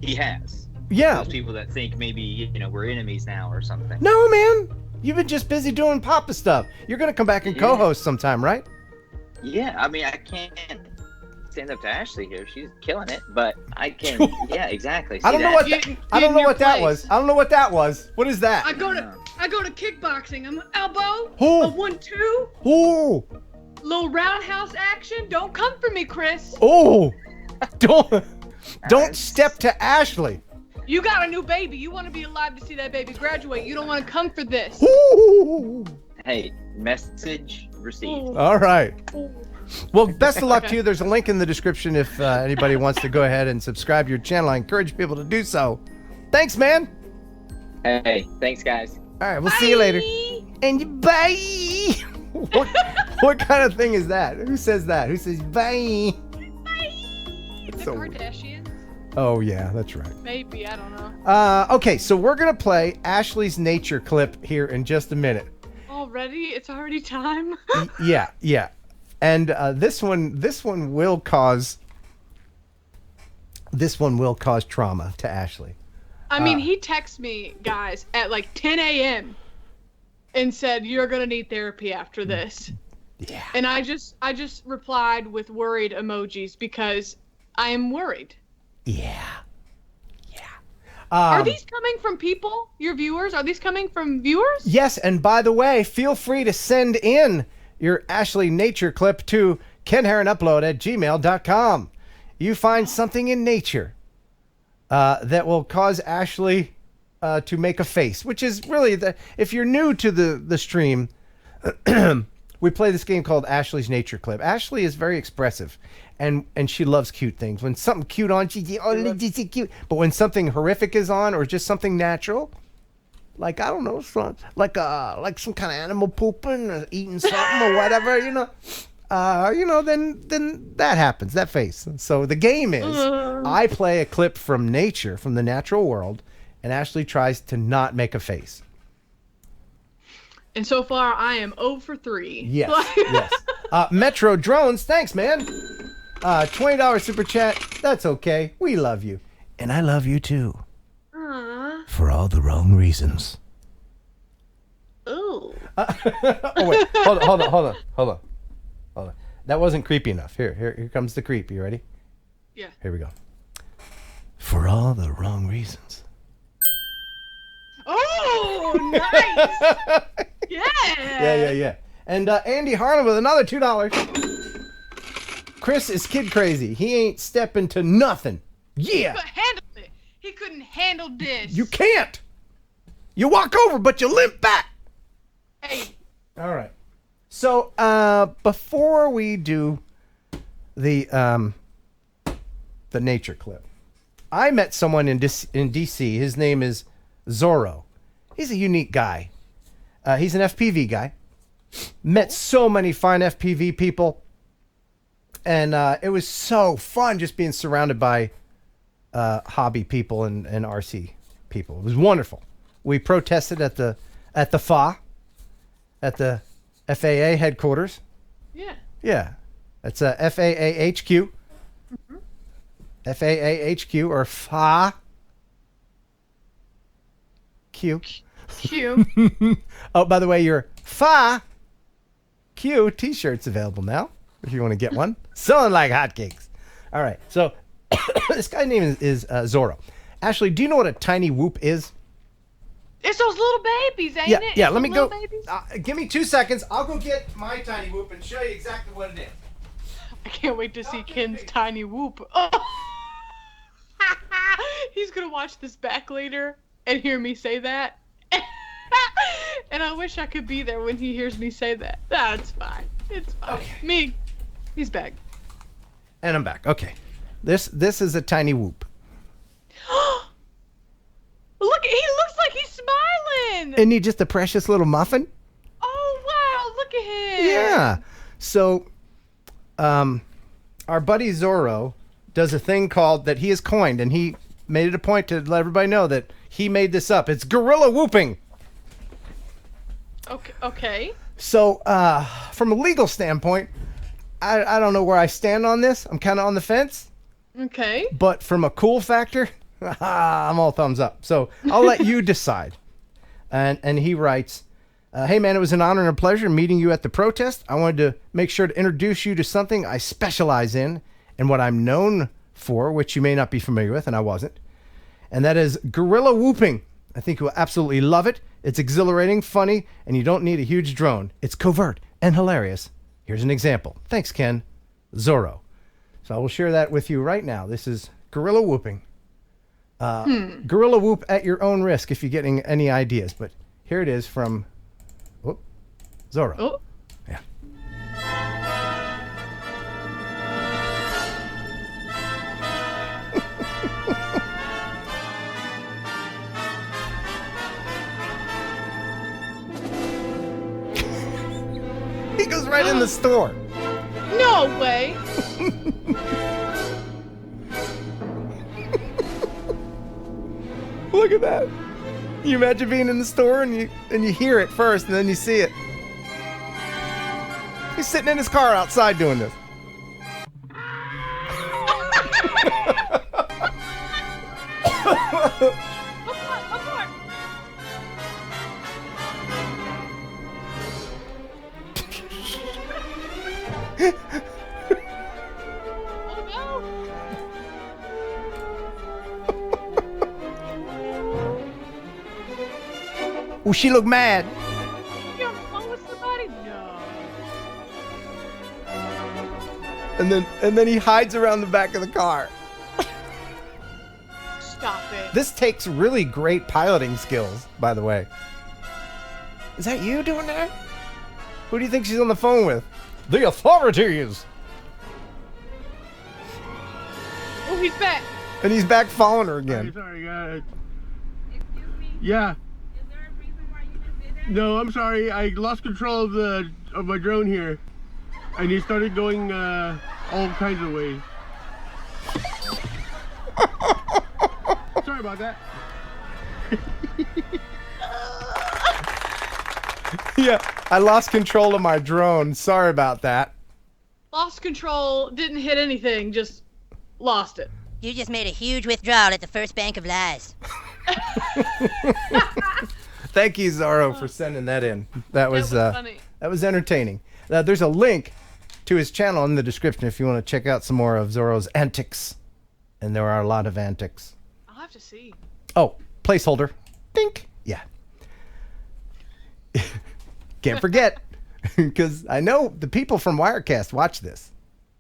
He has. Yeah. Those people that think maybe, we're enemies now or something. No, man. You've been just busy doing Papa stuff. You're going to come back and co-host sometime, right? Yeah, I mean, I can't stand up to Ashley here. She's killing it, but I can. Yeah, exactly. I don't know what that was. I don't know what that was. What is that? I go to kickboxing. I'm elbow, Ooh. a 1-2, Ooh. little roundhouse action. Don't come for me, Chris. Oh. Don't step to Ashley. You got a new baby. You want to be alive to see that baby graduate. You don't want to come for this. Ooh. Hey, message received. All right. Well, best of luck to you. There's a link in the description if anybody wants to go ahead and subscribe to your channel. I encourage people to do so. Thanks, man. Hey, thanks, guys. All right, we'll see you later. And bye. what kind of thing is that? Who says that? Who says bye? The so weird. Kardashians? Oh yeah, that's right. Maybe, I don't know. Okay, so we're gonna play Ashley's nature clip here in just a minute. Already? It's already time? Yeah. And this one will cause trauma to Ashley. I mean, he texted me, guys, at like 10 a.m. and said, "You're gonna need therapy after this." Yeah. And I just replied with worried emojis because I am worried. Yeah. Are these coming from people, your viewers? Are these coming from viewers? Yes, and by the way, feel free to send in your Ashley nature clip to kenheronupload@gmail.com. You find something in nature that will cause Ashley to make a face, which is really if you're new to the stream, we play this game called Ashley's nature clip. Ashley is very expressive, and she loves cute things. When something cute on, she's cute. But when something horrific is on, or just something natural, like I don't know, like some kind of animal pooping or eating something or whatever, then that happens, that face. So the game is I play a clip from nature, from the natural world, and Ashley tries to not make a face. And so far, I am 0 for 3. Yes. Metro Drones, thanks, man. $20 super chat. That's okay. We love you. And I love you too. Aww. For all the wrong reasons. Ooh. Oh, wait. Hold on. That wasn't creepy enough. Here comes the creep. You ready? Yeah. Here we go. For all the wrong reasons. Oh, nice. Yeah. And Andy Harlan with another $2. Chris is kid crazy. He ain't stepping to nothing. Yeah. He couldn't handle it. He couldn't handle this. You can't. You walk over, but you limp back. Hey. All right. So before we do the nature clip, I met someone in DC. His name is Zorro. He's a unique guy. He's an FPV guy. Met so many fine FPV people. And it was so fun just being surrounded by hobby people and RC people. It was wonderful. We protested at the FAA, at the FAA headquarters. Yeah. That's FAA HQ. Mm-hmm. FAA HQ or FAA. Q. Oh, by the way, your FAA Q t-shirt's available now if you want to get one. Selling like hotcakes. All right, so this guy's name is Zorro. Ashley, do you know what a tiny whoop is? It's those little babies, ain't it? Yeah. It's Let me those go. little babies? Give me 2 seconds. I'll go get my tiny whoop and show you exactly what it is. I can't wait to see Ken's tiny whoop. Oh. He's gonna watch this back later and hear me say that. And I wish I could be there when he hears me say that. That's fine. It's fine. Okay. He's back. And I'm back. Okay. This is a tiny whoop. Look, he looks like he's smiling. Isn't he just a precious little muffin? Oh wow, look at him. Yeah. So, our buddy Zorro does a thing called that he has coined, and he made it a point to let everybody know that he made this up. It's gorilla whooping. Okay. So, from a legal standpoint, I don't know where I stand on this. I'm kind of on the fence. Okay. But from a cool factor, I'm all thumbs up. So I'll let you decide. And he writes, hey man, it was an honor and a pleasure meeting you at the protest. I wanted to make sure to introduce you to something I specialize in and what I'm known for, which you may not be familiar with, and I wasn't. And that is gorilla whooping. I think you'll absolutely love it. It's exhilarating, funny, and you don't need a huge drone. It's covert and hilarious. Here's an example. Thanks, Ken. Zorro. So I will share that with you right now. This is gorilla whooping. Gorilla whoop at your own risk if you're getting any ideas. But here it is from Zorro. Oh. Yeah. right in the store. No way. Look at that. You imagine being in the store and you hear it first and then you see it. He's sitting in his car outside doing this. Oh, she looked mad. You're on the phone with somebody? No. And then he hides around the back of the car. Stop it. This takes really great piloting skills, by the way. Is that you doing that? Who do you think she's on the phone with? The authorities. Oh, he's back. And he's back following her again. Sorry, guys. Excuse me? Yeah. Is there a reason why you just did that? No, I'm sorry. I lost control of my drone here. And he started going all kinds of ways. Sorry about that. Yeah, I lost control of my drone. Sorry about that. Lost control, didn't hit anything, just lost it. You just made a huge withdrawal at the First Bank of Lies. Thank you, Zorro, for sending that in. That was funny. That was entertaining. There's a link to his channel in the description if you want to check out some more of Zorro's antics. And there are a lot of antics. I'll have to see. Oh, placeholder. Dink. Yeah. Can't forget, because I know the people from Wirecast watch this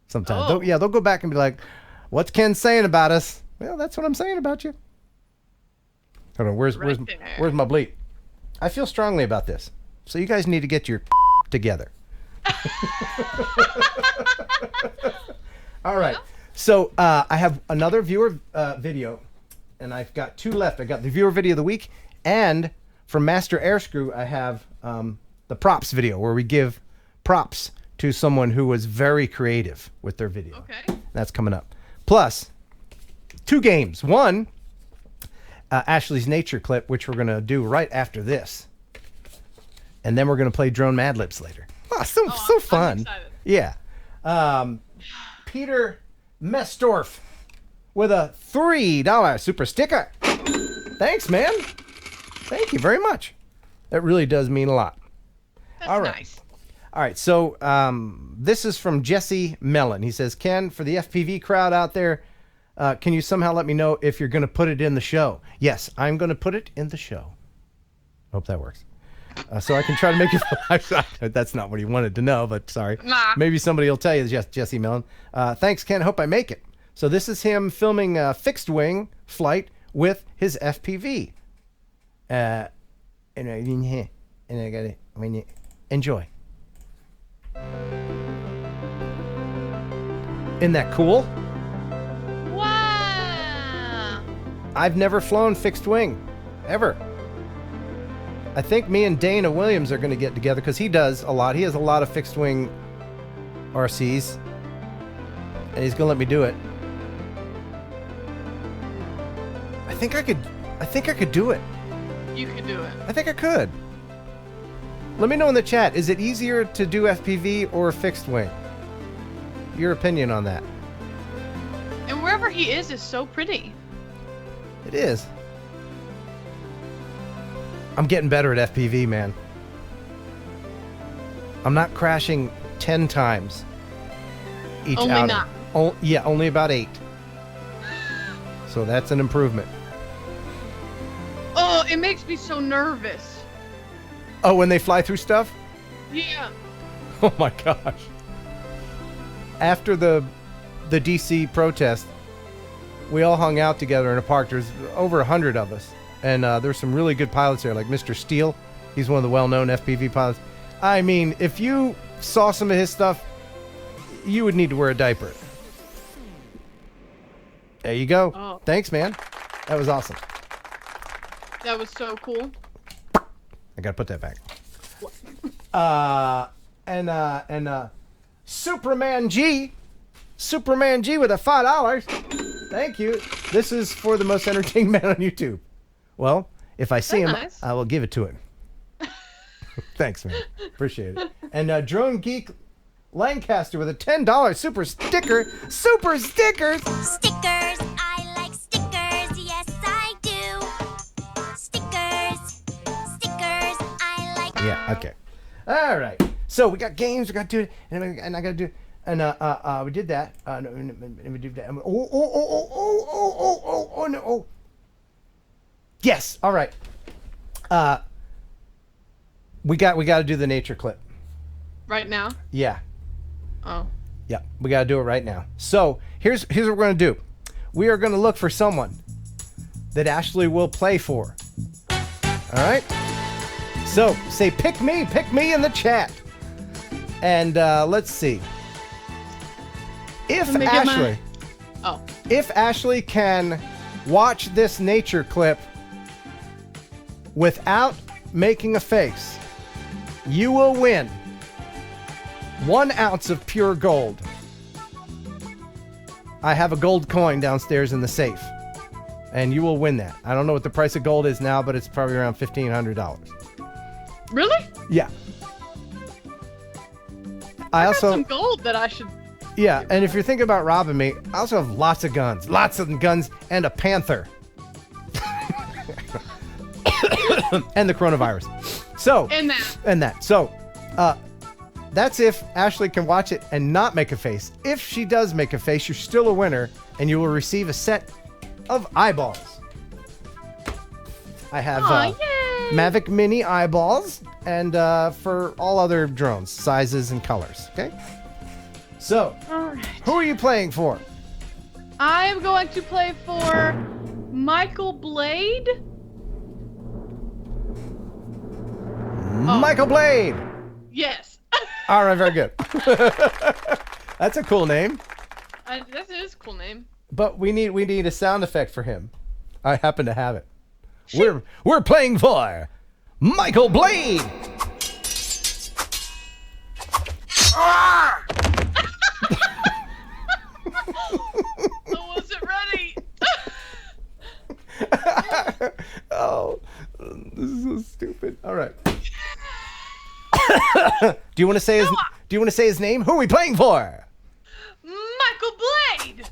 sometimes. Oh. They'll go back and be like, what's Ken saying about us? Well, that's what I'm saying about you. Hold on, where's my bleep? I feel strongly about this. So you guys need to get your together. All right. So I have another viewer video, and I've got two left. I got the viewer video of the week, and from Master Airscrew, I have the props video where we give props to someone who was very creative with their video. Okay. That's coming up. Plus, 2 games. One, Ashley's nature clip, which we're going to do right after this. And then we're going to play Drone Mad Libs later. Oh, so fun. I'm excited. Yeah. Peter Mestorf with a $3 super sticker. Thanks, man. Thank you very much. That really does mean a lot. That's all right. nice. All right. So this is from Jesse Mellon. He says, Ken, for the FPV crowd out there, can you somehow let me know if you're going to put it in the show? Yes, I'm going to put it in the show. Hope that works. So I can try to make it. That's not what he wanted to know, but sorry. Nah. Maybe somebody will tell you, Jesse Mellon. Thanks, Ken. Hope I make it. So this is him filming a fixed wing flight with his FPV. And I got it. Enjoy. Isn't that cool? Wow. I've never flown fixed wing, ever. I think me and Dana Williams are going to get together because he does a lot. He has a lot of fixed wing RCs, and he's going to let me do it. I think I could do it. You could do it. I think I could. Let me know in the chat. Is it easier to do FPV or fixed wing? Your opinion on that. And wherever he is so pretty. It is. I'm getting better at FPV, man. I'm not crashing 10 times each Only outing. not. Yeah, only about 8. So that's an improvement. Oh, it makes me so nervous. Oh, when they fly through stuff? Yeah. Oh my gosh. After the DC protest, we all hung out together in a park. There's over 100 of us. And there's some really good pilots there, like Mr. Steele. He's one of the well-known FPV pilots. I mean, if you saw some of his stuff, you would need to wear a diaper. There you go. Oh. Thanks, man. That was awesome. That was so cool. I gotta put that back. and Superman G with a $5. Thank you. This is for the most entertaining man on YouTube. Well, if I see him, nice. I will give it to him. Thanks, man. Appreciate it. And Drone Geek Lancaster with a $10 super sticker. Super stickers. Stickers, I like stickers, yes I do. Stickers, I like. Yeah. Okay. All right. So we got games. We got to do it, and I got to do. And we did that. And we did that. Oh no. Yes. All right. We got to do the nature clip. Right now? Yeah. Oh. Yeah. We got to do it right now. So here's what we're gonna do. We are gonna look for someone that Ashley will play for. All right. So say pick me in the chat. And let's see. If Ashley can watch this nature clip without making a face, you will win 1 ounce of pure gold. I have a gold coin downstairs in the safe, and you will win that. I don't know what the price of gold is now, but it's probably around $1,500. Really? Yeah. I also got some gold that I should. Yeah, and if you're thinking about robbing me, I also have lots of guns, and a panther, and the coronavirus. So and that. So, that's if Ashley can watch it and not make a face. If she does make a face, you're still a winner, and you will receive a set of eyeballs. I have Mavic Mini eyeballs, and for all other drones, sizes and colors. Okay. So, who are you playing for? I'm going to play for Michael Blade. Michael Blade. Yes. All right, very good. That's a cool name. That is a cool name. But we need a sound effect for him. I happen to have it. We're playing for Michael Blade. I wasn't ready. Oh, this is so stupid. All right. Do you want to say his name? Who are we playing for? Michael Blade.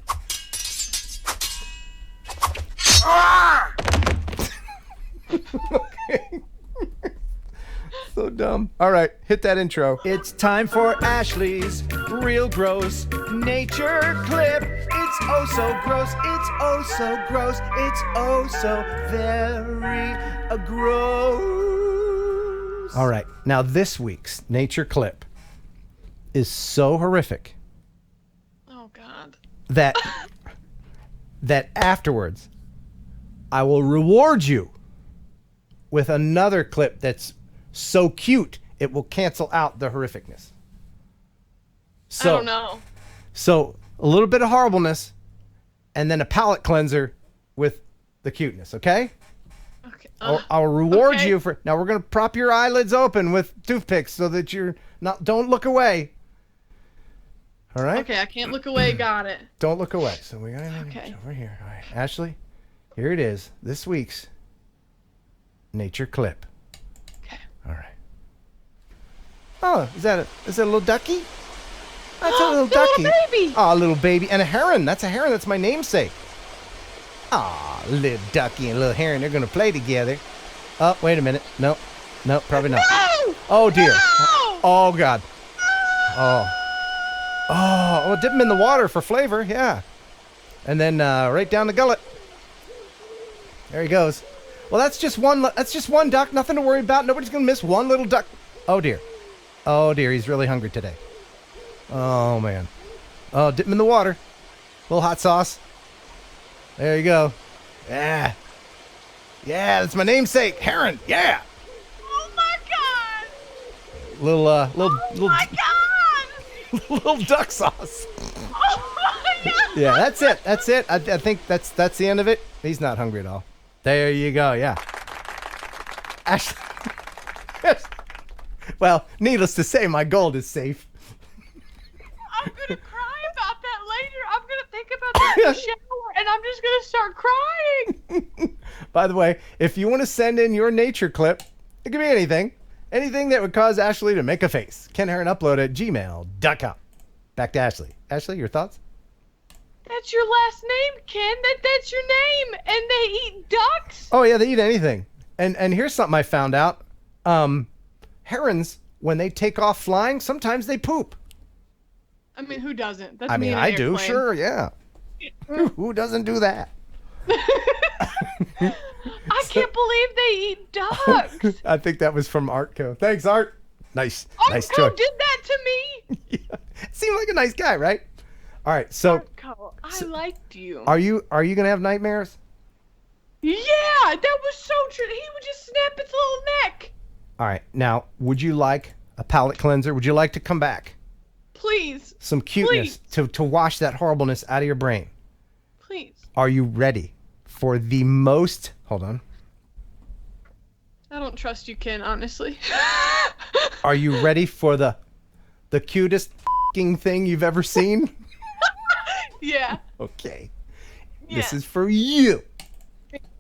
Okay. So dumb. All right, hit that intro. It's time for Ashley's Real Gross Nature Clip. It's oh so gross. It's oh so gross. It's oh so very gross. All right, now this week's Nature Clip is so horrific. Oh God. That afterwards, I will reward you with another clip that's so cute it will cancel out the horrificness. So, I don't know. So a little bit of horribleness, and then a palate cleanser with the cuteness. Okay. Okay. I'll reward you for. Now we're gonna prop your eyelids open with toothpicks so that you're not. Don't look away. All right. Okay, I can't look away. Got it. Don't look away. So we got it over here. All right, Ashley. Here it is. This week's nature clip. Okay. All right. Oh, is that a little ducky? That's a little ducky. Little baby. Oh, a little baby. And a heron. That's a heron. That's my namesake. Aw, little ducky and little heron. They're going to play together. Oh, wait a minute. No, probably not. No! Oh, dear. No! Oh, God. Oh, dip them in the water for flavor. Yeah. And then right down the gullet. There he goes. Well, that's just one duck. Nothing to worry about. Nobody's going to miss one little duck. Oh, dear. Oh, dear. He's really hungry today. Oh, man. Oh, dip him in the water. A little hot sauce. There you go. Yeah. Yeah, that's my namesake. Heron. Yeah. Oh, my God. Little Oh, my God. little duck sauce. Oh, my God. Yeah, that's it. That's it. I think that's the end of it. He's not hungry at all. There you go. Yeah. Ashley. Well, needless to say, my gold is safe. I'm gonna cry about that later. I'm gonna think about that in the shower, and I'm just gonna start crying. By the way, if you want to send in your nature clip, it could be anything. Anything that would cause Ashley to make a face. Ken Heron upload at gmail.com. Back to Ashley. Ashley, your thoughts? That's your last name, Ken. That's your name. And they eat ducks? Oh, yeah, they eat anything. And here's something I found out. Herons, when they take off flying, sometimes they poop. I mean, who doesn't? That's I me mean, in an I do, airplane. sure, yeah. Who doesn't do that? I can't believe they eat ducks. I think that was from Artco. Thanks, Art. Nice Artco choice. did that to me. Seemed like a nice guy, right? All right, so Artco, I liked you. are you gonna have nightmares? Yeah, that was so true. He would just snap its little neck. All right, now would you like a palate cleanser? Would you like to come back? Please. Some cuteness to wash that horribleness out of your brain. Please. Are you ready for the most? Hold on. I don't trust you, Ken, honestly. Are you ready for the cutest f***ing thing you've ever seen? Yeah. Okay. This is for you,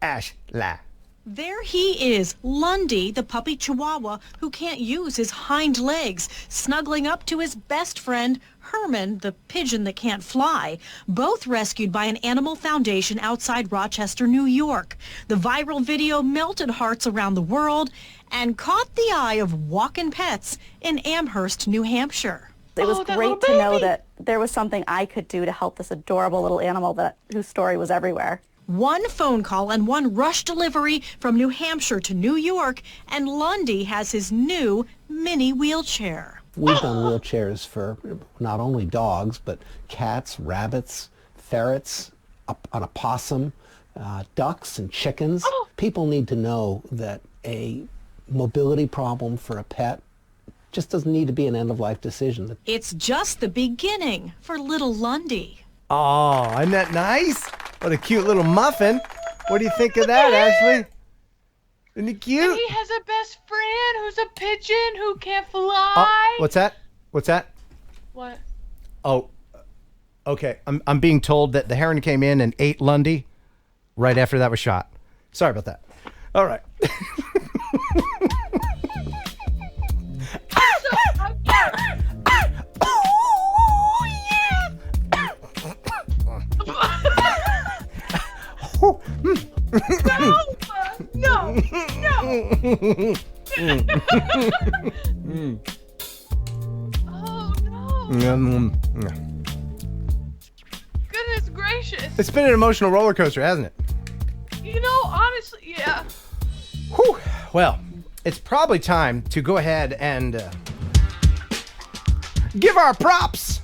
Ashla. There he is, Lundy, the puppy chihuahua who can't use his hind legs, snuggling up to his best friend, Herman, the pigeon that can't fly, both rescued by an animal foundation outside Rochester, New York. The viral video melted hearts around the world and caught the eye of walking pets in Amherst, New Hampshire. It was great to know that there was something I could do to help this adorable little animal whose story was everywhere. One phone call and one rush delivery from New Hampshire to New York, and Lundy has his new mini wheelchair. We've done wheelchairs for not only dogs, but cats, rabbits, ferrets, an opossum, ducks and chickens. People need to know that a mobility problem for a pet just doesn't need to be an end-of-life decision. It's just the beginning for little Lundy. Oh, isn't that nice? What a cute little muffin. What do you think of that, Ashley? Isn't he cute? And he has a best friend who's a pigeon who can't fly. Oh, what's that? What's that? What? Oh, okay. I'm being told that the heron came in and ate Lundy right after that was shot. Sorry about that. All right. No! Oh, no. Goodness gracious. It's been an emotional roller coaster, hasn't it? You know, honestly, yeah. Whew. Well, it's probably time to go ahead and give our props.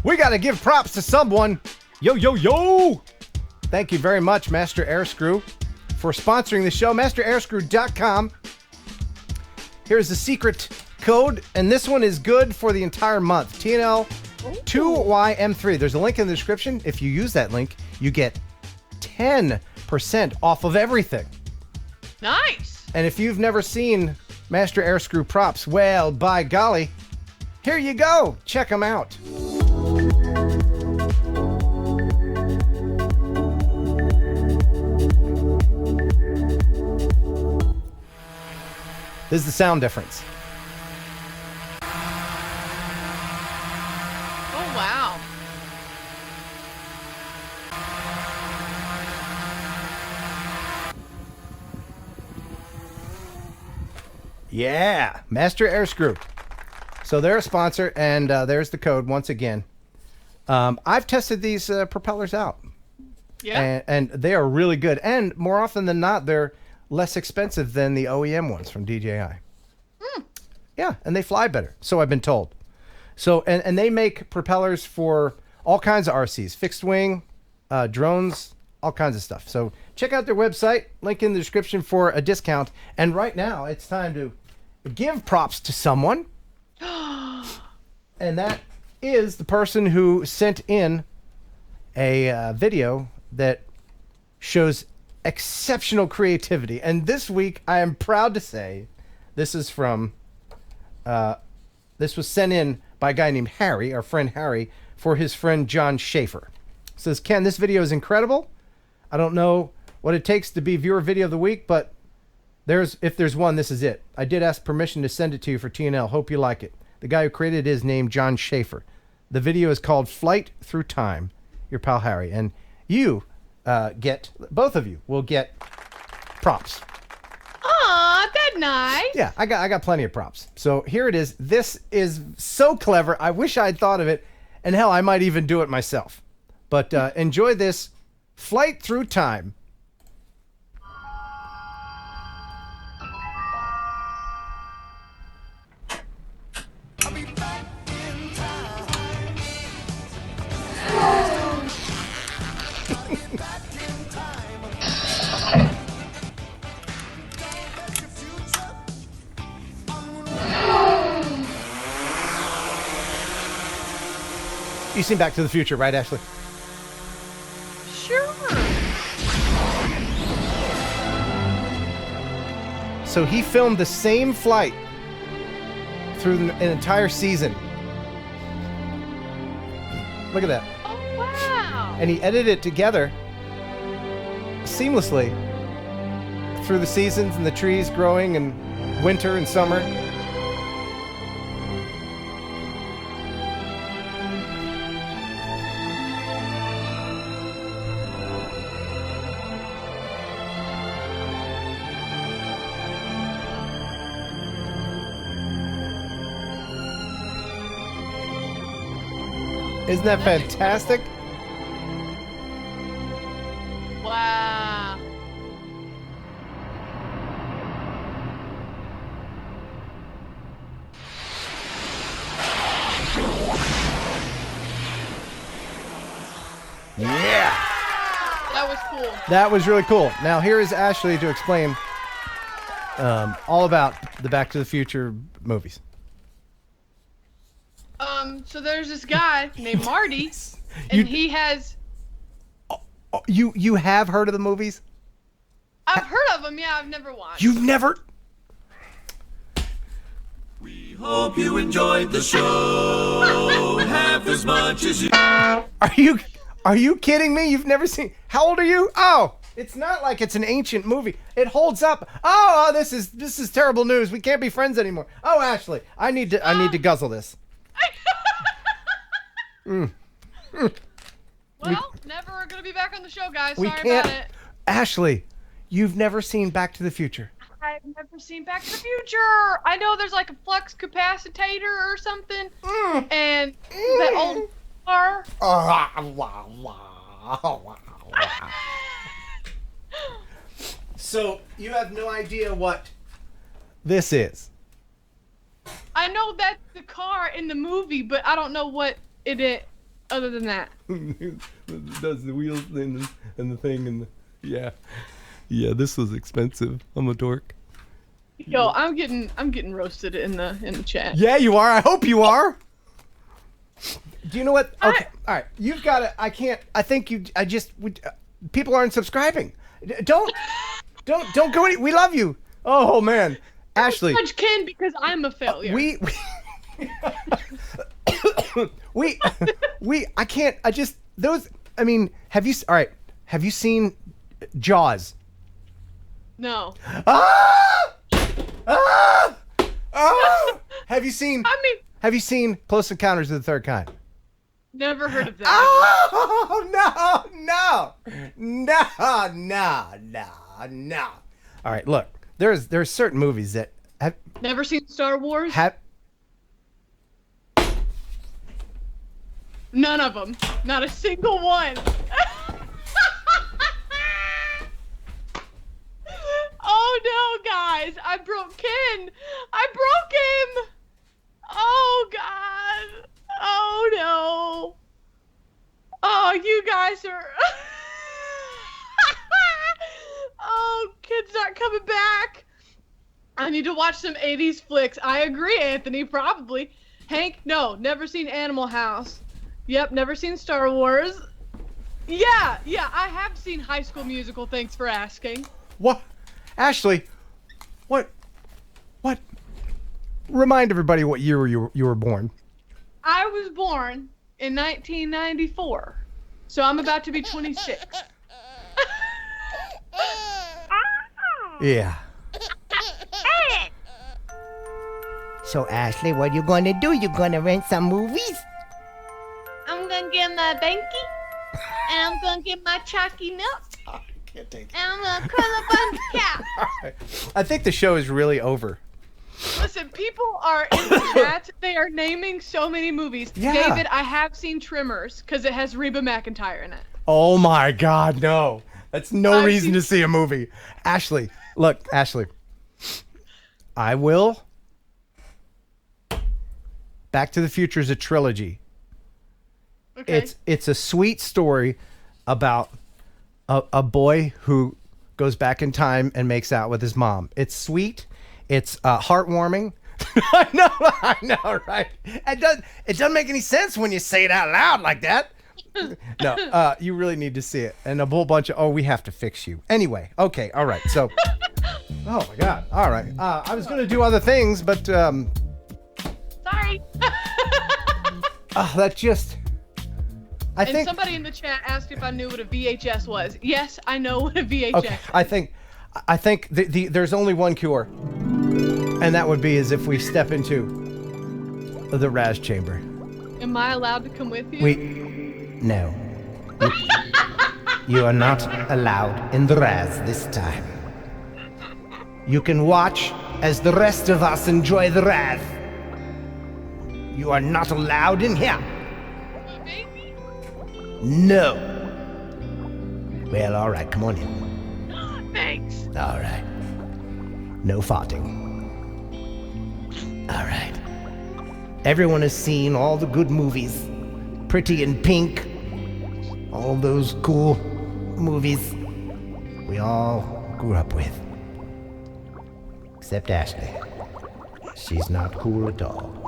We got to give props to someone. Yo. Thank you very much, Master Airscrew, for sponsoring the show. MasterAirscrew.com. Here's the secret code, and this one is good for the entire month. TNL 2YM3. There's a link in the description. If you use that link, you get 10% off of everything. Nice. And if you've never seen Master Airscrew props, well, by golly, here you go. Check them out. This is the sound difference. Oh, wow. Yeah, Master Airscrew. So they're a sponsor, and there's the code once again. I've tested these propellers out. Yeah. And they are really good. And more often than not, they're less expensive than the OEM ones from DJI. Yeah, and they fly better, so I've been told. So, and they make propellers for all kinds of RCs, fixed wing, drones, all kinds of stuff. So check out their website, link in the description for a discount. And right now, it's time to give props to someone. And that is the person who sent in a video that shows exceptional creativity. And this week, I am proud to say, this is from This was sent in by a guy named Harry, our friend Harry, for his friend John Schaefer. It says, Ken, this video is incredible. I don't know what it takes to be viewer video of the week, but if there's one, this is it. I did ask permission to send it to you for TNL. Hope you like it. The guy who created it is named John Schaefer. The video is called Flight Through Time. Your pal Harry. And you both of you will get props. Aw, that's nice. Yeah, I got plenty of props. So here it is. This is so clever. I wish I'd thought of it. And hell, I might even do it myself. But enjoy this Flight Through Time. You've seen Back to the Future, right, Ashley? Sure. So he filmed the same flight through an entire season. Look at that. Oh, wow. And he edited it together seamlessly through the seasons and the trees growing and winter and summer. Isn't that fantastic? Wow. Yeah. That was cool. That was really cool. Now here is Ashley to explain all about the Back to the Future movies. So there's this guy named Marty, and he has... You have heard of the movies? I've heard of them, yeah, I've never watched. You've never... We hope you enjoyed the show half as much as you... Are you kidding me? You've never seen... How old are you? Oh, it's not like it's an ancient movie. It holds up. Oh, this is terrible news. We can't be friends anymore. Oh, Ashley, I need to guzzle this. Well, never gonna be back on the show, guys. We Sorry can't. about it. Ashley, you've never seen Back to the Future. I've never seen Back to the Future. I know there's like a flux capacitor or something, and that old car. So you have no idea what this is. I know that's the car in the movie, but I don't know what it is other than that. Does the wheels and the thing and yeah. This was expensive. I'm a dork. Yo, I'm getting roasted in the chat. Yeah, you are. I hope you are. Do you know what? Okay, all right. You've got to. I can't. I think you. People aren't subscribing. Don't go. We love you. Oh man, Ashley. Judge Ken because I'm a failure. I can't. I mean, have you? All right. Have you seen Jaws? No. Have you seen? Have you seen Close Encounters of the Third Kind? Never heard of that. Oh no. All right, look. There's certain movies that have never seen Star Wars. None of them. Not a single one. Oh no, guys! I broke Ken. I broke him. Oh God. Oh no. Oh, you guys are. Oh, Ken's not coming back. I need to watch some 80s flicks. I agree, Anthony, probably. Hank, no, never seen Animal House. Yep, never seen Star Wars. Yeah, I have seen High School Musical, thanks for asking. What? Ashley, what? remind everybody what year you were born. I was born in 1994, so I'm about to be 26. Yeah. So, Ashley, what you gonna do? You gonna rent some movies? I'm gonna get my banky, and I'm gonna get my chalky milk, and I'm gonna curl up on the couch. I think the show is really over. Listen, people are in the chat. They are naming so many movies. Yeah. David, I have seen Tremors because it has Reba McEntire in it. Oh my God, no. That's no reason to see a movie. Ashley, look, Ashley. I will. Back to the Future is a trilogy. Okay. It's a sweet story about a boy who goes back in time and makes out with his mom. It's sweet. It's heartwarming. I know, right? It doesn't make any sense when you say it out loud like that. No, you really need to see it. And a whole bunch of, we have to fix you. Anyway, okay, all right. So, oh my God. All right. I was going to do other things, but Sorry. that just, I think somebody in the chat asked if I knew what a VHS was. Yes, I know what a VHS Okay, is. I think there's only one cure, and that would be as if we step into the Raz chamber. Am I allowed to come with you? No. You are not allowed in the Raz this time. You can watch as the rest of us enjoy the Raz. You are not allowed in here. No. Well, all right, come on in. Thanks. All right. No farting. All right. Everyone has seen all the good movies. Pretty in Pink. All those cool movies we all grew up with. Except Ashley. She's not cool at all.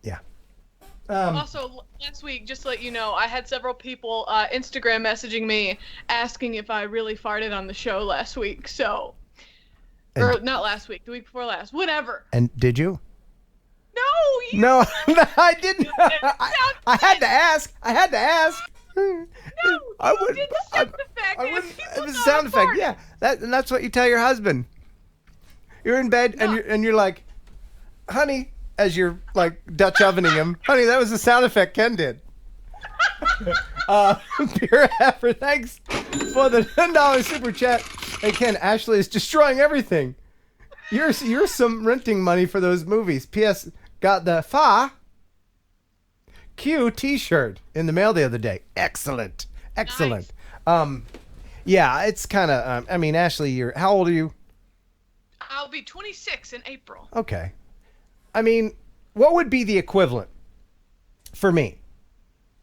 Yeah. Also, last week, just to let you know, I had several people Instagram messaging me asking if I really farted on the show last week. So, or not last week, the week before last, whatever. And did you? No, I didn't. I had to ask. No, I you did the sound effect. It was a sound effect. Yeah, and that's what you tell your husband. You're in bed and you're like, honey, as you're like Dutch ovening him, honey, that was the sound effect Ken did. Pure Heifer, thanks for the $10 super chat. Hey Ken, Ashley is destroying everything. You're some renting money for those movies. P.S. Got the Q t-shirt in the mail the other day. Excellent. Yeah, it's kind of. I mean, Ashley, how old are you? I'll be 26 in April. Okay. I mean, what would be the equivalent for me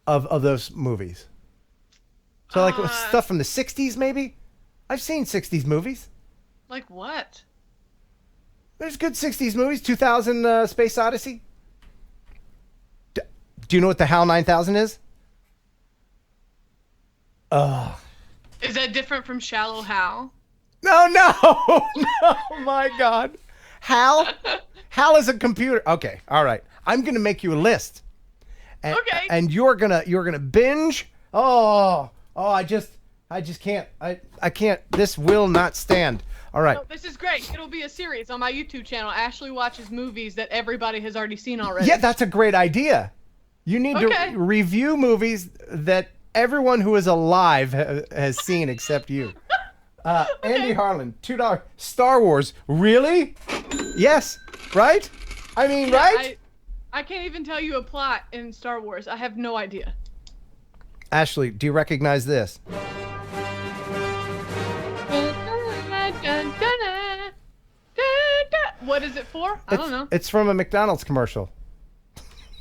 of those movies? So like stuff from the 60s maybe? I've seen 60s movies. Like what? There's good 60s movies. 2000 Space Odyssey. Do you know what the HAL 9000 is? Is that different from Shallow Hal? No, my God. HAL is a computer. Okay, all right. I'm gonna make you a list. Okay. And you're gonna binge. I just can't. I can't. This will not stand. All right. No, this is great. It'll be a series on my YouTube channel. Ashley watches movies that everybody has already seen already. Yeah, that's a great idea. You need to review movies that everyone who is alive has seen except you. Andy Harlan, $2. Star Wars, really? Yes, right? I mean, right? I can't even tell you a plot in Star Wars. I have no idea. Ashley, do you recognize this? What is it for? I don't know. It's from a McDonald's commercial.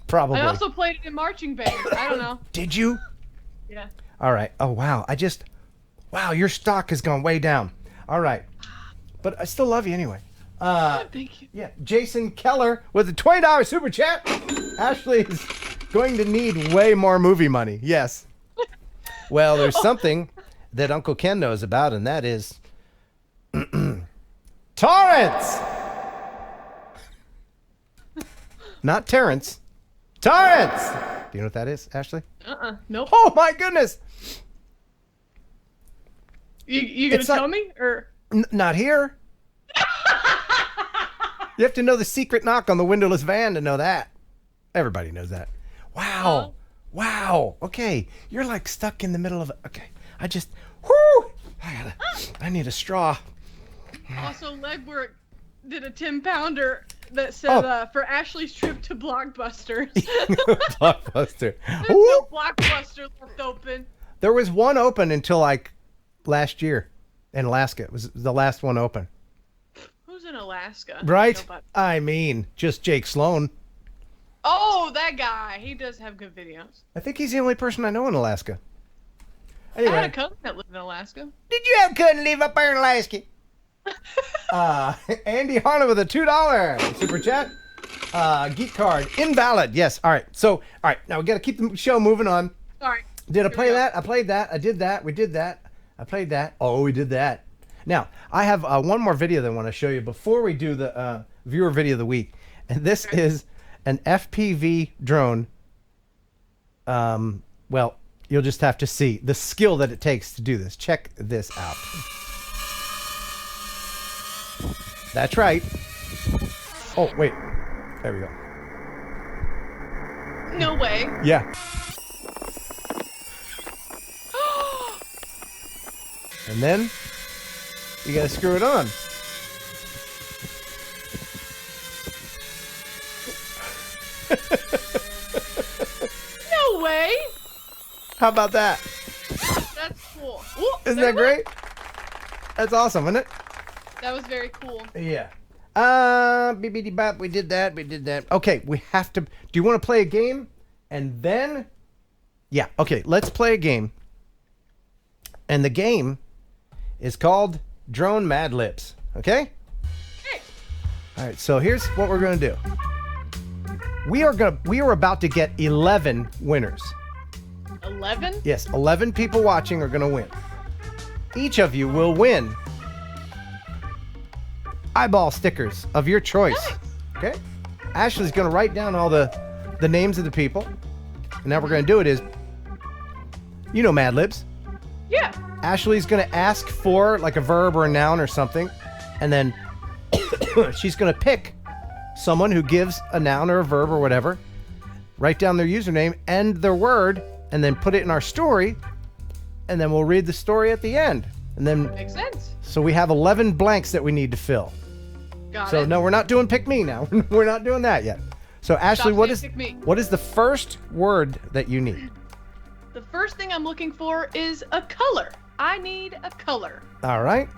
Probably. I also played it in marching band. I don't know. Did you? Yeah. All right. Oh, wow. Wow, your stock has gone way down. All right. But I still love you anyway. Thank you. Yeah, Jason Keller with a $20 super chat. Ashley is going to need way more movie money. Yes. Well, there's something that Uncle Ken knows about, and that is torrents. Not Terrence. Torrents. Do you know what that is, Ashley? Nope. Oh my goodness. You gonna tell me or? Not here. You have to know the secret knock on the windowless van to know that. Everybody knows that. Wow. Wow. Okay. You're like stuck in the middle of it. Okay. Whoo! I need a straw. Also, Legwork did a 10-pounder that said for Ashley's trip to Blockbuster. Blockbuster. There's no Blockbuster left open. There was one open until like last year in Alaska. It was the last one open. Who's in Alaska? Right? Nobody. I mean, just Jake Sloan. Oh, that guy. He does have good videos. I think he's the only person I know in Alaska. I had a Anyway, cousin that lived in Alaska. did you have a cousin live up there in Alaska? Andy Harlan with a $2 super chat. Geek card invalid. Yes. All right. So, all right. Now we got to keep the show moving on. All right. Did I play that? I played that. I did that. We did that. I played that. Oh, we did that. Now I have one more video that I want to show you before we do the viewer video of the week, and this is an FPV drone. Well, you'll just have to see the skill that it takes to do this. Check this out. That's right. Oh, wait. There we go. No way. Yeah. And then you gotta screw it on. No way. How about that? That's cool. Ooh, Isn't that great? That's awesome, isn't it? That was very cool. Yeah. Bibbidi bop, we did that. Okay, we have to. Do you want to play a game? And then. Yeah, okay, let's play a game. And the game is called Drone Mad Libs. Okay? Okay. All right, so here's what we're going to do. We are about to get 11 winners. 11? Yes, 11 people watching are going to win. Each of you will win eyeball stickers of your choice. Nice. Okay? Ashley's going to write down all the names of the people. And now we're going to do it is, you know Mad Libs. Yeah. Ashley's going to ask for like a verb or a noun or something. And then she's going to pick someone who gives a noun or a verb or whatever. Write down their username and their word. And then put it in our story. And then we'll read the story at the end. And then makes sense. So we have 11 blanks that we need to fill. Got so it. No, we're not doing pick me now. We're not doing that yet. So Ashley, what is the first word that you need? The first thing I'm looking for is a color. I need a color. All right.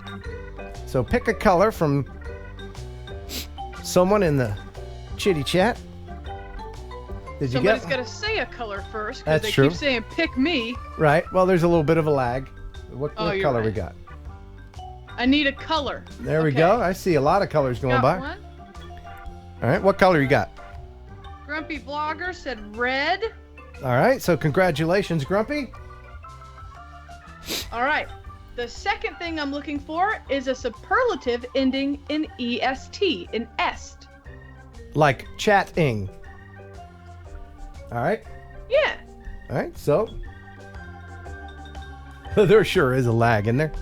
So pick a color from someone in the chitty chat. Did you Somebody's got to say a color first because That's they true. keep saying pick me. Right. Well, there's a little bit of a lag. What color we got? I need a color. There we go. I see a lot of colors going Got by. one. All right. What color you got? Grumpy Blogger said red. All right. So congratulations, Grumpy. All right. The second thing I'm looking for is a superlative ending in EST, in est. Like chatting. All right. Yeah. All right. So there sure is a lag in there.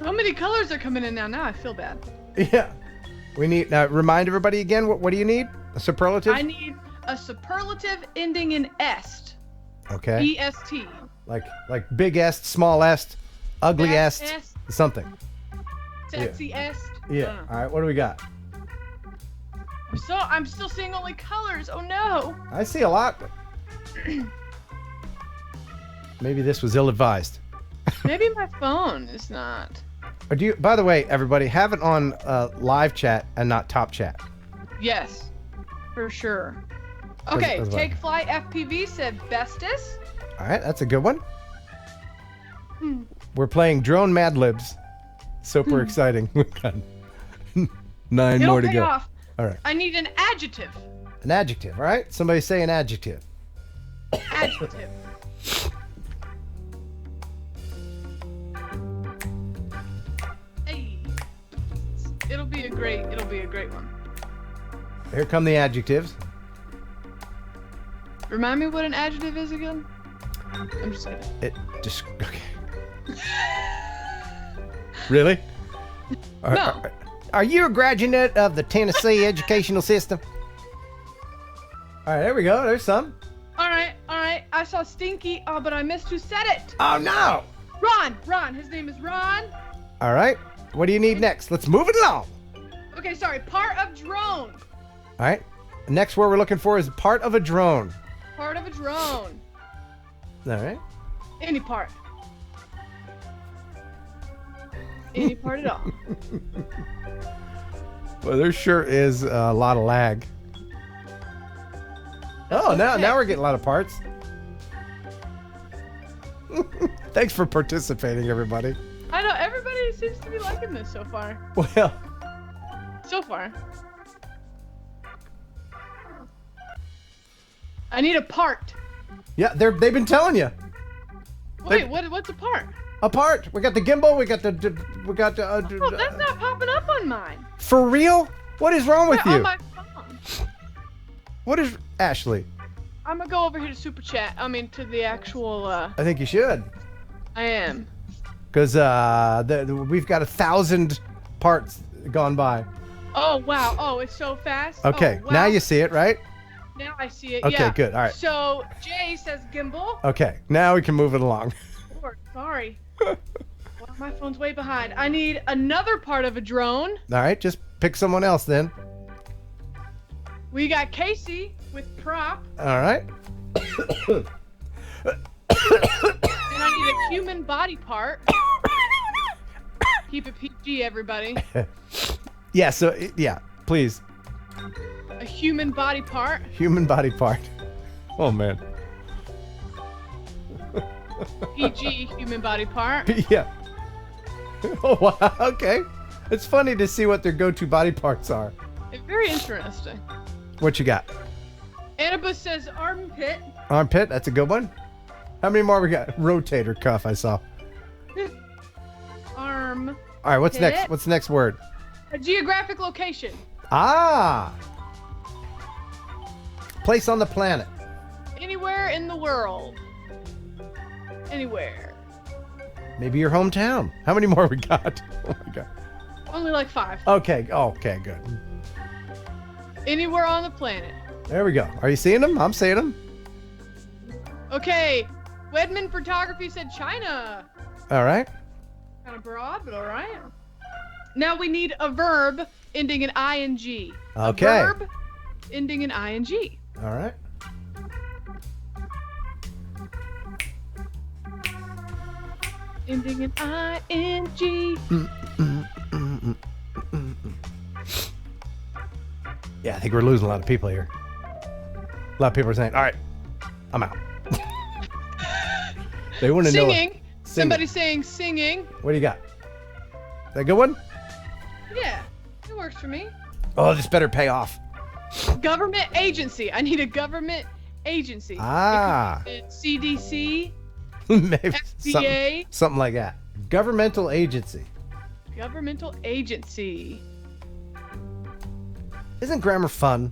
How many colors are coming in now? Now I feel bad. Yeah. We need, remind everybody again, what do you need? A superlative? I need a superlative ending in est. Okay. EST. Like big est, small est, ugly Fast est, est. something. Sexy est. Yeah. All right. What do we got? So I'm still seeing only colors. Oh no. I see a lot. But maybe this was ill-advised. Maybe my phone is not. Or do you? By the way, everybody, have it on live chat and not top chat. Yes, for sure. Okay, That's Take Flight FPV said bestest. All right, that's a good one. We're playing Drone Mad Libs. Super exciting. 9 It'll more to pay go. off. All right. I need an adjective. An adjective, all right? Somebody say an adjective. Adjective. Hey. It'll be a great one. Here come the adjectives. Remind me what an adjective is again? I'm just kidding. Okay. Really? No. Are you a graduate of the Tennessee educational system? All right, there we go. There's some. All right. I saw Stinky. Oh, but I missed who said it. Oh, no. Ron. His name is Ron. All right. What do you need next? Let's move it along. Okay, sorry. Part of drone. All right. Next word we're looking for is part of a drone. Part of a drone. All right. Any part. Any part at all. Well, there sure is a lot of lag. Oh, now we're getting a lot of parts. Thanks for participating, everybody. I know everybody seems to be liking this so far. Well, So far. I need a part. yeah, they've been telling you. Wait, what's a part? A part. We got the gimbal. We got the. Oh, that's not popping up on mine. For real? What is wrong with On you? my phone. What is Ashley? I'm gonna go over here to Super Chat. I mean, to the actual. I think you should, I am. because we've got 1,000 parts gone by. Oh wow! Oh, it's so fast. Okay, Oh, wow. now you see it, right? Now I see it. Okay, yeah. good, all right. So Jay says gimbal. Okay, now we can move it along. Sorry. Well, my phone's way behind. I need another part of a drone. All right, just pick someone else then. We got Casey with prop, All right. and I need a human body part. Keep it PG, everybody. Yeah. So yeah, please. A human body part. Human body part. Oh man. PG human body part. Yeah. Oh wow. Okay. It's funny to see what their go-to body parts are. Very interesting. What you got? Annabus says armpit. Armpit. That's a good one. How many more we got? Rotator cuff. I saw. Arm. All right. What's pit. next? What's the next word? A geographic location. Ah. Place on the planet. Anywhere in the world. Anywhere. Maybe your hometown. How many more we got? Oh my god. Only like 5. Okay. Okay. Good. Anywhere on the planet. There we go. Are you seeing them? I'm seeing them. Okay. Wedman Photography said China. All right. Kind of broad, but all right. Now we need a verb ending in ing. Okay. A verb ending in ing. All right. Ending in ing. Yeah, I think we're losing a lot of people here. A lot of people are saying, all right, I'm out. They want to know. Singing. Somebody saying singing. What do you got? Is that a good one? Yeah, it works for me. Oh, this better pay off. Government agency. I need a government agency. Ah. CDC. Maybe FDA. something like that. Governmental agency. Governmental agency. Isn't grammar fun?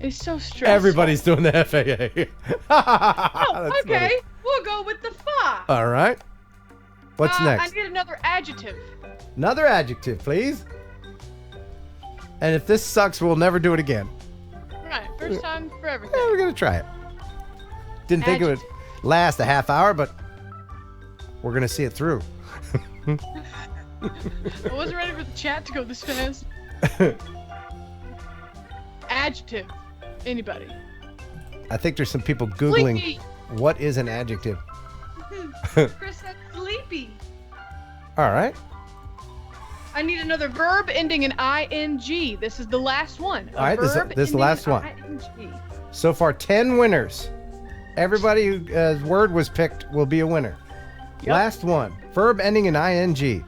It's so stressful. Everybody's doing the FAA. Oh, That's okay. funny. We'll go with the fa. All right. What's next? I need another adjective. Another adjective, please. And if this sucks, we'll never do it again. Right. First time for everything. Yeah, we're going to try it. Didn't think it would last a half hour, but we're going to see it through. I wasn't ready for the chat to go this fast. Adjective. Anybody. I think there's some people Googling Sleepy. what is an adjective. Chris said sleepy. All right. I need another verb ending in ing. This is the last one. All right, this is the last one. ing. So far, 10 winners. Everybody whose word was picked will be a winner. Yep. Last one. Verb ending in ing.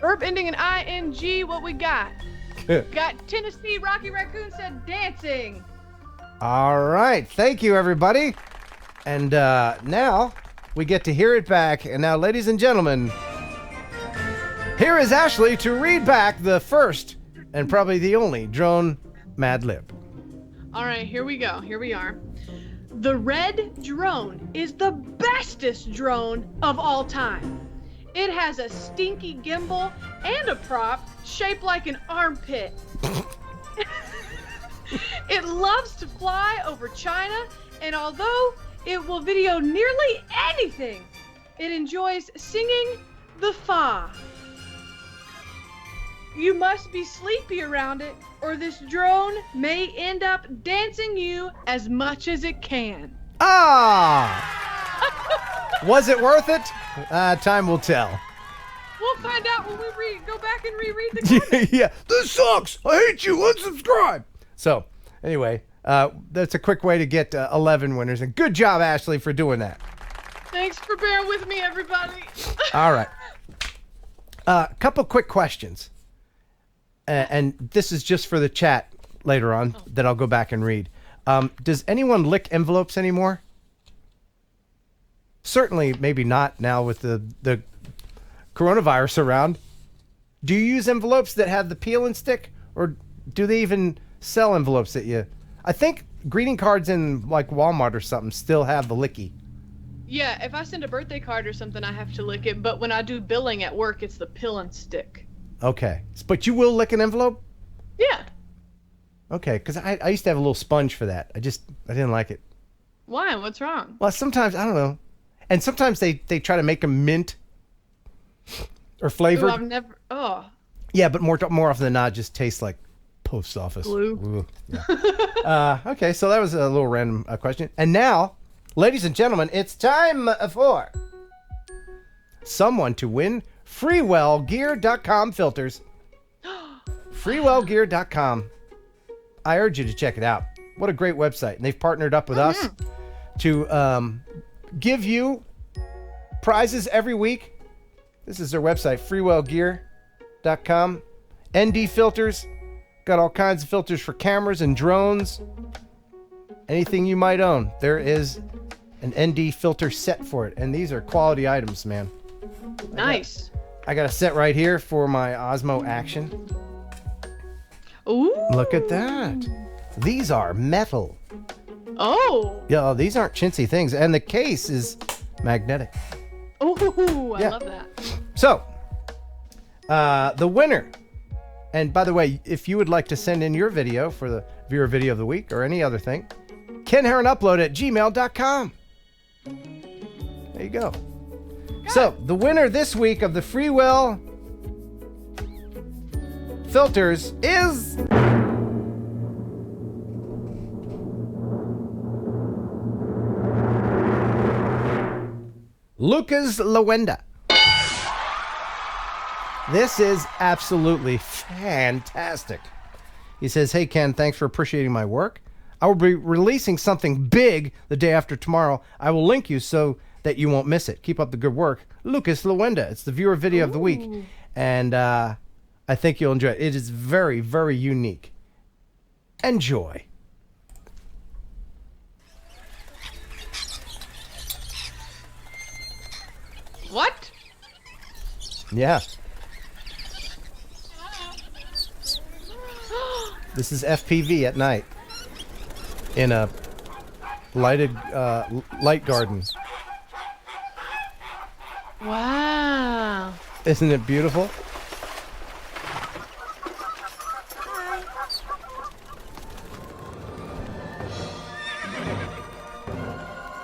Verb ending in ing. What we got? Got Tennessee Rocky Raccoon said dancing. All right. Thank you, everybody. And now we get to hear it back. And now, ladies and gentlemen, here is Ashley to read back the first and probably the only drone Mad Lib. All right, here we go. Here we are. The red drone is the bestest drone of all time. It has a stinky gimbal and a prop shaped like an armpit. It loves to fly over China, and although it will video nearly anything, it enjoys singing the fa. You must be sleepy around it, or this drone may end up dancing you as much as it can. Ah! Was it worth it? Time will tell. We'll find out when we go back and reread the comments. Yeah, this sucks. I hate you. Unsubscribe. So, anyway, that's a quick way to get 11 winners. And good job, Ashley, for doing that. Thanks for bearing with me, everybody. All right. A couple quick questions. And this is just for the chat later on that I'll go back and read. Does anyone lick envelopes anymore? Certainly, maybe not now with the coronavirus around. Do you use envelopes that have the peel and stick? Or do they even sell envelopes that you... I think greeting cards in like Walmart or something still have the licky. Yeah, if I send a birthday card or something, I have to lick it. But when I do billing at work, it's the pill and stick. Okay. But you will lick an envelope? Yeah. Okay, because I used to have a little sponge for that. I didn't like it. Why? What's wrong? Well, sometimes, I don't know. And sometimes they try to make them mint or flavored. Ooh, I've never... Oh. Yeah, but more often than not, it just tastes like post office. Glue. Ooh, yeah. Okay, so that was a little random question. And now, ladies and gentlemen, it's time for someone to win freewellgear.com filters. freewellgear.com. I urge you to check it out. What a great website. And they've partnered up with us to give you prizes every week. This is their website, freewellgear.com. ND filters. Got all kinds of filters for cameras and drones. Anything you might own. There is an ND filter set for it. And these are quality items, man. Nice. I got a set right here for my Osmo Action. Ooh. Look at that. These are metal. Oh. Yeah, these aren't chintzy things. And the case is magnetic. Ooh, I Yeah. love that. So, the winner. And by the way, if you would like to send in your video for the viewer video of the week or any other thing, Ken Heron upload at gmail.com. There you go. So, the winner this week of the Freewell filters is... Lucas Lawenda. This is absolutely fantastic. He says, "Hey Ken, thanks for appreciating my work. I will be releasing something big the day after tomorrow. I will link you so that you won't miss it. Keep up the good work. Lucas Lawenda." It's the viewer video of the week. And I think you'll enjoy it. It is very, very unique. Enjoy. What? Yeah. This is FPV at night in a lighted light garden. Wow. Isn't it beautiful?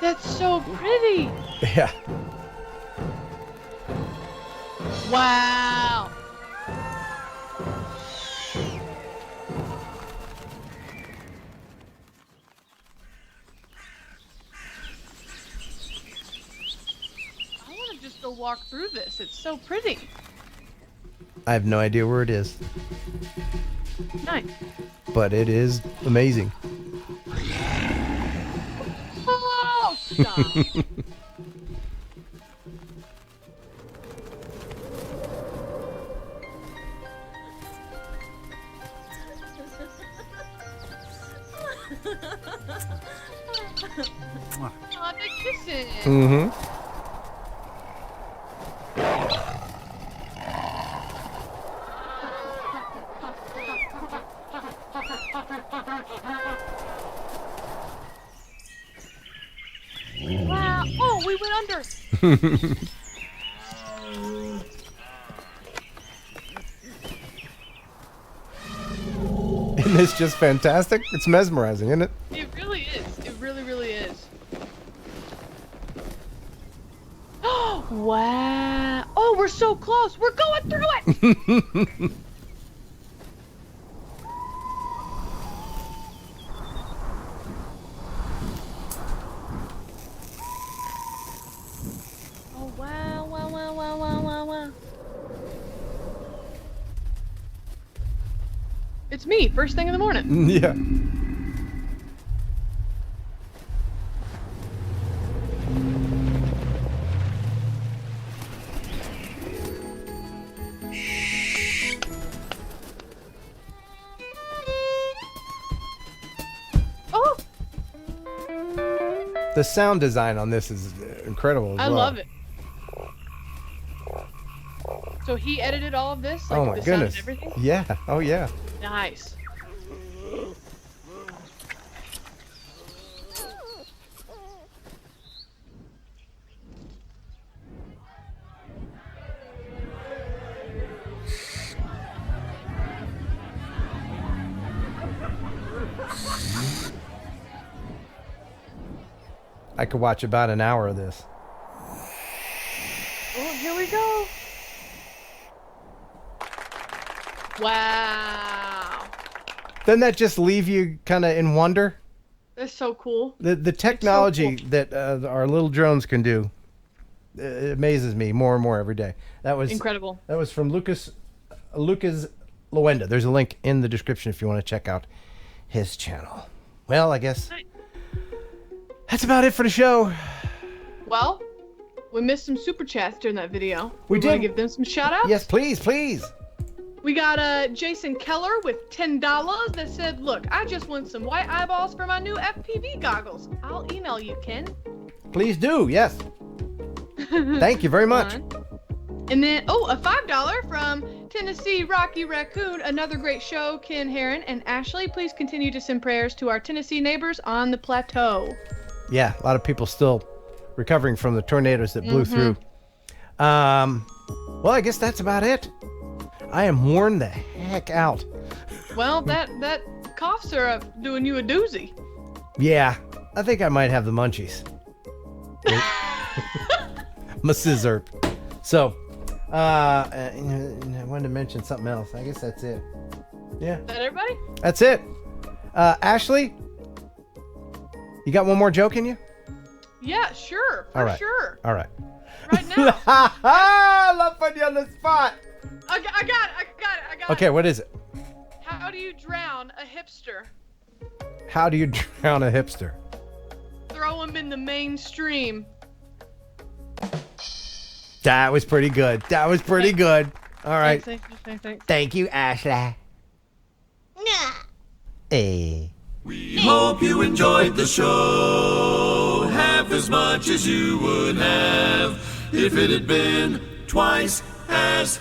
That's so pretty. Yeah. Wow. I want to just go walk through this. It's so pretty. I have no idea where it is, Nice. but it is amazing. Oh, stop. Oh, they're kissing. Mm-hmm. Wow. Oh, we went under. Isn't this just fantastic? It's mesmerizing, isn't it? It really is. It really, really is. Oh, wow. Oh, we're so close. We're going through it. Oh, wow, wow, wow, wow, wow, wow, wow. It's me, first thing in the morning. Yeah. Oh, The sound design on this is incredible as I well. love it. So he edited all of this? Like Oh my the sound goodness. and everything? Yeah. Oh yeah. Nice. I could watch about an hour of this. Oh, here we go. Wow. Doesn't that just leave you kind of in wonder? That's so cool. The technology that our little drones can do, it amazes me more and more every day. That was Incredible. That was from Lucas Loenda. There's a link in the description if you want to check out his channel. Well, I guess that's about it for the show. Well, we missed some super chats during that video. We Want to did. give them some shout outs? Yes, please, please. We got Jason Keller with $10 that said, "Look, I just want some white eyeballs for my new FPV goggles. I'll email you, Ken." Please do. Yes. Thank you very much. And then, a $5 from Tennessee Rocky Raccoon. Another great show, Ken Heron and Ashley. Please continue to send prayers to our Tennessee neighbors on the plateau. Yeah, a lot of people still recovering from the tornadoes that blew through. Well, I guess that's about it. I am worn the heck out. Well, that cough syrup doing you a doozy. Yeah, I think I might have the munchies. My scissor. So, I wanted to mention something else. I guess that's it. Yeah. Is that everybody? That's it. Ashley, you got one more joke in you? Yeah, sure. All For right. sure. All right. Right now. I love putting you on the spot. I got it. Okay, what is it? How do you drown a hipster? How do you drown a hipster? Throw him in the mainstream. That was pretty good. That was pretty good. All right. Thanks. Thank you, Ashley. Hey. We hope you enjoyed the show half as much as you would have if it had been twice as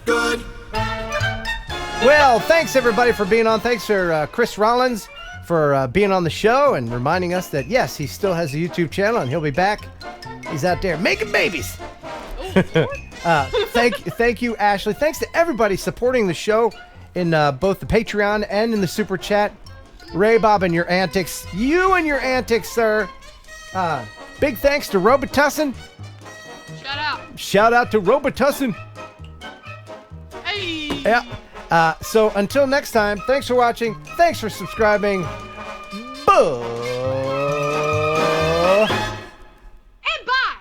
good. Well, thanks everybody for being on. Thanks for Chris Rollins for being on the show and reminding us that yes, he still has a YouTube channel and he'll be back. He's out there making babies. Thank you, Ashley. Thanks to everybody supporting the show in both the Patreon and in the Super Chat. Ray, Bob, and your antics. You and your antics, sir. Big thanks to Robitussin. Shout out to Robitussin. Hey. Yeah. So until next time, thanks for watching. Thanks for subscribing. Bye. And bye.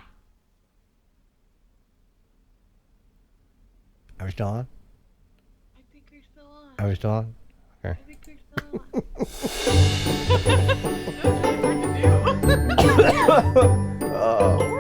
Are we still on? I think you're still on. Are we still on? Okay. I think you're still on. Oh.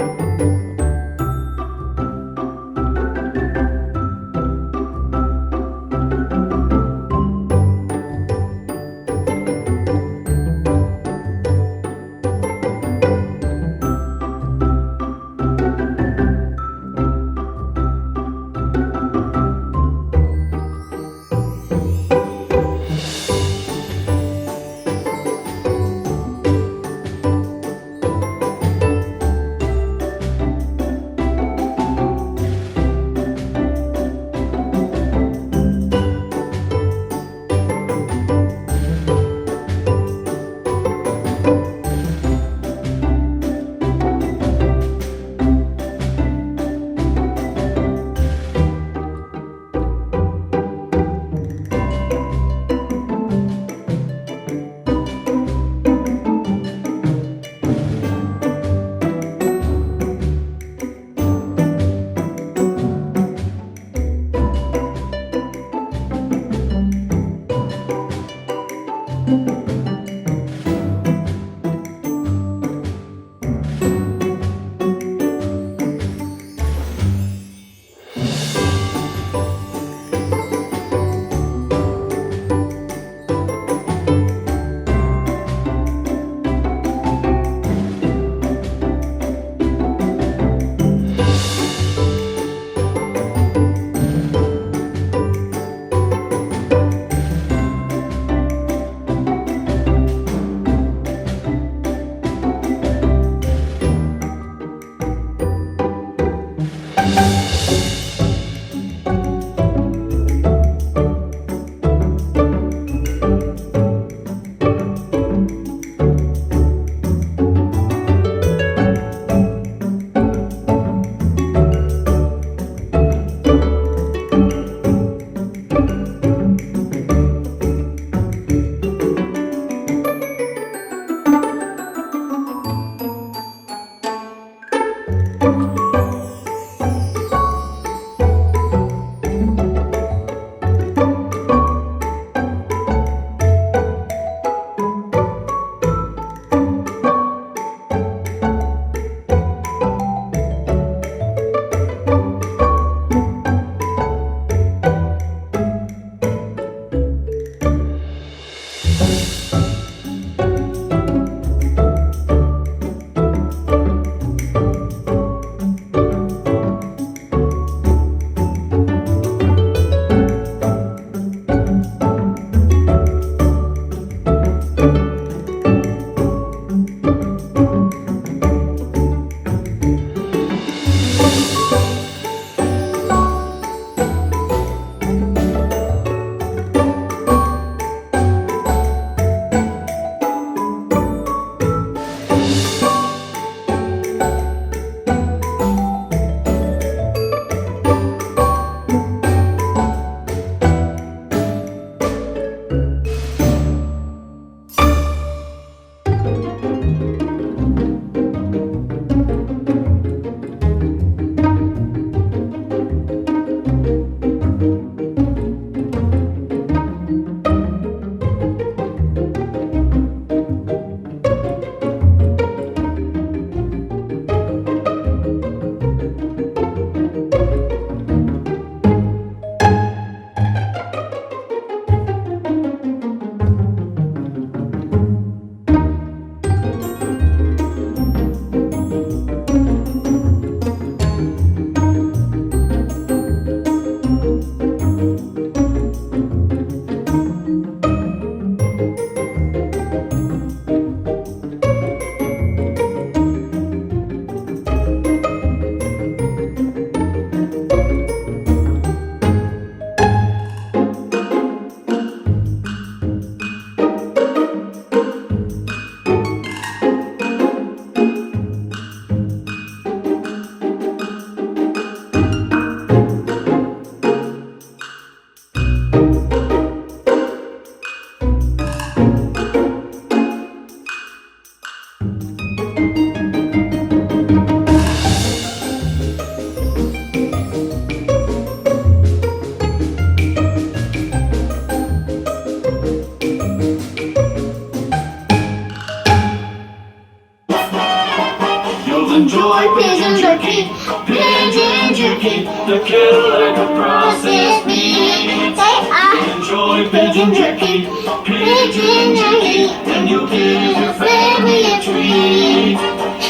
enjoy pigeon jerky. Pigeon jerky, the killer like a processed meat. Say I enjoy pigeon jerky. Pigeon jerky, and you give your family a treat.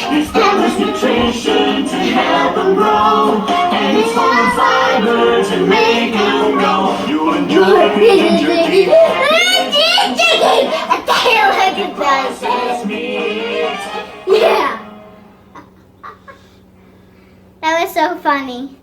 Establish nutrition to help them grow, and it's full of fiber to make them go. You enjoy pigeon jerky. Pigeon jerky, a tail like a processed meat. Yeah. That was so funny.